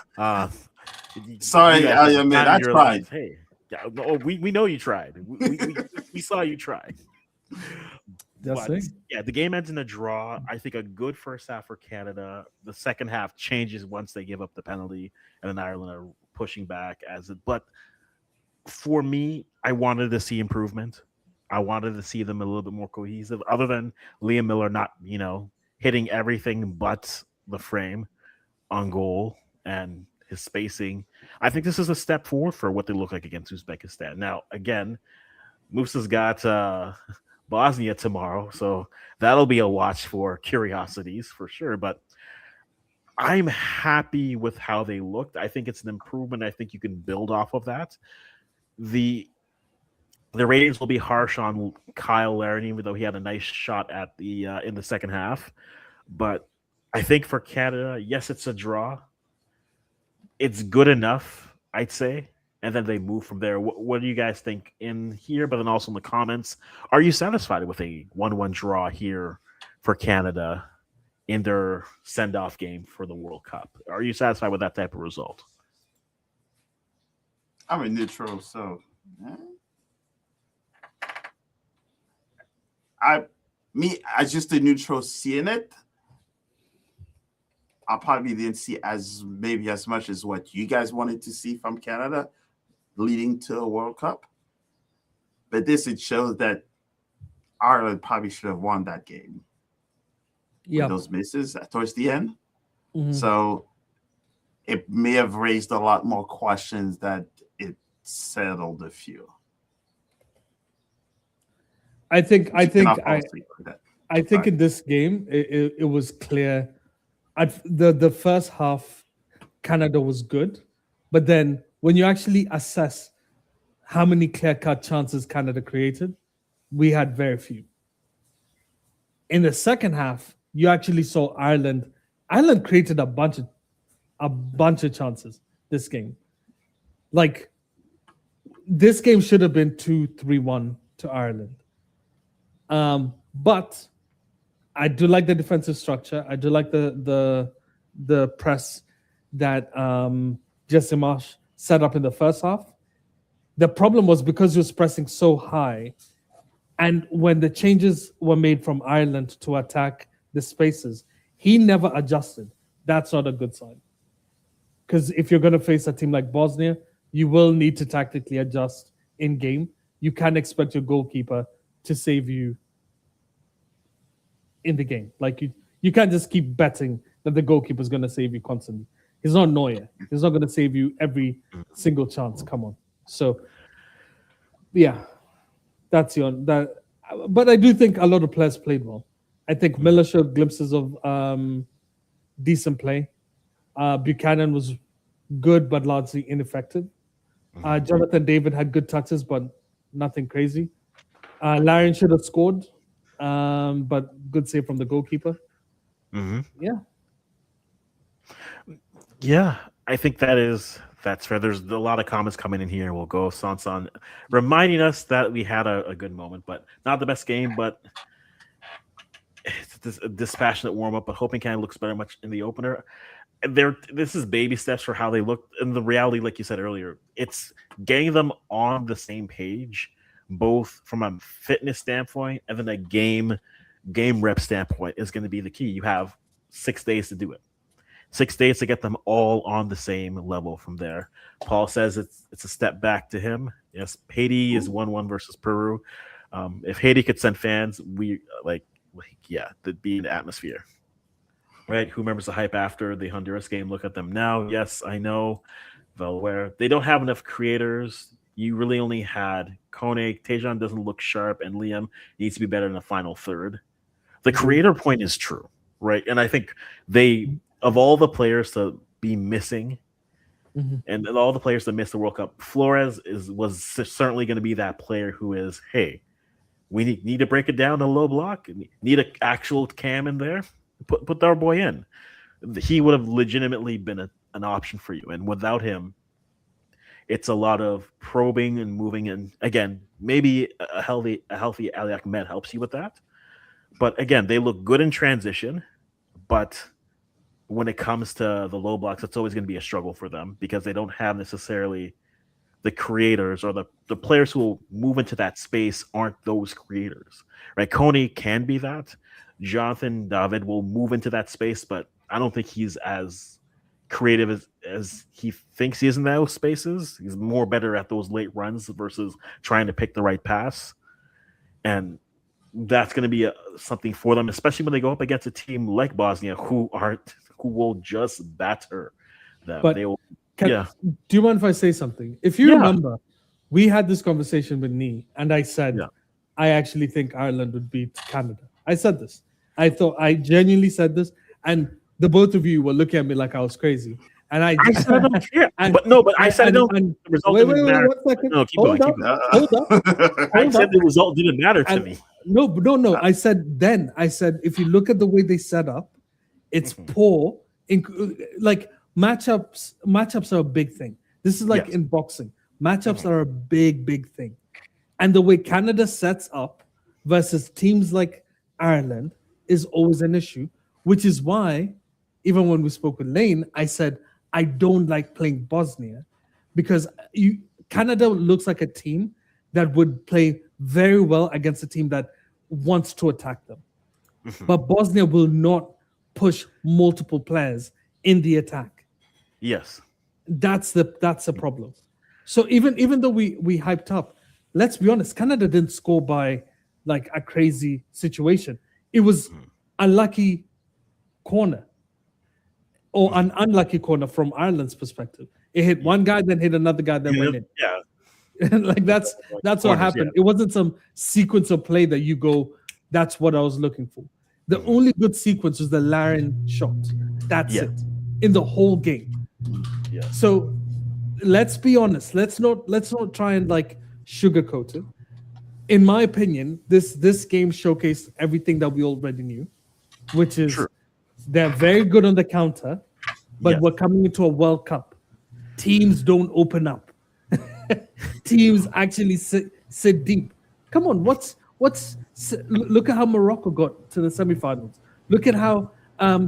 Sorry, man, I tried. Hey, we know you tried. We saw you try. The game ends in a draw. I think a good first half for Canada. The second half changes once they give up the penalty, and then Ireland are pushing back But for me, I wanted to see improvement. I wanted to see them a little bit more cohesive, other than Liam Miller not, hitting everything but the frame on goal and his spacing. I think this is a step forward for what they look like against Uzbekistan. Now, again, Musa's got Bosnia tomorrow, so that'll be a watch for curiosities for sure. But I'm happy with how they looked. I think it's an improvement. I think you can build off of that. the ratings will be harsh on Kyle Larin, even though he had a nice shot at the in the second half. But I think for Canada, yes, it's a draw. It's good enough, I'd say. And then they move from there. What do you guys think in here? But then also in the comments, are you satisfied with a 1-1 draw here for Canada in their send-off game for the World Cup? Are you satisfied with that type of result? I'm a neutral, so as just a neutral seeing it. I probably didn't see as much as what you guys wanted to see from Canada leading to a World Cup. But it shows that Ireland probably should have won that game. Yeah, With those misses towards the end. Mhm. So it may have raised a lot more questions that it settled a few. I think Sorry. in this game it was clear. The first half, Canada was good, but then when you actually assess how many clear-cut chances Canada created, we had very few. In the second half, you actually saw Ireland. Ireland created a bunch of chances this game. Like, this game should have been 2-3-1 to Ireland. But I do like the defensive structure. I do like the press that Jesse Marsh set up in the first half. The problem was because he was pressing so high, and when the changes were made from Ireland to attack the spaces, he never adjusted. That's not a good sign. Because if you're going to face a team like Bosnia, you will need to tactically adjust in game. You can't expect your goalkeeper to save you in the game. Like you can't just keep betting that the goalkeeper is going to save you constantly. He's not Neuer. He's not going to save you every single chance. Come on. So, yeah, that's that. But I do think a lot of players played well. I think Miller showed glimpses of decent play. Buchanan was good, but largely ineffective. Jonathan David had good touches, but nothing crazy. Larian should have scored, but good save from the goalkeeper. Mm-hmm. Yeah, I think that's fair. There's a lot of comments coming in here. We'll go Sansan reminding us that we had a good moment, but not the best game. But it's a dispassionate warm up. But hoping Canada looks better much in the opener. This is baby steps for how they look. And the reality, like you said earlier, it's getting them on the same page, both from a fitness standpoint and then a game rep standpoint is going to be the key. You have 6 days to do it. 6 days to get them all on the same level from there. Paul says it's a step back to him. Yes, Haiti is 1-1 versus Peru. If Haiti could send fans, there'd be an atmosphere. Right? Who remembers the hype after the Honduras game? Look at them now. Yes, I know. Well aware. They don't have enough creators. You really only had Kone. Tejan doesn't look sharp, and Liam needs to be better in the final third. The creator point is true, right? And I think of all the players to be missing, and all the players to miss the World Cup, Flores was certainly going to be that player who is, hey, we need to break it down to low block, need an actual cam in there. Put our boy in. He would have legitimately been an option for you. And without him, it's a lot of probing and moving. And again, maybe a healthy Ali Ahmed helps you with that. But again, they look good in transition. But when it comes to the low blocks, it's always going to be a struggle for them because they don't have necessarily the creators or the players who will move into that space aren't those creators. Right? Coney can be that. Jonathan David will move into that space, but I don't think he's as creative as he thinks he is in those spaces. He's more better at those late runs versus trying to pick the right pass. And that's going to be something for them, especially when they go up against a team like Bosnia who will just batter them. But they will. Do you mind if I say something? If you remember, we had this conversation with Nee, and I said, I actually think Ireland would beat Canada. I said this. I genuinely said this, and the both of you were looking at me like I was crazy. And I said I don't care, but I said no. The result wait, didn't matter. 1 second. No, keep Hold going. up. Hold up. I Hold said up. the result didn't matter to And me. no. I said if you look at the way they set up, it's poor. Like matchups are a big thing. This is like Yes. in boxing. Matchups are a big thing. And the way Canada sets up versus teams like Ireland is always an issue, which is why, even when we spoke with Lane, I said, I don't like playing Bosnia because Canada looks like a team that would play very well against a team that wants to attack them. But Bosnia will not push multiple players in the attack. Yes. That's the problem. So even though we hyped up, let's be honest, Canada didn't score by like a crazy situation. It was a lucky corner or an unlucky corner from Ireland's perspective. It hit one guy, then hit another guy, then went in. Yeah. Like that's what happened. It wasn't some sequence of play that you go, that's what I was looking for. The only good sequence was the Larin shot. That's it in the whole game. Yeah. So let's be honest. Let's not try and like sugarcoat it. In my opinion, this game showcased everything that we already knew, which is they're very good on the counter, but we're coming into a World Cup. Teams don't open up. Teams actually sit deep. Come on, look at how Morocco got to the semifinals. Look at how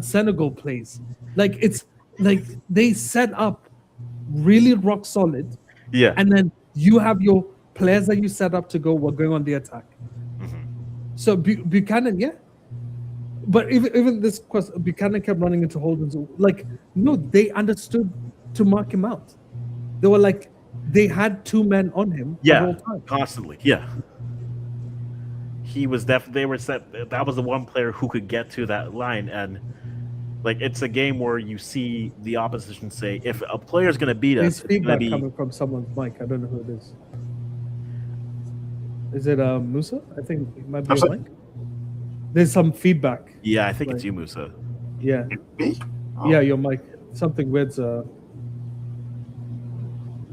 Senegal plays. Like it's like they set up really rock solid. Yeah. And then you have your players that you set up to go, we're going on the attack. So Buchanan, but even this question, Buchanan kept running into Holden's. Like, no, they understood to mark him out. They were like, they had two men on him the whole time. Constantly. Yeah. He was they were set. That was the one player who could get to that line. And like, it's a game where you see the opposition say, if a player's going to beat us, There's feedback coming from someone's mic. I don't know who it is. Is it Musa? I think it might be your mic. There's some feedback. Yeah, I think it's you, Musa. Yeah. Me? Oh. Yeah, your mic. Something weird's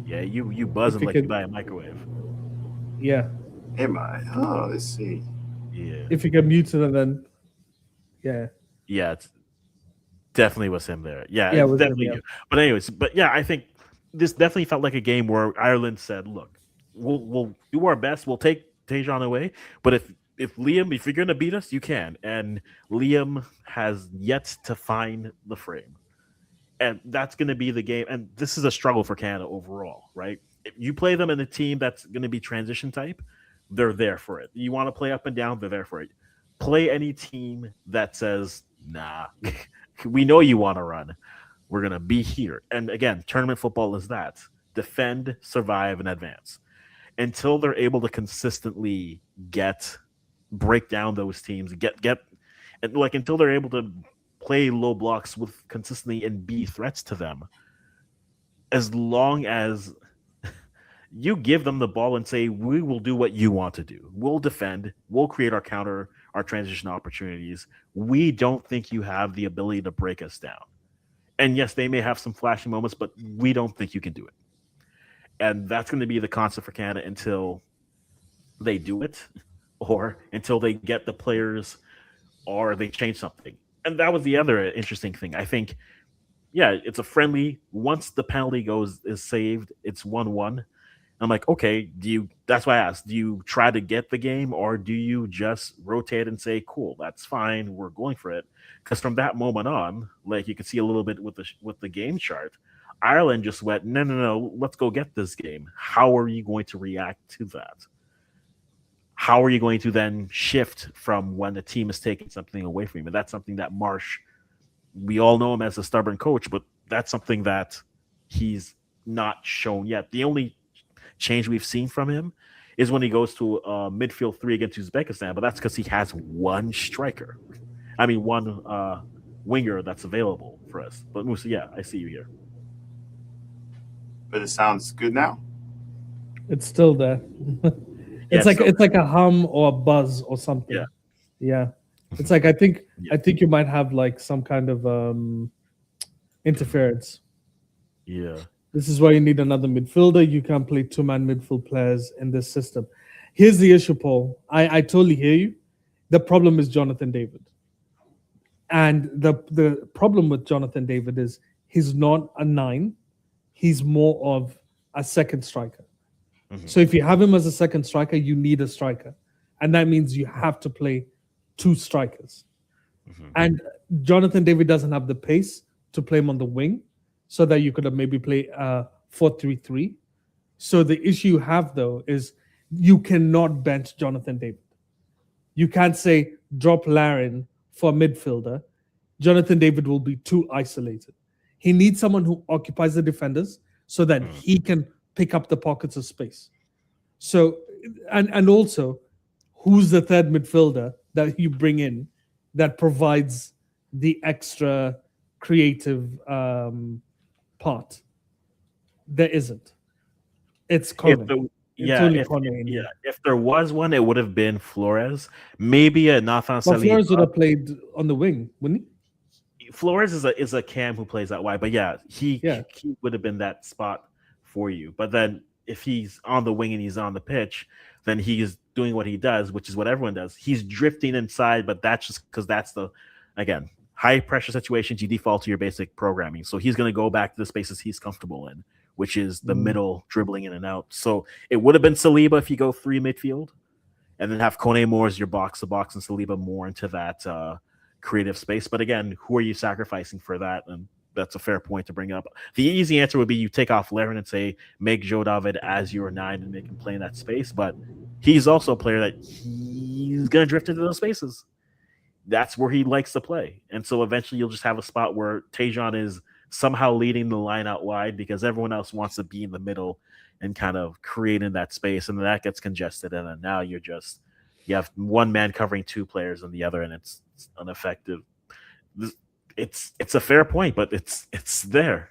Yeah, you buzzing like you buy a microwave. Yeah. Am I? Oh, let's see. Yeah. If you get muted and then Yeah, it's definitely was him there. Yeah, it it's was definitely him, you. But anyways, I think this definitely felt like a game where Ireland said, look, we'll do our best, we'll take Tejan away, but if Liam, if you're gonna beat us, you can. And Liam has yet to find the frame. And that's gonna be the game. And this is a struggle for Canada overall, right? If you play them in a team that's gonna be transition type, they're there for it. You want to play up and down, they're there for it. Play any team that says, nah, we know you want to run. We're going to be here. And again, tournament football is that. Defend, survive, and advance. Until they're able to consistently break down those teams, and like until they're able to play low blocks with consistently and be threats to them. As long as you give them the ball and say, we will do what you want to do. We'll defend. We'll create our counter, our transition opportunities. We don't think you have the ability to break us down. And yes, they may have some flashing moments, but we don't think you can do it. And that's going to be the constant for Canada until they do it or until they get the players or they change something. And that was the other interesting thing. I think, it's a friendly. Once the penalty is saved, it's 1-1. I'm like, okay, that's why I asked, do you try to get the game or do you just rotate and say, cool, that's fine, we're going for it? Because from that moment on, like you can see a little bit with the game chart, Ireland just went, no, let's go get this game. How are you going to react to that? How are you going to then shift from when the team is taking something away from you? And that's something that Marsh, we all know him as a stubborn coach, but that's something that he's not shown yet. The only change we've seen from him is when he goes to midfield 3 against Uzbekistan, but that's because he has one striker. I mean, one winger that's available for us. But Musa, I see you here. But it sounds good now. It's still there. It's like a hum or a buzz or something. Yeah. It's like I think you might have like some kind of interference. Yeah. This is why you need another midfielder. You can't play two-man midfield players in this system. Here's the issue, Paul. I totally hear you. The problem is Jonathan David. And the problem with Jonathan David is he's not a nine. He's more of a second striker. Mhm. So if you have him as a second striker, you need a striker. And that means you have to play two strikers. Mhm. And Jonathan David doesn't have the pace to play him on the wing, so that you could have maybe play 4-3-3. So the issue you have though is you cannot bench Jonathan David. You can't say drop Larin for a midfielder. Jonathan David will be too isolated. He needs someone who occupies the defenders so that he can pick up the pockets of space. So and also, who's the third midfielder that you bring in that provides the extra creative part? There isn't. It's If Kone. the It's yeah, only if Kone in yeah, here. if there was one, it would have been Flores. Maybe a Nathan But Flores would Saliba. have played on the wing, wouldn't Flores is a cam who plays that wide, but yeah, he? Yeah. he would have been that spot for you. But then if he's on the wing and he's on the pitch, then he's doing what he does, which is what everyone does. He's drifting inside, but that's just because that's the again high pressure situations. You default to your basic programming, so he's going to go back to the spaces he's comfortable in, which is the middle, dribbling in and out. So it would have been Saliba if you go three midfield, and then have Kone more as your box to box and Saliba more into that creative space. But again, who are you sacrificing for that? And that's a fair point to bring up. The easy answer would be you take off Larin and say make Joe David as your nine and make him play in that space. But he's also a player that he's going to drift into those spaces. That's where he likes to play. And so eventually you'll just have a spot where Tejan is somehow leading the line out wide because everyone else wants to be in the middle and kind of creating that space. And then that gets congested. And then now you have one man covering two players on the other, and it's ineffective. It's a fair point, but it's there.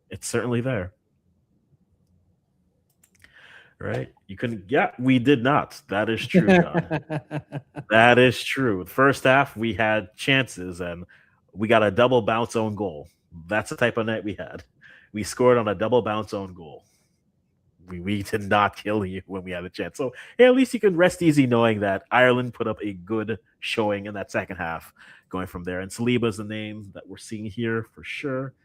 It's certainly there. Right? You couldn't. Yeah, we did not. That is true, John. That is true. First half, we had chances, and we got a double bounce own goal. That's the type of night we had. We scored on a double bounce own goal. We did not kill you when we had a chance. So yeah, at least you can rest easy knowing that Ireland put up a good showing in that second half going from there. And Saliba's the name that we're seeing here for sure.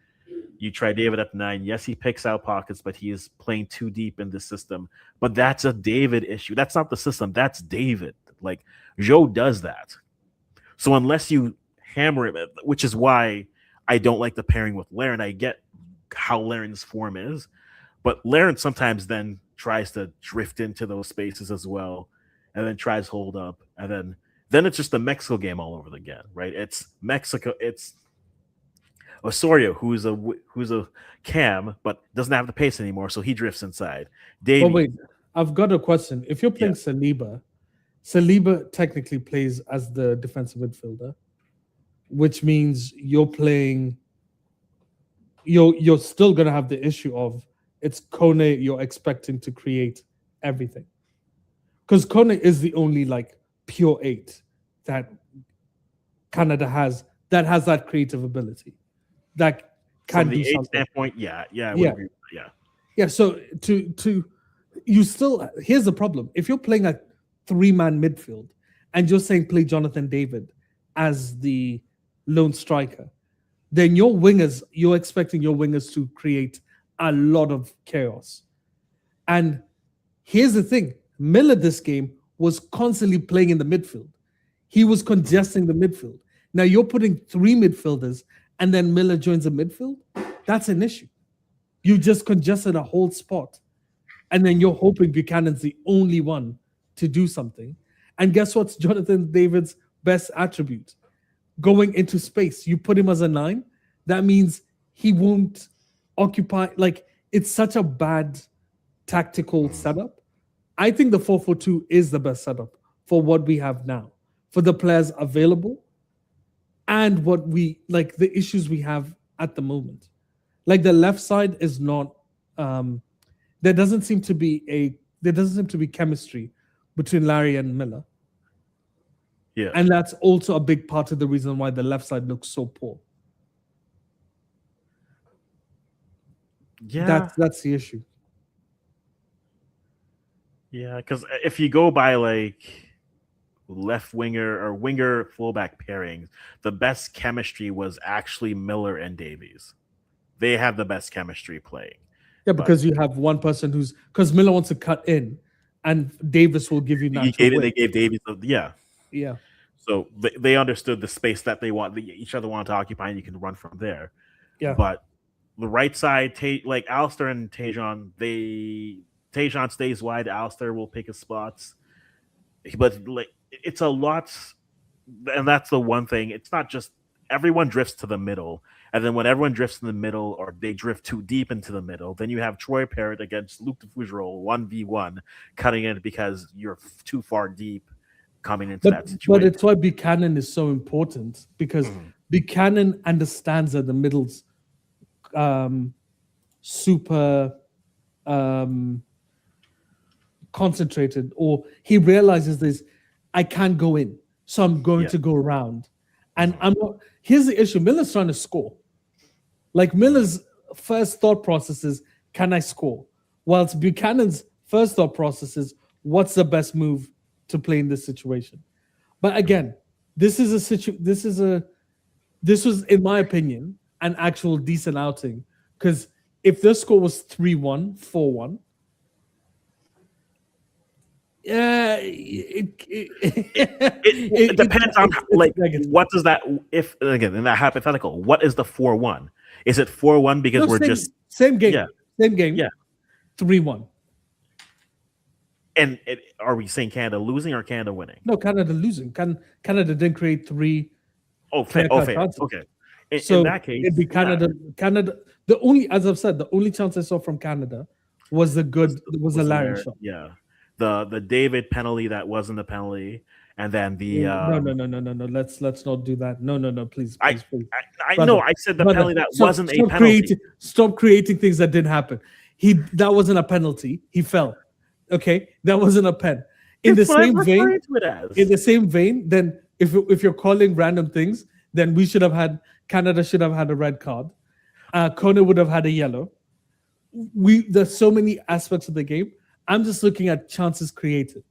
You try David at the 9. Yes, he picks out pockets, but he is playing too deep in the system. But that's a David issue. That's not the system. That's David. Like, Joe does that. So unless you hammer him, which is why I don't like the pairing with Larin. I get how Larin's form is. But Larin sometimes then tries to drift into those spaces as well, and then tries hold up, and then it's just the Mexico game all over again, right? It's Mexico. It's Osorio who's a cam, but doesn't have the pace anymore, so he drifts inside. Davey, But wait, I've got a question. If you're playing Saliba technically plays as the defensive midfielder, which means you're still gonna have the issue of it's Kone you're expecting to create everything. Because Kone is the only like pure 8 that Canada has that creative ability. That can from the do 8 something. standpoint, I would agree with that, Yeah, so to you still here's the problem. If you're playing a 3-man midfield and you're saying play Jonathan David as the lone striker, then you're expecting your wingers to create a lot of chaos. And here's the thing, Miller this game was constantly playing in the midfield. He was congesting the midfield. Now you're putting 3 midfielders and then Miller joins the midfield. That's an issue. You just congested a whole spot. And then you're hoping Buchanan's the only one to do something. And guess what's Jonathan David's best attribute? Going into space. You put him as a 9. That means he won't occupy. Like, it's such a bad tactical setup. I think the 4-4-2 is the best setup for what we have now, for the players available and what we like, the issues we have at the moment. Like, the left side is not there doesn't seem to be chemistry between Larry and Miller. Yeah. And that's also a big part of the reason why the left side looks so poor. Yeah, That's the issue. yeah. Because if you go by like left winger or winger fullback pairings, the best chemistry was actually Miller and Davies. They have the best chemistry playing. Yeah, But because you have one person who's because Miller wants to cut in, and Davis will give you natural they width. gave Davies, yeah. Yeah, So they understood the space that they want, each other wanted to occupy, and you can run from there. yeah. But the right side, like Alistair and Tajon, Tajon stays wide. Alistair will pick his spots, but like it's a lot, and that's the one thing. It's not just everyone drifts to the middle, and then when everyone drifts in the middle, or they drift too deep into the middle, then you have Troy Parrott against Luke DeFugerow 1v1, cutting it because you're too far deep coming into that But situation. it's why Buchanan is so important because Buchanan understands that the middle's super concentrated, or he realizes this: I can't go in, so I'm going to go around. And I'm not. Here's the issue: Miller's trying to score. Like Miller's first thought process is, "Can I score?" Whilst Buchanan's first thought process is, "What's the best move to play in this situation?" But again, this was, in my opinion, an actual decent outing. Because if the score was 3-1, 4-1, yeah, it depends on like what does that, if again in that hypothetical, what is the 4-1? Is it 4-1 because we're just same game, yeah, 3-1. And are we saying Canada losing or Canada winning? No, Canada losing. Canada didn't create three. Fair. Okay. So in that case, it'd be Canada. Canada. The only, as I've said, the only chance I saw from Canada was a Larry shot. Yeah, the David penalty that wasn't a penalty, and then the No. Let's not do that. No. Please. I Brother, know. I said the penalty that wasn't a penalty. Stop creating things that didn't happen. That wasn't a penalty. He fell. Okay, that wasn't a pen. In the same vein, then if you're calling random things, then Canada should have had a red card. Kona would have had a yellow. There's so many aspects of the game. I'm just looking at chances created.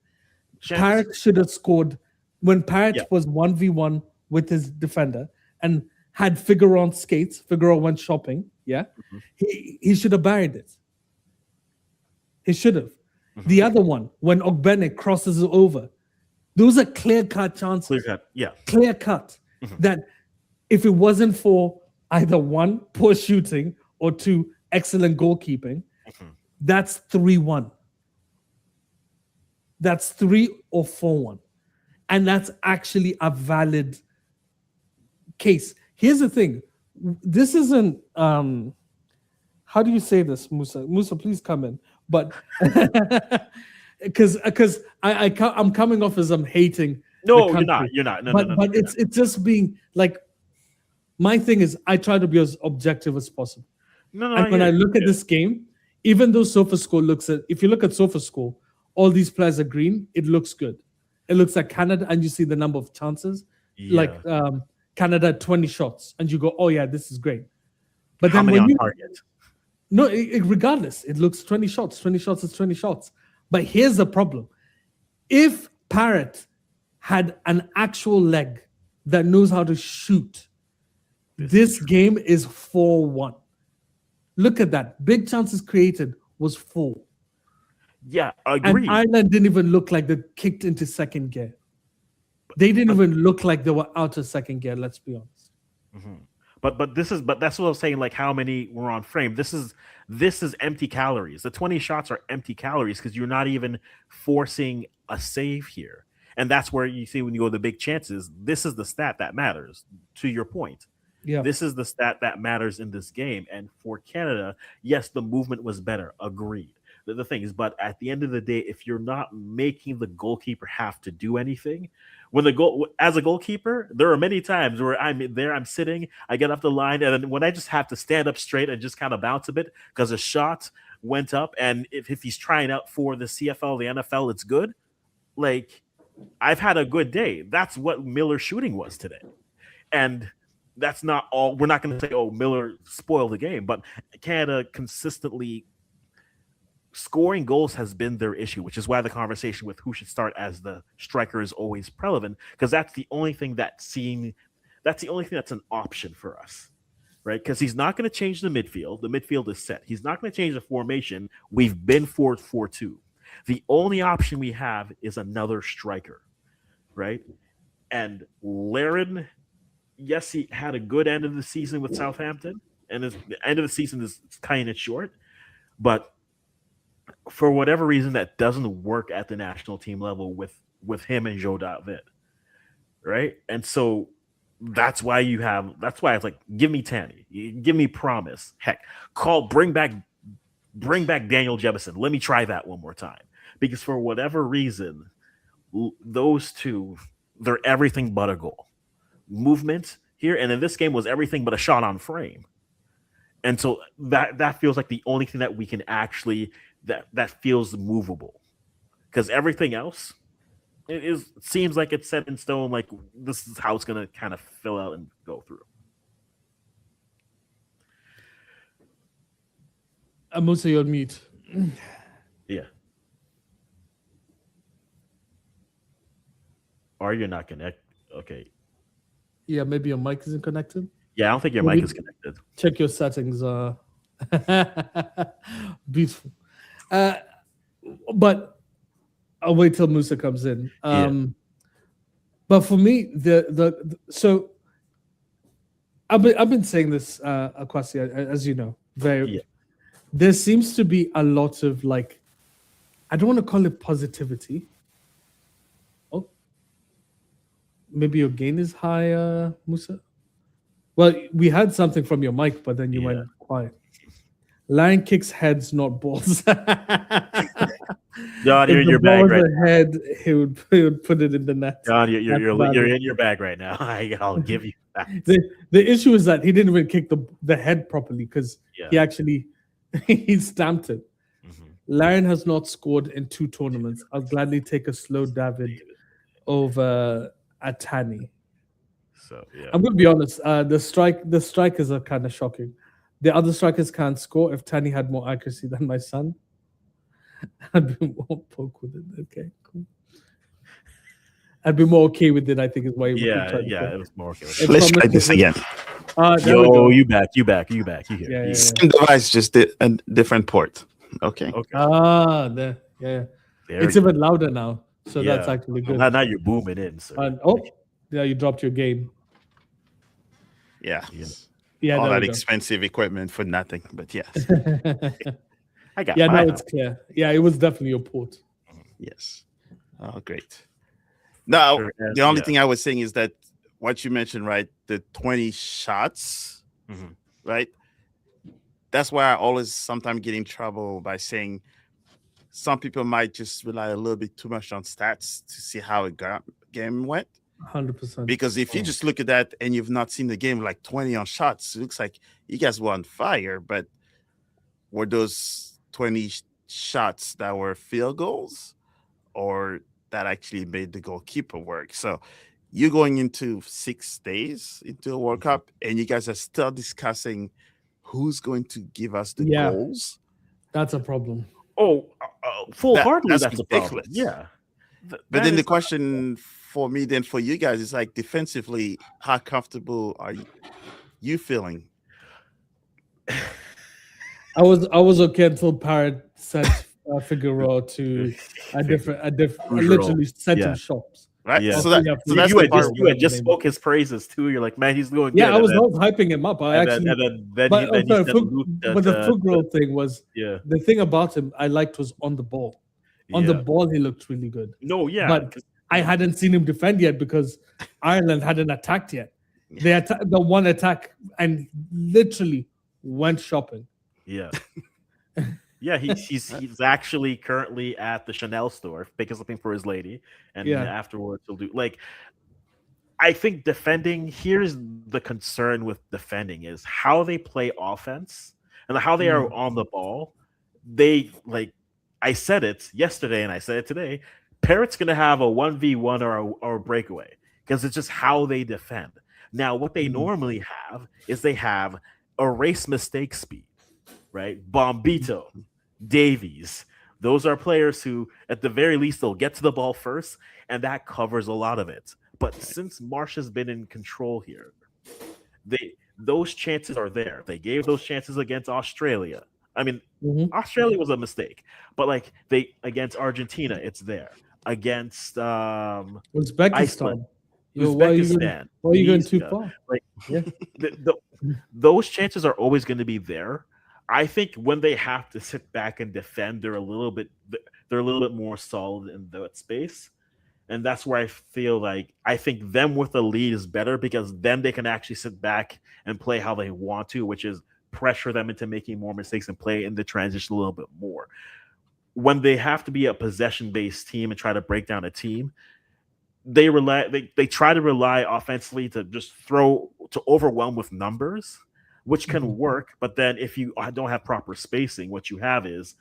Parrott should have scored when Parrott was 1v1 with his defender and had Figueroa on skates. Figueroa went shopping. Yeah, he should have buried it. He should have. The other one, when Ogbene crosses it over, those are clear-cut chances. Clear-cut. That if it wasn't for either one, poor shooting, or two, excellent goalkeeping, that's 3-1. That's 3 or 4-1. And that's actually a valid case. Here's the thing. This isn't, how do you say this, Musa? Musa, please come in. But because I'm coming off as I'm hating. No, you're not. No, but it's just being like, my thing is I try to be as objective as possible. And when I look at this game, even though SofaScore if you look at SofaScore, all these players are green, it looks good. It looks like Canada, and you see the number of chances, like Canada 20 shots, and you go, oh yeah, this is great. But how then many on target? No, regardless, it looks 20 shots. 20 shots is 20 shots. But here's the problem. If Parrott had an actual leg that knows how to shoot, this game is 4-1. Look at that. Big chances created was 4. Yeah, I agree. And Ireland didn't even look like they kicked into second gear. They didn't even look like they were out of second gear, let's be honest. But that's what I was saying. Like how many were on frame? This is empty calories. The 20 shots are empty calories because you're not even forcing a save here, and that's where you see when you go to the big chances. This is the stat that matters. To your point, this is the stat that matters in this game. And for Canada, yes, the movement was better. Agreed. The thing is, but at the end of the day, if you're not making the goalkeeper have to do anything, as a goalkeeper, there are many times where I'm sitting, I get off the line, and then when I just have to stand up straight and just kind of bounce a bit because a shot went up, and if he's trying out for the CFL, the NFL, it's good. Like, I've had a good day. That's what Miller's shooting was today. And that's not all. We're not going to say, oh, Miller spoiled the game, but Canada consistently scoring goals has been their issue, which is why the conversation with who should start as the striker is always relevant, because that's the only thing that's an option for us, right? Because he's not going to change the midfield. The midfield is set. He's not going to change the formation. We've been 4-4-2. The only option we have is another striker, right? And Larin, yes, he had a good end of the season with Southampton, and the end of the season is kind of short, but for whatever reason, that doesn't work at the national team level with him and Joe David, right? And so that's why it's like, give me Tanny, give me Promise, heck, bring back Daniel Jemison. Let me try that one more time, because for whatever reason, those two, they're everything but a goal. Movement here, and in this game was everything but a shot on frame. And so that feels like the only thing that we can actually that feels movable, because everything else it seems like it's set in stone. Like, this is how it's going to kind of fill out and go through. Musa, you're on mute. Yeah. Or you're not connected. Okay. Yeah, maybe your mic isn't connected. Yeah, I don't think your mic is connected. Check your settings. Beautiful. But I'll wait till Musa comes in. But for me, so I've been saying this, Akwasi, as you know, there seems to be a lot of, like, I don't want to call it positivity. Oh, maybe your gain is higher, Musa. Well, we had something from your mic, but then you went quiet. Lion kicks heads, not balls. John, you're in your bag right now. Head, he would put it in the net. John, you're in your bag right now. I'll give you that. The issue is that he didn't even kick the head properly, because he actually he stamped it. Mm-hmm. Lion has not scored in 2 tournaments. I'll gladly take a slow David over Atani. So yeah, I'm gonna be honest. The strikers are kind of shocking. The other strikers can't score. If Tani had more accuracy than my son, I'd be more poke with it. Okay, cool. I'd be more okay with it, I think, is why. It was more okay with it. Let's try this again. Yo, you back. You here. Yeah. Same device, just a different port. Okay. There. Yeah. It's even louder now, so that's actually good. Now you're booming in. So. You dropped your gain. Yeah. All that expensive equipment for nothing, but yes. I got. Yeah, now it's clear. Yeah, it was definitely your port. Yes. Oh, great. Now, the only thing I was saying is that what you mentioned, right? The 20 shots, right? That's why I always sometimes get in trouble by saying some people might just rely a little bit too much on stats to see how a game went. 100%. Because if you just look at that and you've not seen the game, like 20 on shots, it looks like you guys were on fire. But were those 20 shots that were field goals, or that actually made the goalkeeper work? So you're going into 6 days into a World Cup, and you guys are still discussing who's going to give us the goals. That's a problem. Full-heartedly, that's ridiculous. a problem. Yeah. But then the question for me, then for you guys, is like, defensively, how comfortable are you feeling? I was okay until Parrot sent Figueroa to a different literally sent him shops. Right. Yeah. So that's you had just spoke his praises too. You're like, man, he's going. Yeah, good. I was not hyping him up. But the Fugro thing was the thing about him I liked was on the ball. On the ball, he looked really good. But I hadn't seen him defend yet because Ireland hadn't attacked yet. They the one attack and literally went shopping. Yeah. Yeah, he's actually currently at the Chanel store picking something for his lady, and afterwards he'll do I think defending. Here's the concern with defending is how they play offense and how they are on the ball. They I said it yesterday and I said it today. Parrot's gonna have a 1v1 or a breakaway because it's just how they defend. Now, what they normally have is they have erase mistake speed, right? Bombito, Davies. Those are players who, at the very least, they'll get to the ball first, and that covers a lot of it. But since Marsh has been in control here, those chances are there. They gave those chances against Australia. I mean, Australia was a mistake, but like they against Argentina, it's there. Against Uzbekistan. Iceland, Uzbekistan. Why are you going too far? Like those chances are always going to be there. I think when they have to sit back and defend, they're a little bit more solid in that space. And that's where I feel like I think them with a lead is better because then they can actually sit back and play how they want to, which is pressure them into making more mistakes and play in the transition a little bit more. When they have to be a possession-based team and try to break down a team, they try to rely offensively to just to overwhelm with numbers, which can work. But then if you don't have proper spacing, what you have is,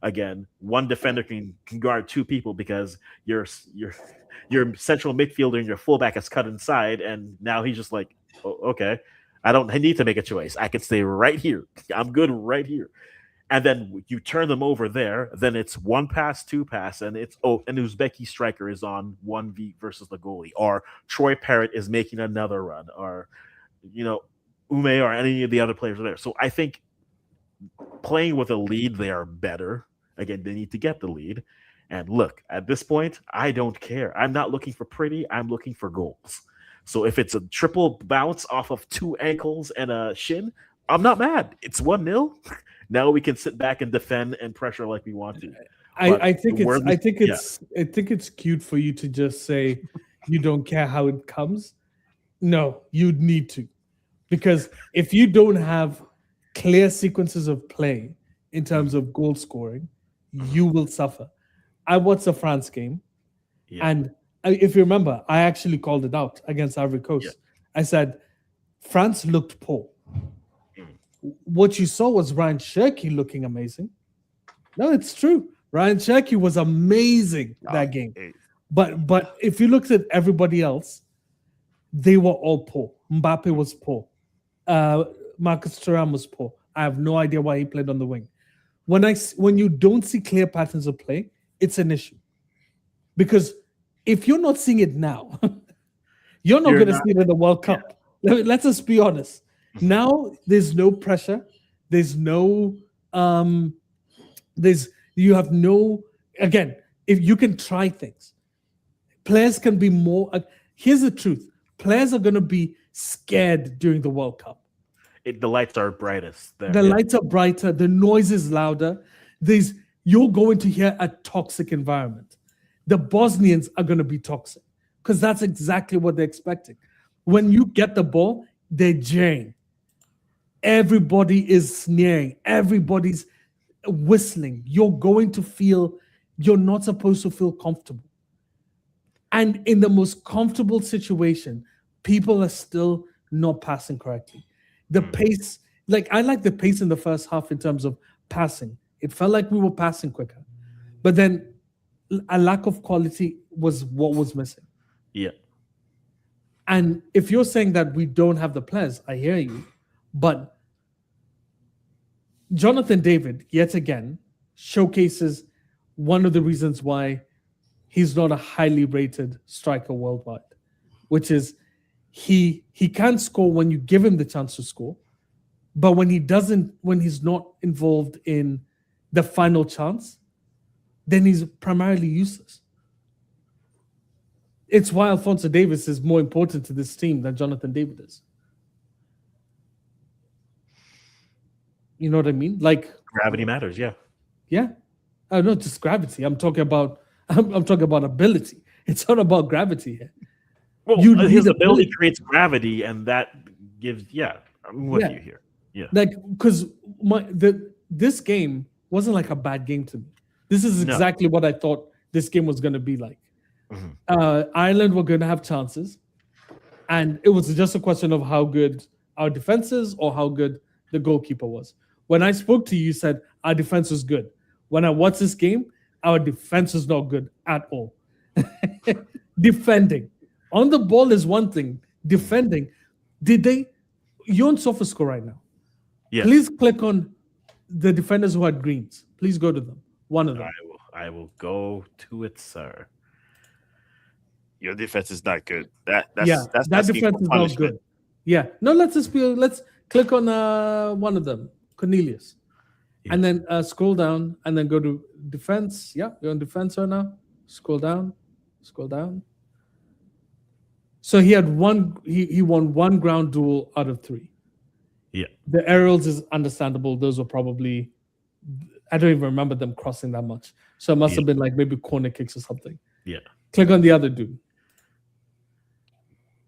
again, one defender can guard two people because your central midfielder and your fullback is cut inside, and now he's just like, oh, okay, I need to make a choice. I can stay right here. I'm good right here. And then you turn them over there. Then it's one pass, two pass, and an Uzbeki striker is on 1v versus the goalie, or Troy Parrott is making another run, or Ume or any of the other players are there. So I think playing with a lead, they are better. Again, they need to get the lead. And look, at this point, I don't care. I'm not looking for pretty. I'm looking for goals. So if it's a triple bounce off of two ankles and a shin, I'm not mad. It's 1-0. Now we can sit back and defend and pressure like we want to. I think it's cute for you to just say you don't care how it comes. No, you'd need to. Because if you don't have clear sequences of play in terms of goal scoring, you will suffer. I watched the France game, and if you remember, I actually called it out against Ivory Coast. Yeah. I said, France looked poor. What you saw was Ryan Cherky looking amazing. No, it's true. Ryan Cherky was amazing that game. But if you looked at everybody else, they were all poor. Mbappe was poor. Marcus Thuram was poor. I have no idea why he played on the wing. When you don't see clear patterns of play, it's an issue. Because if you're not seeing it now, you're not going to see it in the World Cup. Yeah. Let's just be honest. Now there's no pressure. There's no again, if you can try things. Players can be more here's the truth. Players are going to be scared during the World Cup. The lights are brightest there. The lights are brighter. The noise is louder. You're going to hear a toxic environment. The Bosnians are going to be toxic because that's exactly what they're expecting. When you get the ball, they're jeering. Everybody is sneering. Everybody's whistling. You're going to feel you're not supposed to feel comfortable. And in the most comfortable situation, people are still not passing correctly. The pace, I like the pace in the first half in terms of passing. It felt like we were passing quicker. But then a lack of quality was what was missing. Yeah. And if you're saying that we don't have the players, I hear you. But Jonathan David, yet again, showcases one of the reasons why he's not a highly rated striker worldwide, which is he can score when you give him the chance to score, but when he's not involved in the final chance, then he's primarily useless. It's why Alphonso Davies is more important to this team than Jonathan David is. You know what I mean? Gravity matters, yeah. Yeah. Not just gravity. I'm talking about ability. It's not about gravity here. Well, his ability creates gravity, and that gives. Yeah, I'm with you here. Yeah, because this game wasn't like a bad game to me. This is exactly what I thought this game was going to be like. Mm-hmm. Ireland were going to have chances, and it was just a question of how good our defense is or how good the goalkeeper was. When I spoke to you, you said our defense was good. When I watched this game, our defense is not good at all. Defending on the ball is one thing. Defending, Did they? You're on SofaScore right now. Yeah. Please click on the defenders who had greens. Please go to them. One of them. I will go to it, sir. Your defense is not good. Yeah, That's that asking defense for is not punishment. good. Yeah. No, let's click on one of them, Cornelius. Yeah. And then scroll down and then go to defense. Yeah, you're on defense right now. Scroll down. Scroll down. So he had one, he won one ground duel out of 3. Yeah. The aerials is understandable. Those were probably, I don't even remember them crossing that much. So it must have been like maybe corner kicks or something. Yeah. Click on the other dude.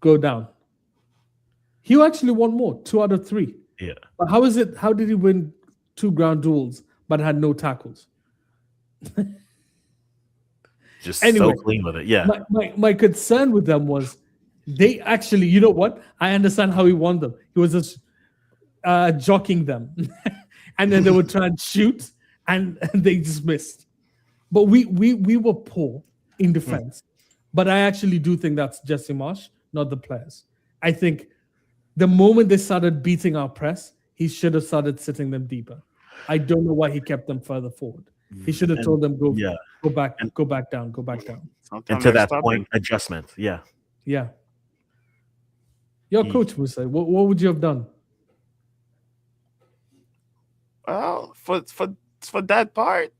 Go down. He actually won more, 2 out of 3. Yeah. But how is it? How did he win 2 ground duels but had no tackles? Just Anyway, so clean with it. Yeah. My concern with them was they actually, you know what? I understand how he won them. He was just jockeying them. And then they would try and shoot and they just missed. But we were poor in defense. But I actually do think that's Jesse Marsh, not the players. I think the moment they started beating our press, he should have started sitting them deeper. I don't know why he kept them further forward. He should have told them go back down, go back down. Sometimes And to they're that stubborn. point, adjustment. Yeah. Yeah. Your coach would say, what would you have done? Well, for that part,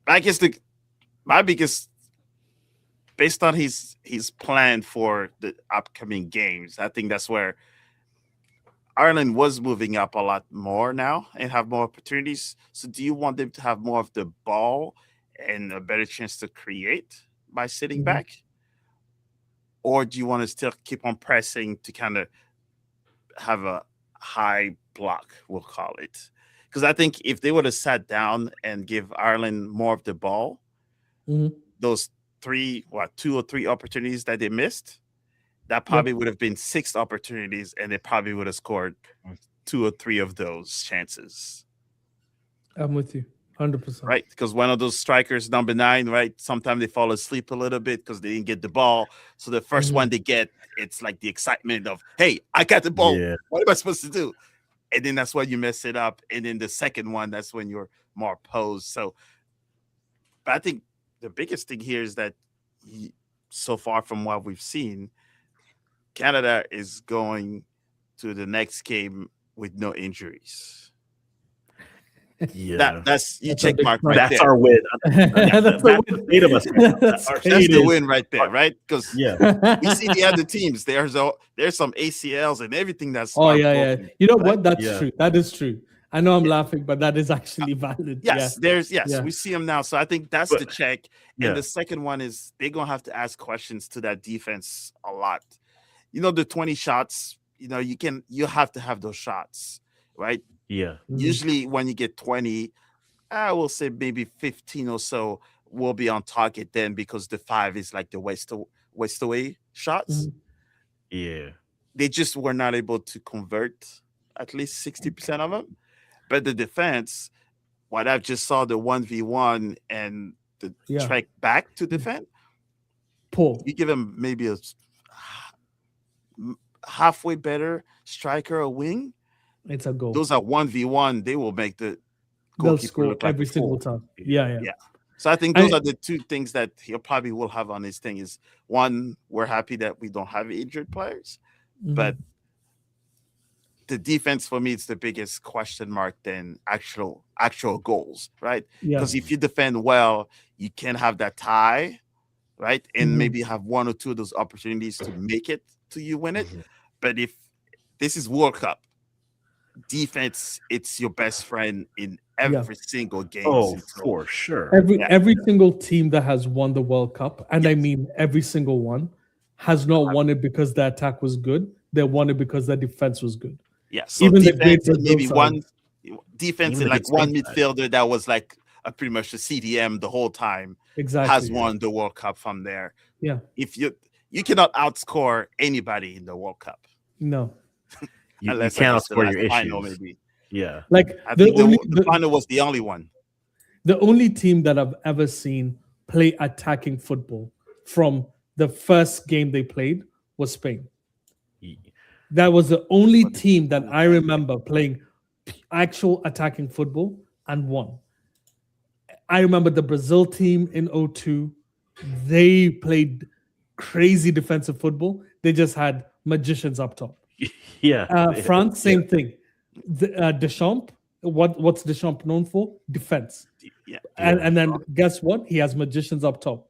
I guess my biggest, based on his plan for the upcoming games, I think that's where Ireland was moving up a lot more now and have more opportunities. So do you want them to have more of the ball and a better chance to create by sitting back? Or do you want to still keep on pressing to kind of have a high block, we'll call it? Because I think if they would have sat down and give Ireland more of the ball, those 2 or 3 opportunities that they missed, that probably would have been 6 opportunities, and they probably would have scored 2 or 3 of those chances. I'm with you, 100%. Right? Because one of those strikers, number 9, right? Sometimes they fall asleep a little bit because they didn't get the ball. So the first one they get, it's like the excitement of, hey, I got the ball. Yeah. What am I supposed to do? And then that's when you mess it up. And then the second one, that's when you're more posed. So, but I think the biggest thing here is that so far from what we've seen, Canada is going to the next game with no injuries. Yeah. That's you That's check a mark big right That's there. our win. That's the win. Eight of us. That's Our crazy. That's seed the is- win right there, right? Because Yeah. we see the other teams. There's some ACLs and everything that's Oh yeah. broken. You know what? That's Yeah. true. That is true. I know I'm laughing, but that is actually valid. Yes, Yeah. we see them now. So I think that's But- the check. Yeah. And the second one is they're gonna have to ask questions to that defense a lot. You know, the 20 shots, you have to have those shots, right? Yeah. Usually when you get 20, I will say maybe 15 or so will be on target then, because the 5 is like the waste away shots. Yeah. They just were not able to convert at least 60% of them. But the defense, what I've just saw, the 1v1 and the track back to defend, Poor. you give them maybe a halfway better striker or wing. It's a goal. Those are 1v1. They will make the They'll goalkeeper score look like every a single fool. time. Yeah. Yeah. So I think those are the 2 things that he probably will have on his thing. Is one, we're happy that we don't have injured players, but the defense for me is the biggest question mark than actual goals, right? Yeah. Because if you defend well, you can have that tie, right? And maybe have 1 or 2 of those opportunities to make it to you win it. But if this is World Cup, defense, it's your best friend in every single game. Oh, for sure. Every single team that has won the World Cup, and I mean every single one, has not won it because their attack was good. They won it because their defense was good. Yeah, so even the defense, great maybe Brazil one side. defense Even and the like good one Spain side. midfielder that was like pretty much a CDM the whole time Exactly. has won the World Cup from there. Yeah. If you cannot outscore anybody in the World Cup. No. You Unless can't I guess the outscore last your final, issues. maybe. Yeah. Like I the think only the final was the only one. the only team that I've ever seen play attacking football from the first game they played was Spain. That was the only team that I remember playing actual attacking football and won. I remember the Brazil team in '02. They played crazy defensive football. They just had magicians up top. Yeah. France, same thing. Deschamps, what's Deschamps known for? Defense. Yeah. And then guess what? He has magicians up top.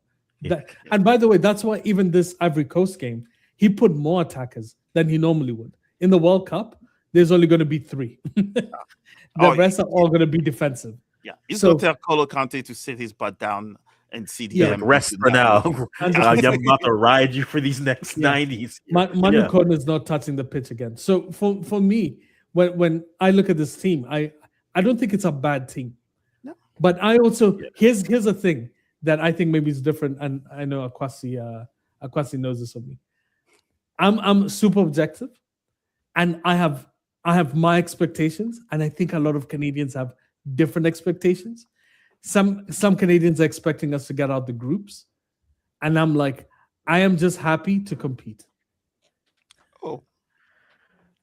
And by the way, that's why even this Ivory Coast game, he put more attackers than he normally would. In the World Cup, there's only going to be 3. The rest are all going to be defensive. Yeah, he's going to tell Colo Conte to sit his butt down and see the rest for now. I'm about to ride you for these next 90s. Manu Kone is not touching the pitch again. So for me, when I look at this team, I don't think it's a bad team. No. But I also here's a thing that I think maybe is different, and I know Akwasi knows this of me. I'm super objective, and I have my expectations, and I think a lot of Canadians have different expectations. Some Canadians are expecting us to get out the groups, and I'm like, I am just happy to compete. Oh,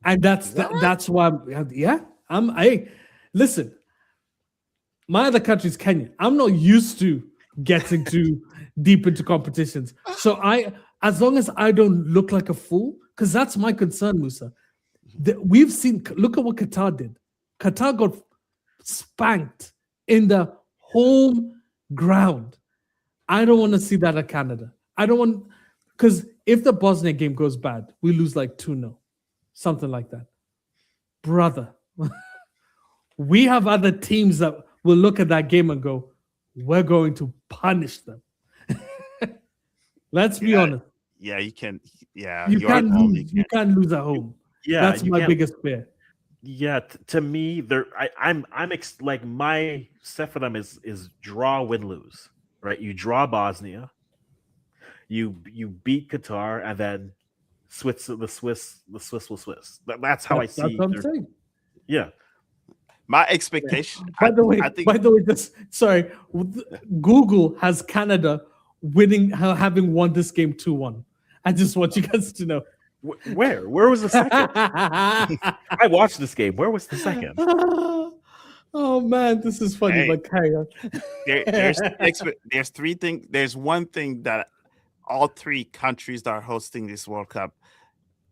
and that's why listen. My other country is Kenya. I'm not used to getting too deep into competitions, so as long as I don't look like a fool, because that's my concern, Musa. We've seen. Look at what Qatar did. Qatar got spanked in the home ground. I don't want to see that at Canada. I don't want, because if the Bosnia game goes bad, we lose like 2-0, something like that. Brother, we have other teams that will look at that game and go, we're going to punish them. Let's be honest. Yeah, you can. Yeah, you can't lose. You can't lose at home. Yeah, that's my biggest fear. Yeah, to me, like my set for them is draw, win, lose. Right? You draw Bosnia, you beat Qatar, and then the Swiss will Swiss. That's how I see. That's what I'm saying. Yeah. My expectation. By the way, sorry. Google has Canada having won this game 2-1. I just want you guys to know. Where was the second? I watched this game. Where was the second? Oh man, this is funny. But carry on. There's 3 things. There's one thing that all 3 countries that are hosting this World Cup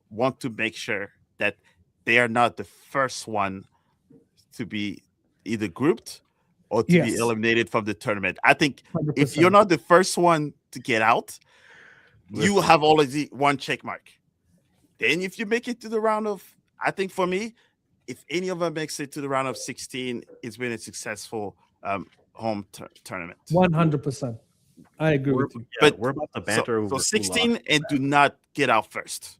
want to make sure that they are not the first one to be either grouped or to be eliminated from the tournament. I think 100%. If you're not the first one to get out, you have already one check mark. Then if you make it to the round of, I think for me, if any of them makes it to the round of 16, it's been a successful home tournament. 100%. I agree with you. But we're about to banter so 16 and do not get out first.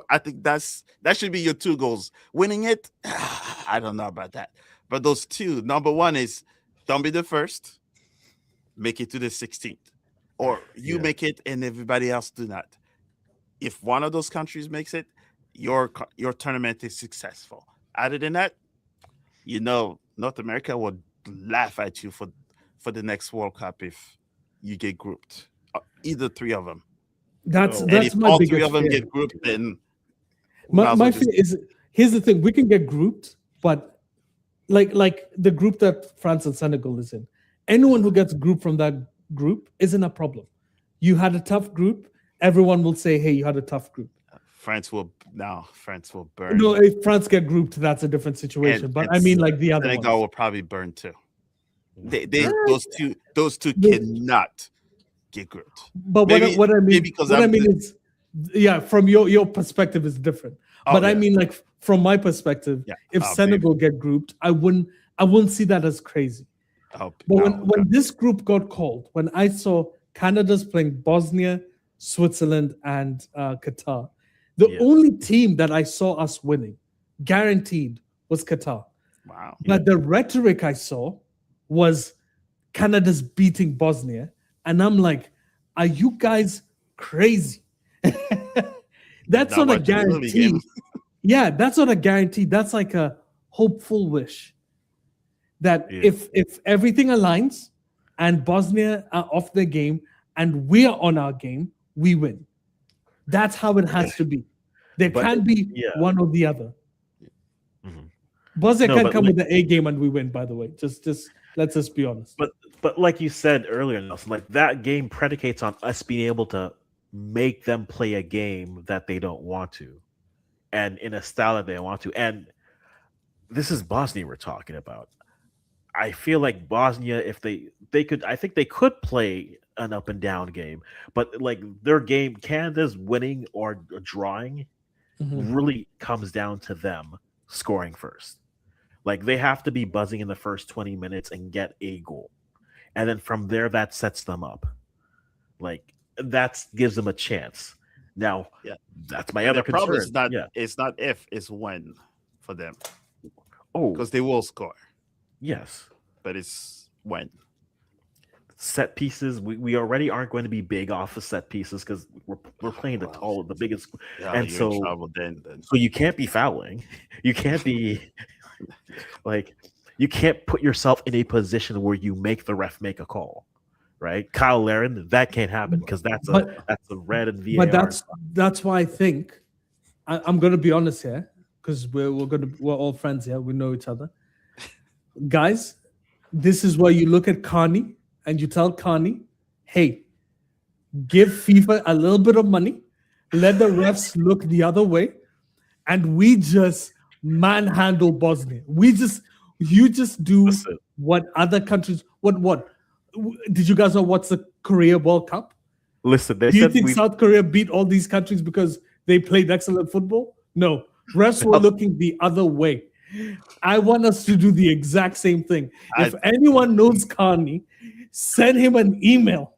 I think that should be your 2 goals. Winning it, I don't know about that. But those 2, number 1 is don't be the first, make it to the 16th. Or you make it and everybody else do not. If one of those countries makes it, your tournament is successful. Other than that, North America would laugh at you for the next World Cup if you get grouped. Either 3 of them. That's if my all biggest 3 of them fear. get grouped, then my fear is, here's the thing: we can get grouped, but like the group that France and Senegal is in, anyone who gets grouped from that group isn't a problem. You had a tough group. Everyone will say, "Hey, you had a tough group." France will burn. No, if France get grouped, that's a different situation. But I mean, like the other Senegal ones. will probably burn too. Those two cannot get grouped. But what I mean is, from your perspective is different. But I mean, like from my perspective, if Senegal get grouped, I wouldn't see that as crazy. But when this group got called, when I saw Canada's playing Bosnia, Switzerland, and Qatar, the only team that I saw us winning, guaranteed, was Qatar. Wow. But the rhetoric I saw was Canada's beating Bosnia. And I'm like, are you guys crazy? That's not a guarantee. That's not a guarantee. That's like a hopeful wish. That if everything aligns and Bosnia are off their game and we are on our game, we win. That's how it has to be. There But can be yeah. one or the other. Mhm. Bosnia No, can but come like, with the A game and we win. By the way, just let's just be honest. but like you said earlier, Nelson, like that game predicates on us being able to make them play a game that they don't want to, and in a style that they want to. And this is Bosnia we're talking about. I feel like Bosnia, if they could, I think they could play an up and down game, but like their game, Canada's winning or drawing Mhm. really comes down to them scoring first. Like they have to be buzzing in the first 20 minutes and get a goal. And then from there that sets them up. Like that gives them a chance. Now, Yeah. that's my But other the problem concern. is not Yeah. it's not if, it's when for them. Oh, Because they will score. yes. But it's when. Set pieces, we already aren't going to be big off of set pieces because we're playing the biggest. Yeah, And you're so- in trouble then. So you can't be fouling. You can't be like you can't put yourself in a position where you make the ref make a call, right? Kyle Larin, that can't happen because that's a red and VAR. But that's why I think I'm going to be honest here because we're all friends here. We know each other, guys. This is where you look at Carney and you tell Carney, "Hey, give FIFA a little bit of money, let the refs look the other way, and we just manhandle Bosnia. You just do Listen. what other countries. What did you guys know? What's the Korea World Cup? Listen, they Do you said think we South Korea beat all these countries because they played excellent football? No. Refs were looking the other way. I want us to do the exact same thing. If anyone knows Carney, send him an email.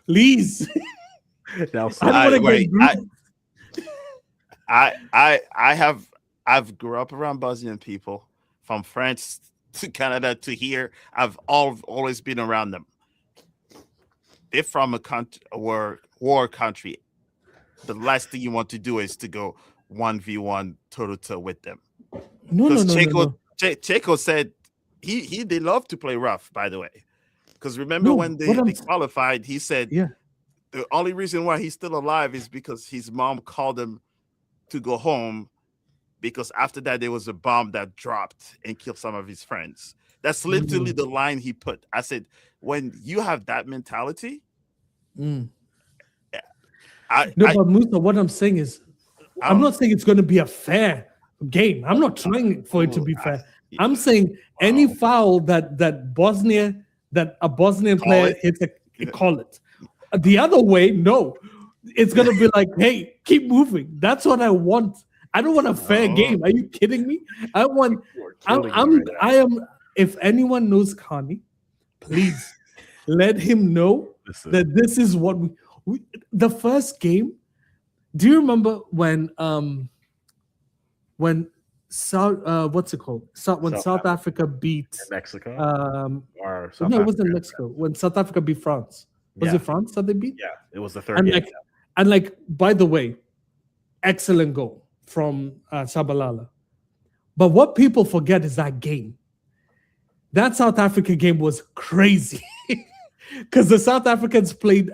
Please. now. I don't want to wait, get I've grew up around Bosnian people from France to Canada to here. I've always been around them. They're from a war country. The last thing you want to do is to go 1v1 toe-to-toe with them. No. Checo said they love to play rough, by the way. Because remember when they qualified, he said the only reason why he's still alive is because his mom called him to go home, because after that there was a bomb that dropped and killed some of his friends. That's literally the line he put. I said, when you have that mentality, but Musa, what I'm saying is, I'm not saying it's going to be a fair game. I'm not trying for it to be fair. I'm saying any foul that a Bosnian player hits, call it. The other way, no. It's going to be like, hey, keep moving. That's what I want. I don't want a fair game. Are you kidding me? I am. If anyone knows Carney, please let him know that this is what we the first game. Do you remember when South what's it called? South Africa beat Mexico or South Africa. It wasn't Mexico. When South Africa beat France. Was it France that they beat? Yeah, it was the third game. And by the way, excellent goal from Shabalala. But what people forget is that game. That South Africa game was crazy because the South Africans played.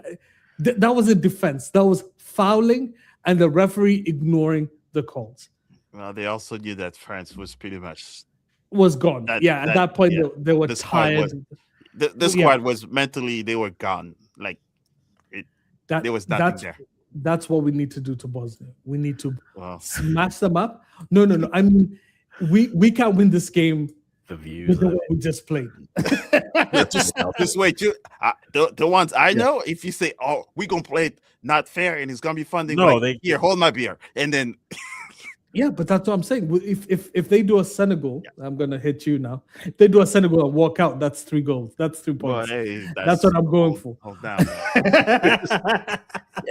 That was a defense. That was fouling and the referee ignoring the calls. Well, they also knew that France was pretty much gone. At that point, they were tired. The squad was mentally, they were gone. Like there was nothing there. That's what we need to do to Bosnia. We need to smash them up. No. I mean, we can't win this game. The views with the way we just played. just wait. The ones I know, if you say, "Oh, we're gonna play it not fair," and it's gonna be fun, here, hold my beer, and then. Yeah, but that's what I'm saying. If they do a Senegal, I'm gonna hit you now. If they do a Senegal and walk out, that's 3 goals. That's 3 points. Well, hey, that's what I'm going for. Hold down.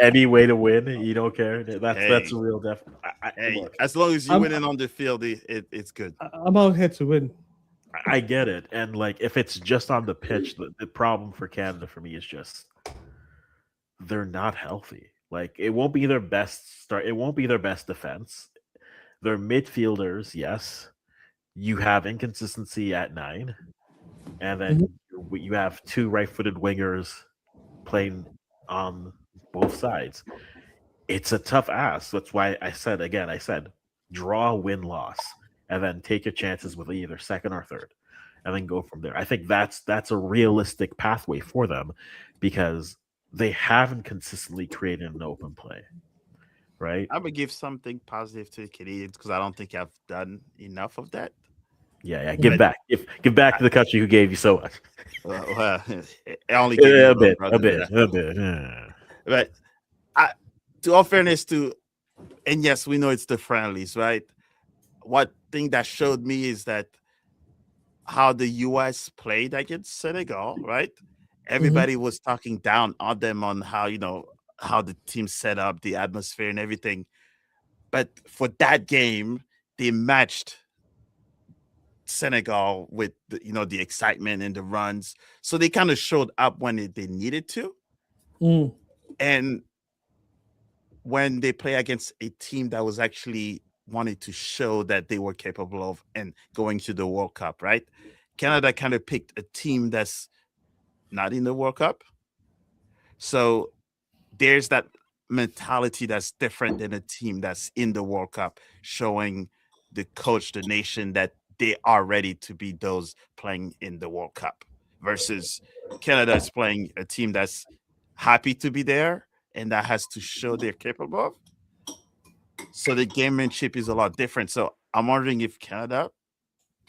Any way to win, you don't care. That's a real def. As long as you win on the field, it's good. I'm out here to win. I get it, and if it's just on the pitch, the problem for Canada for me is just they're not healthy. It won't be their best start. It won't be their best defense. They're midfielders, yes. You have inconsistency at 9, and then you have 2 right-footed wingers playing on both sides. it's a tough ask. That's why I said draw, win, loss, and then take your chances with either second or third, and then go from there. I think that's a realistic pathway for them because they haven't consistently created an open play, right? I'm gonna give something positive to the Canadians because I don't think I've done enough of that. Yeah. Give back, give back to the country who gave you so much. Well, it only gave me a bit. But to all fairness, and yes, we know it's the friendlies, right? What thing that showed me is that how the US played against Senegal, right? Everybody was talking down on them on how how the team set up, the atmosphere, and everything. But for that game, they matched Senegal with the excitement and the runs, so they kind of showed up when they needed to. And when they play against a team that was actually wanted to show that they were capable of and going to the World Cup, right? Canada kind of picked a team that's not in the World Cup, so there's that mentality that's different than a team that's in the World Cup, showing the coach, the nation, that they are ready to be those playing in the World Cup, versus Canada is playing a team that's happy to be there and that has to show they're capable of. So the gamemanship is a lot different. So I'm wondering if Canada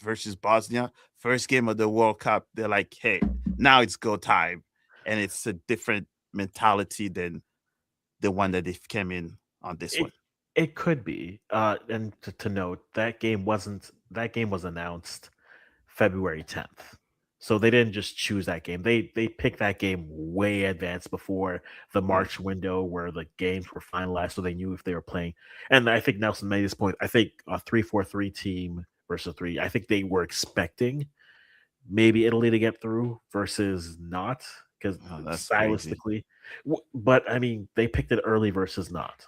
versus Bosnia, first game of the World Cup, they're like, hey, now it's go time. And it's a different mentality than the one that they came in on this one. It could be. And to note, that game was announced February 10th. So they didn't just choose that game. They picked that game way advanced before the March window where the games were finalized, so they knew if they were playing. And I think Nelson made this point. I think a 3-4-3 team versus 3. I think they were expecting maybe Italy to get through versus not, because stylistically. But I mean, they picked it early versus not.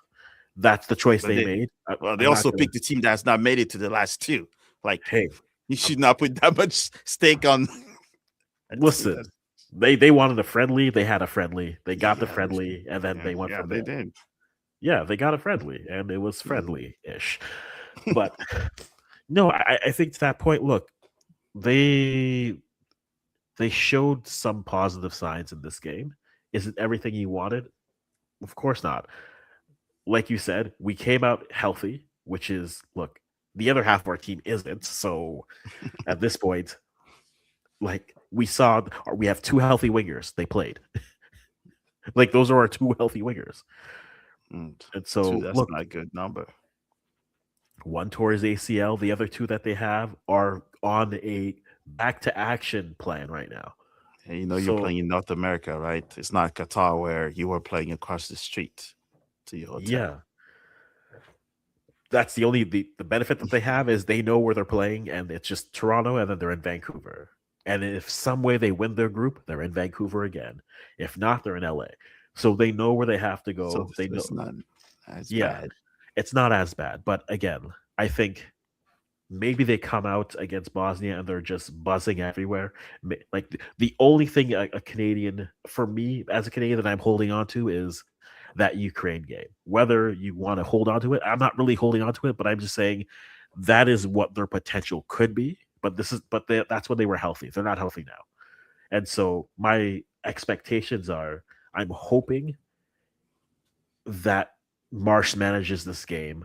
That's the choice they made. Well, they also picked the team that's not made it to the last two. Like, hey, you should not put that much stake on. Listen, they wanted a friendly. They had a friendly. They got the friendly, and then they went from there. They did. Yeah, they got a friendly, and it was friendly-ish. But no, I think to that point, look, they showed some positive signs in this game. Is it everything you wanted? Of course not. Like you said, we came out healthy, which is, look, the other half of our team isn't. So at this point, like we have 2 healthy wingers. They played. Like those are our 2 healthy wingers. And so that's look, not a good number. One tore his ACL. The other 2 that they have are on a back to action plan right now. And you're playing in North America, right? It's not Qatar where you were playing across the street to your hotel. Yeah. That's the only the benefit that they have is they know where they're playing, and it's just Toronto, and then they're in Vancouver. And if some way they win their group, they're in Vancouver again. If not, they're in LA. So they know where they have to go. So they know it's not as bad. It's not as bad. But again, I think maybe they come out against Bosnia and they're just buzzing everywhere. Like the only thing a Canadian, for me as a Canadian, that I'm holding on to is that Ukraine game. Whether you want to hold on to it, I'm not really holding on to it, but I'm just saying that is what their potential could be. But that's when they were healthy. They're not healthy now. And so my expectations are, I'm hoping that Marsh manages this game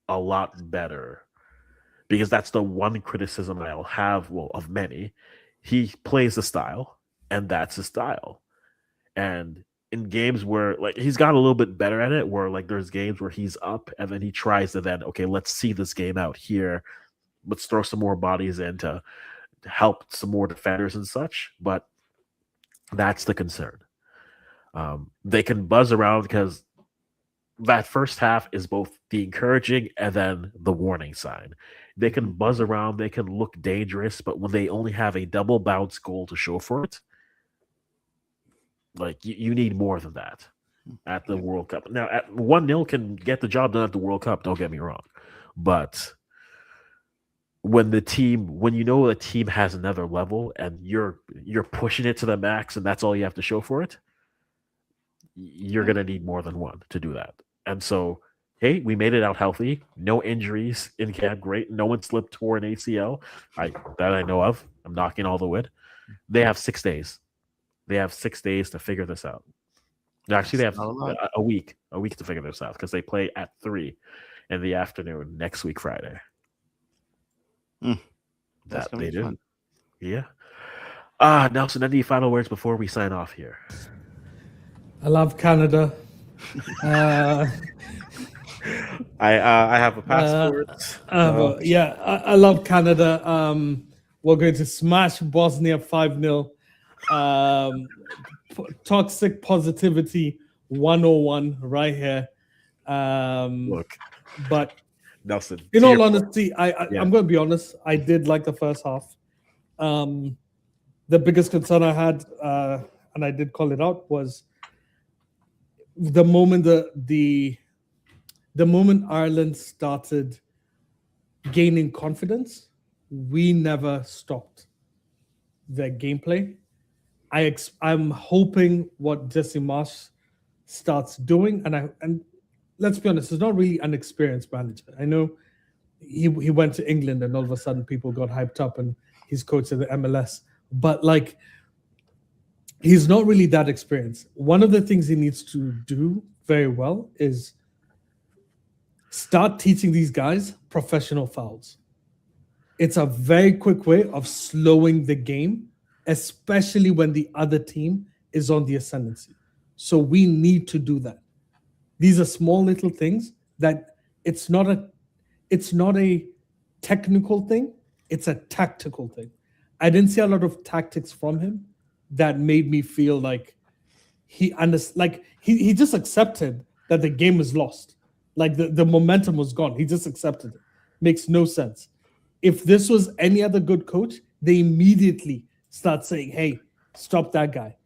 a lot better, because that's the one criticism I'll have, of many. He plays the style, and that's his style. And in games where like he's got a little bit better at it, where like there's games where he's up and then he tries to okay, let's see this game out here. Let's throw some more bodies in to help some more defenders and such. But that's the concern. They can buzz around because that first half is both the encouraging and then the warning sign. They can buzz around, they can look dangerous, but when they only have a double bounce goal to show for it, like you need more than that at the World Cup. Now, at 1-0 can get the job done at the World Cup, don't get me wrong. But when you know a team has another level and you're pushing it to the max and that's all you have to show for it, you're going to need more than one to do that. And so, hey, we made it out healthy. No injuries in camp. Great. No one slipped, tore an ACL. That I know of. I'm knocking all the wood. They have 6 days. They have 6 days to figure this out. Actually, they have a week to figure this out because they play at 3 in the afternoon next week, Friday. That's that they do. fun. Yeah. Nelson, any final words before we sign off here? I love Canada. I have a passport. I love Canada. We're going to smash Bosnia 5-0. Toxic positivity 101 right here. Look, but Nelson, in all honesty, I'm going to be honest. I did like the first half. The biggest concern I had, and I did call it out, was the moment the moment Ireland started gaining confidence, we never stopped their gameplay. I'm hoping what Jesse Marsh starts doing, and let's be honest, he's not really an experienced manager. I know he went to England and all of a sudden people got hyped up and he's coach of the MLS, but like he's not really that experienced. One of the things he needs to do very well is start teaching these guys professional fouls. It's a very quick way of slowing the game, especially when the other team is on the ascendancy. So we need to do that. These are small little things that it's not a technical thing, it's a tactical thing. I didn't see a lot of tactics from him that made me feel like he just accepted that the game is lost. Like the momentum was gone. He just accepted it. Makes no sense. If this was any other good coach, they immediately start saying, hey, stop that guy.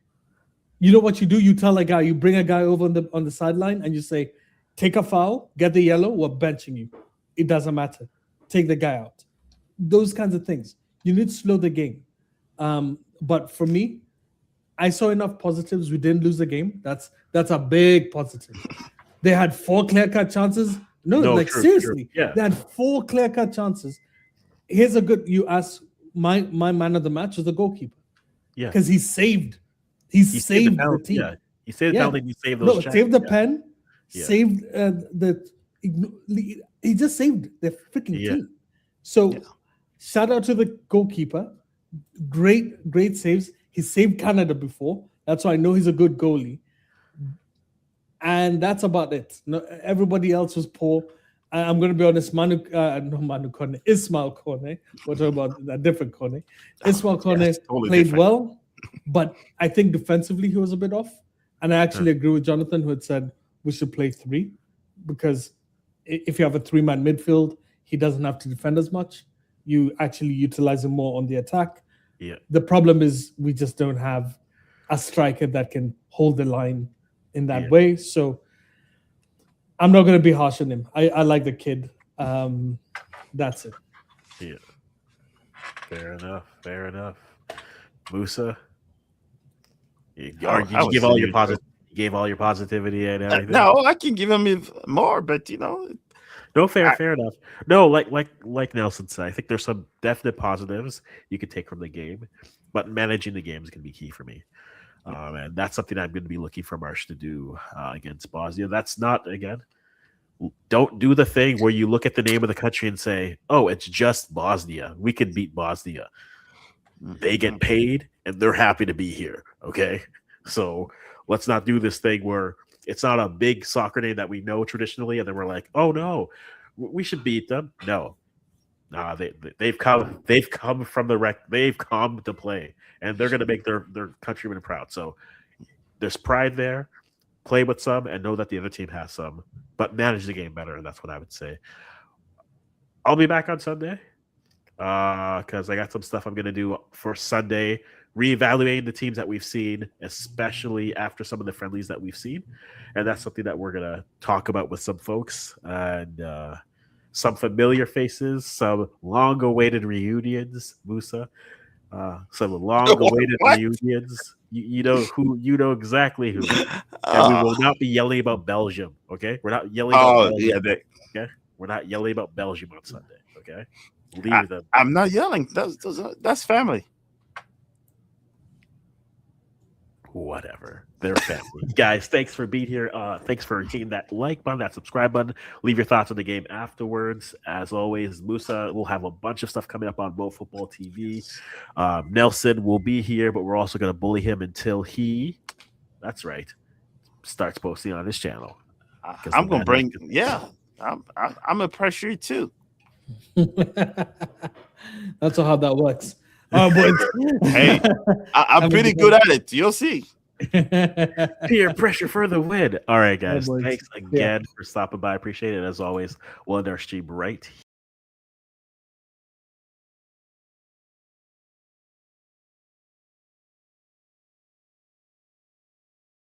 You know what you do? You tell a guy, you bring a guy over on the sideline and you say, take a foul, get the yellow, we're benching you. It doesn't matter. Take the guy out. Those kinds of things. You need to slow the game. But for me, I saw enough positives. We didn't lose the game. That's a big positive. They had 4 clear-cut chances. Seriously. True. Yeah. They had 4 clear-cut chances. Here's a good, you ask, my man of the match was the goalkeeper. Yeah. Because he saved the team. Yeah. He saved the penalty. He saved those chances. Saved the pen. Yeah. Saved he just saved the freaking team. So shout out to the goalkeeper. Great saves. He saved Canada before. That's why I know he's a good goalie. And that's about it. No, everybody else was poor. I'm going to be honest. Ismail Kone. We're talking about a different Kone. Ismail Kone totally played well, but I think defensively he was a bit off. And I actually agree with Jonathan, who had said we should play 3, because if you have a 3-man midfield, he doesn't have to defend as much. You actually utilize him more on the attack. Yeah. The problem is we just don't have a striker that can hold the line in that way. So I'm not going to be harsh on him. I like the kid. That's it. Yeah. Fair enough. Musa, you gave all your positivity and everything. No, I can give him more, but No, fair enough. No, like Nelson said, I think there's some definite positives you could take from the game, but managing the game is going to be key for me. And that's something I'm going to be looking for Marsh to do against Bosnia. That's not, again, don't do the thing where you look at the name of the country and say, oh, it's just Bosnia. We can beat Bosnia. They get paid and they're happy to be here. Okay. So let's not do this thing where it's not a big soccer name that we know traditionally. And then we're like, oh no, we should beat them. No, they've come from the wreck. They've come to play and they're going to make their countrymen proud. So there's pride there. Play with some and know that the other team has some, but manage the game better. And that's what I would say. I'll be back on Sunday because I got some stuff I'm going to do for Sunday, reevaluating the teams that we've seen, especially after some of the friendlies that we've seen. And that's something that we're going to talk about with some folks and some familiar faces, some long-awaited reunions, Musa. Some long-awaited reunions. You know who. You know exactly who. And we will not be yelling about Belgium. Okay, we're not yelling about Belgium. Okay, we're not yelling about Belgium on Sunday. Okay, leave them. I'm not yelling. That's family. Whatever, they're family. Guys, thanks for being here. Thanks for hitting that like button, that subscribe button. Leave your thoughts on the game afterwards. As always, Musa will have a bunch of stuff coming up on World Football TV. Nelson will be here, but we're also going to bully him until he, that's right, starts posting on his channel. I'm going to bring, I'm a pressure too. That's how that works. But hey, I'm pretty good at it. You'll see. Peer pressure for the win. All right, guys. Thanks again for stopping by. Appreciate it. As always, we'll end our stream right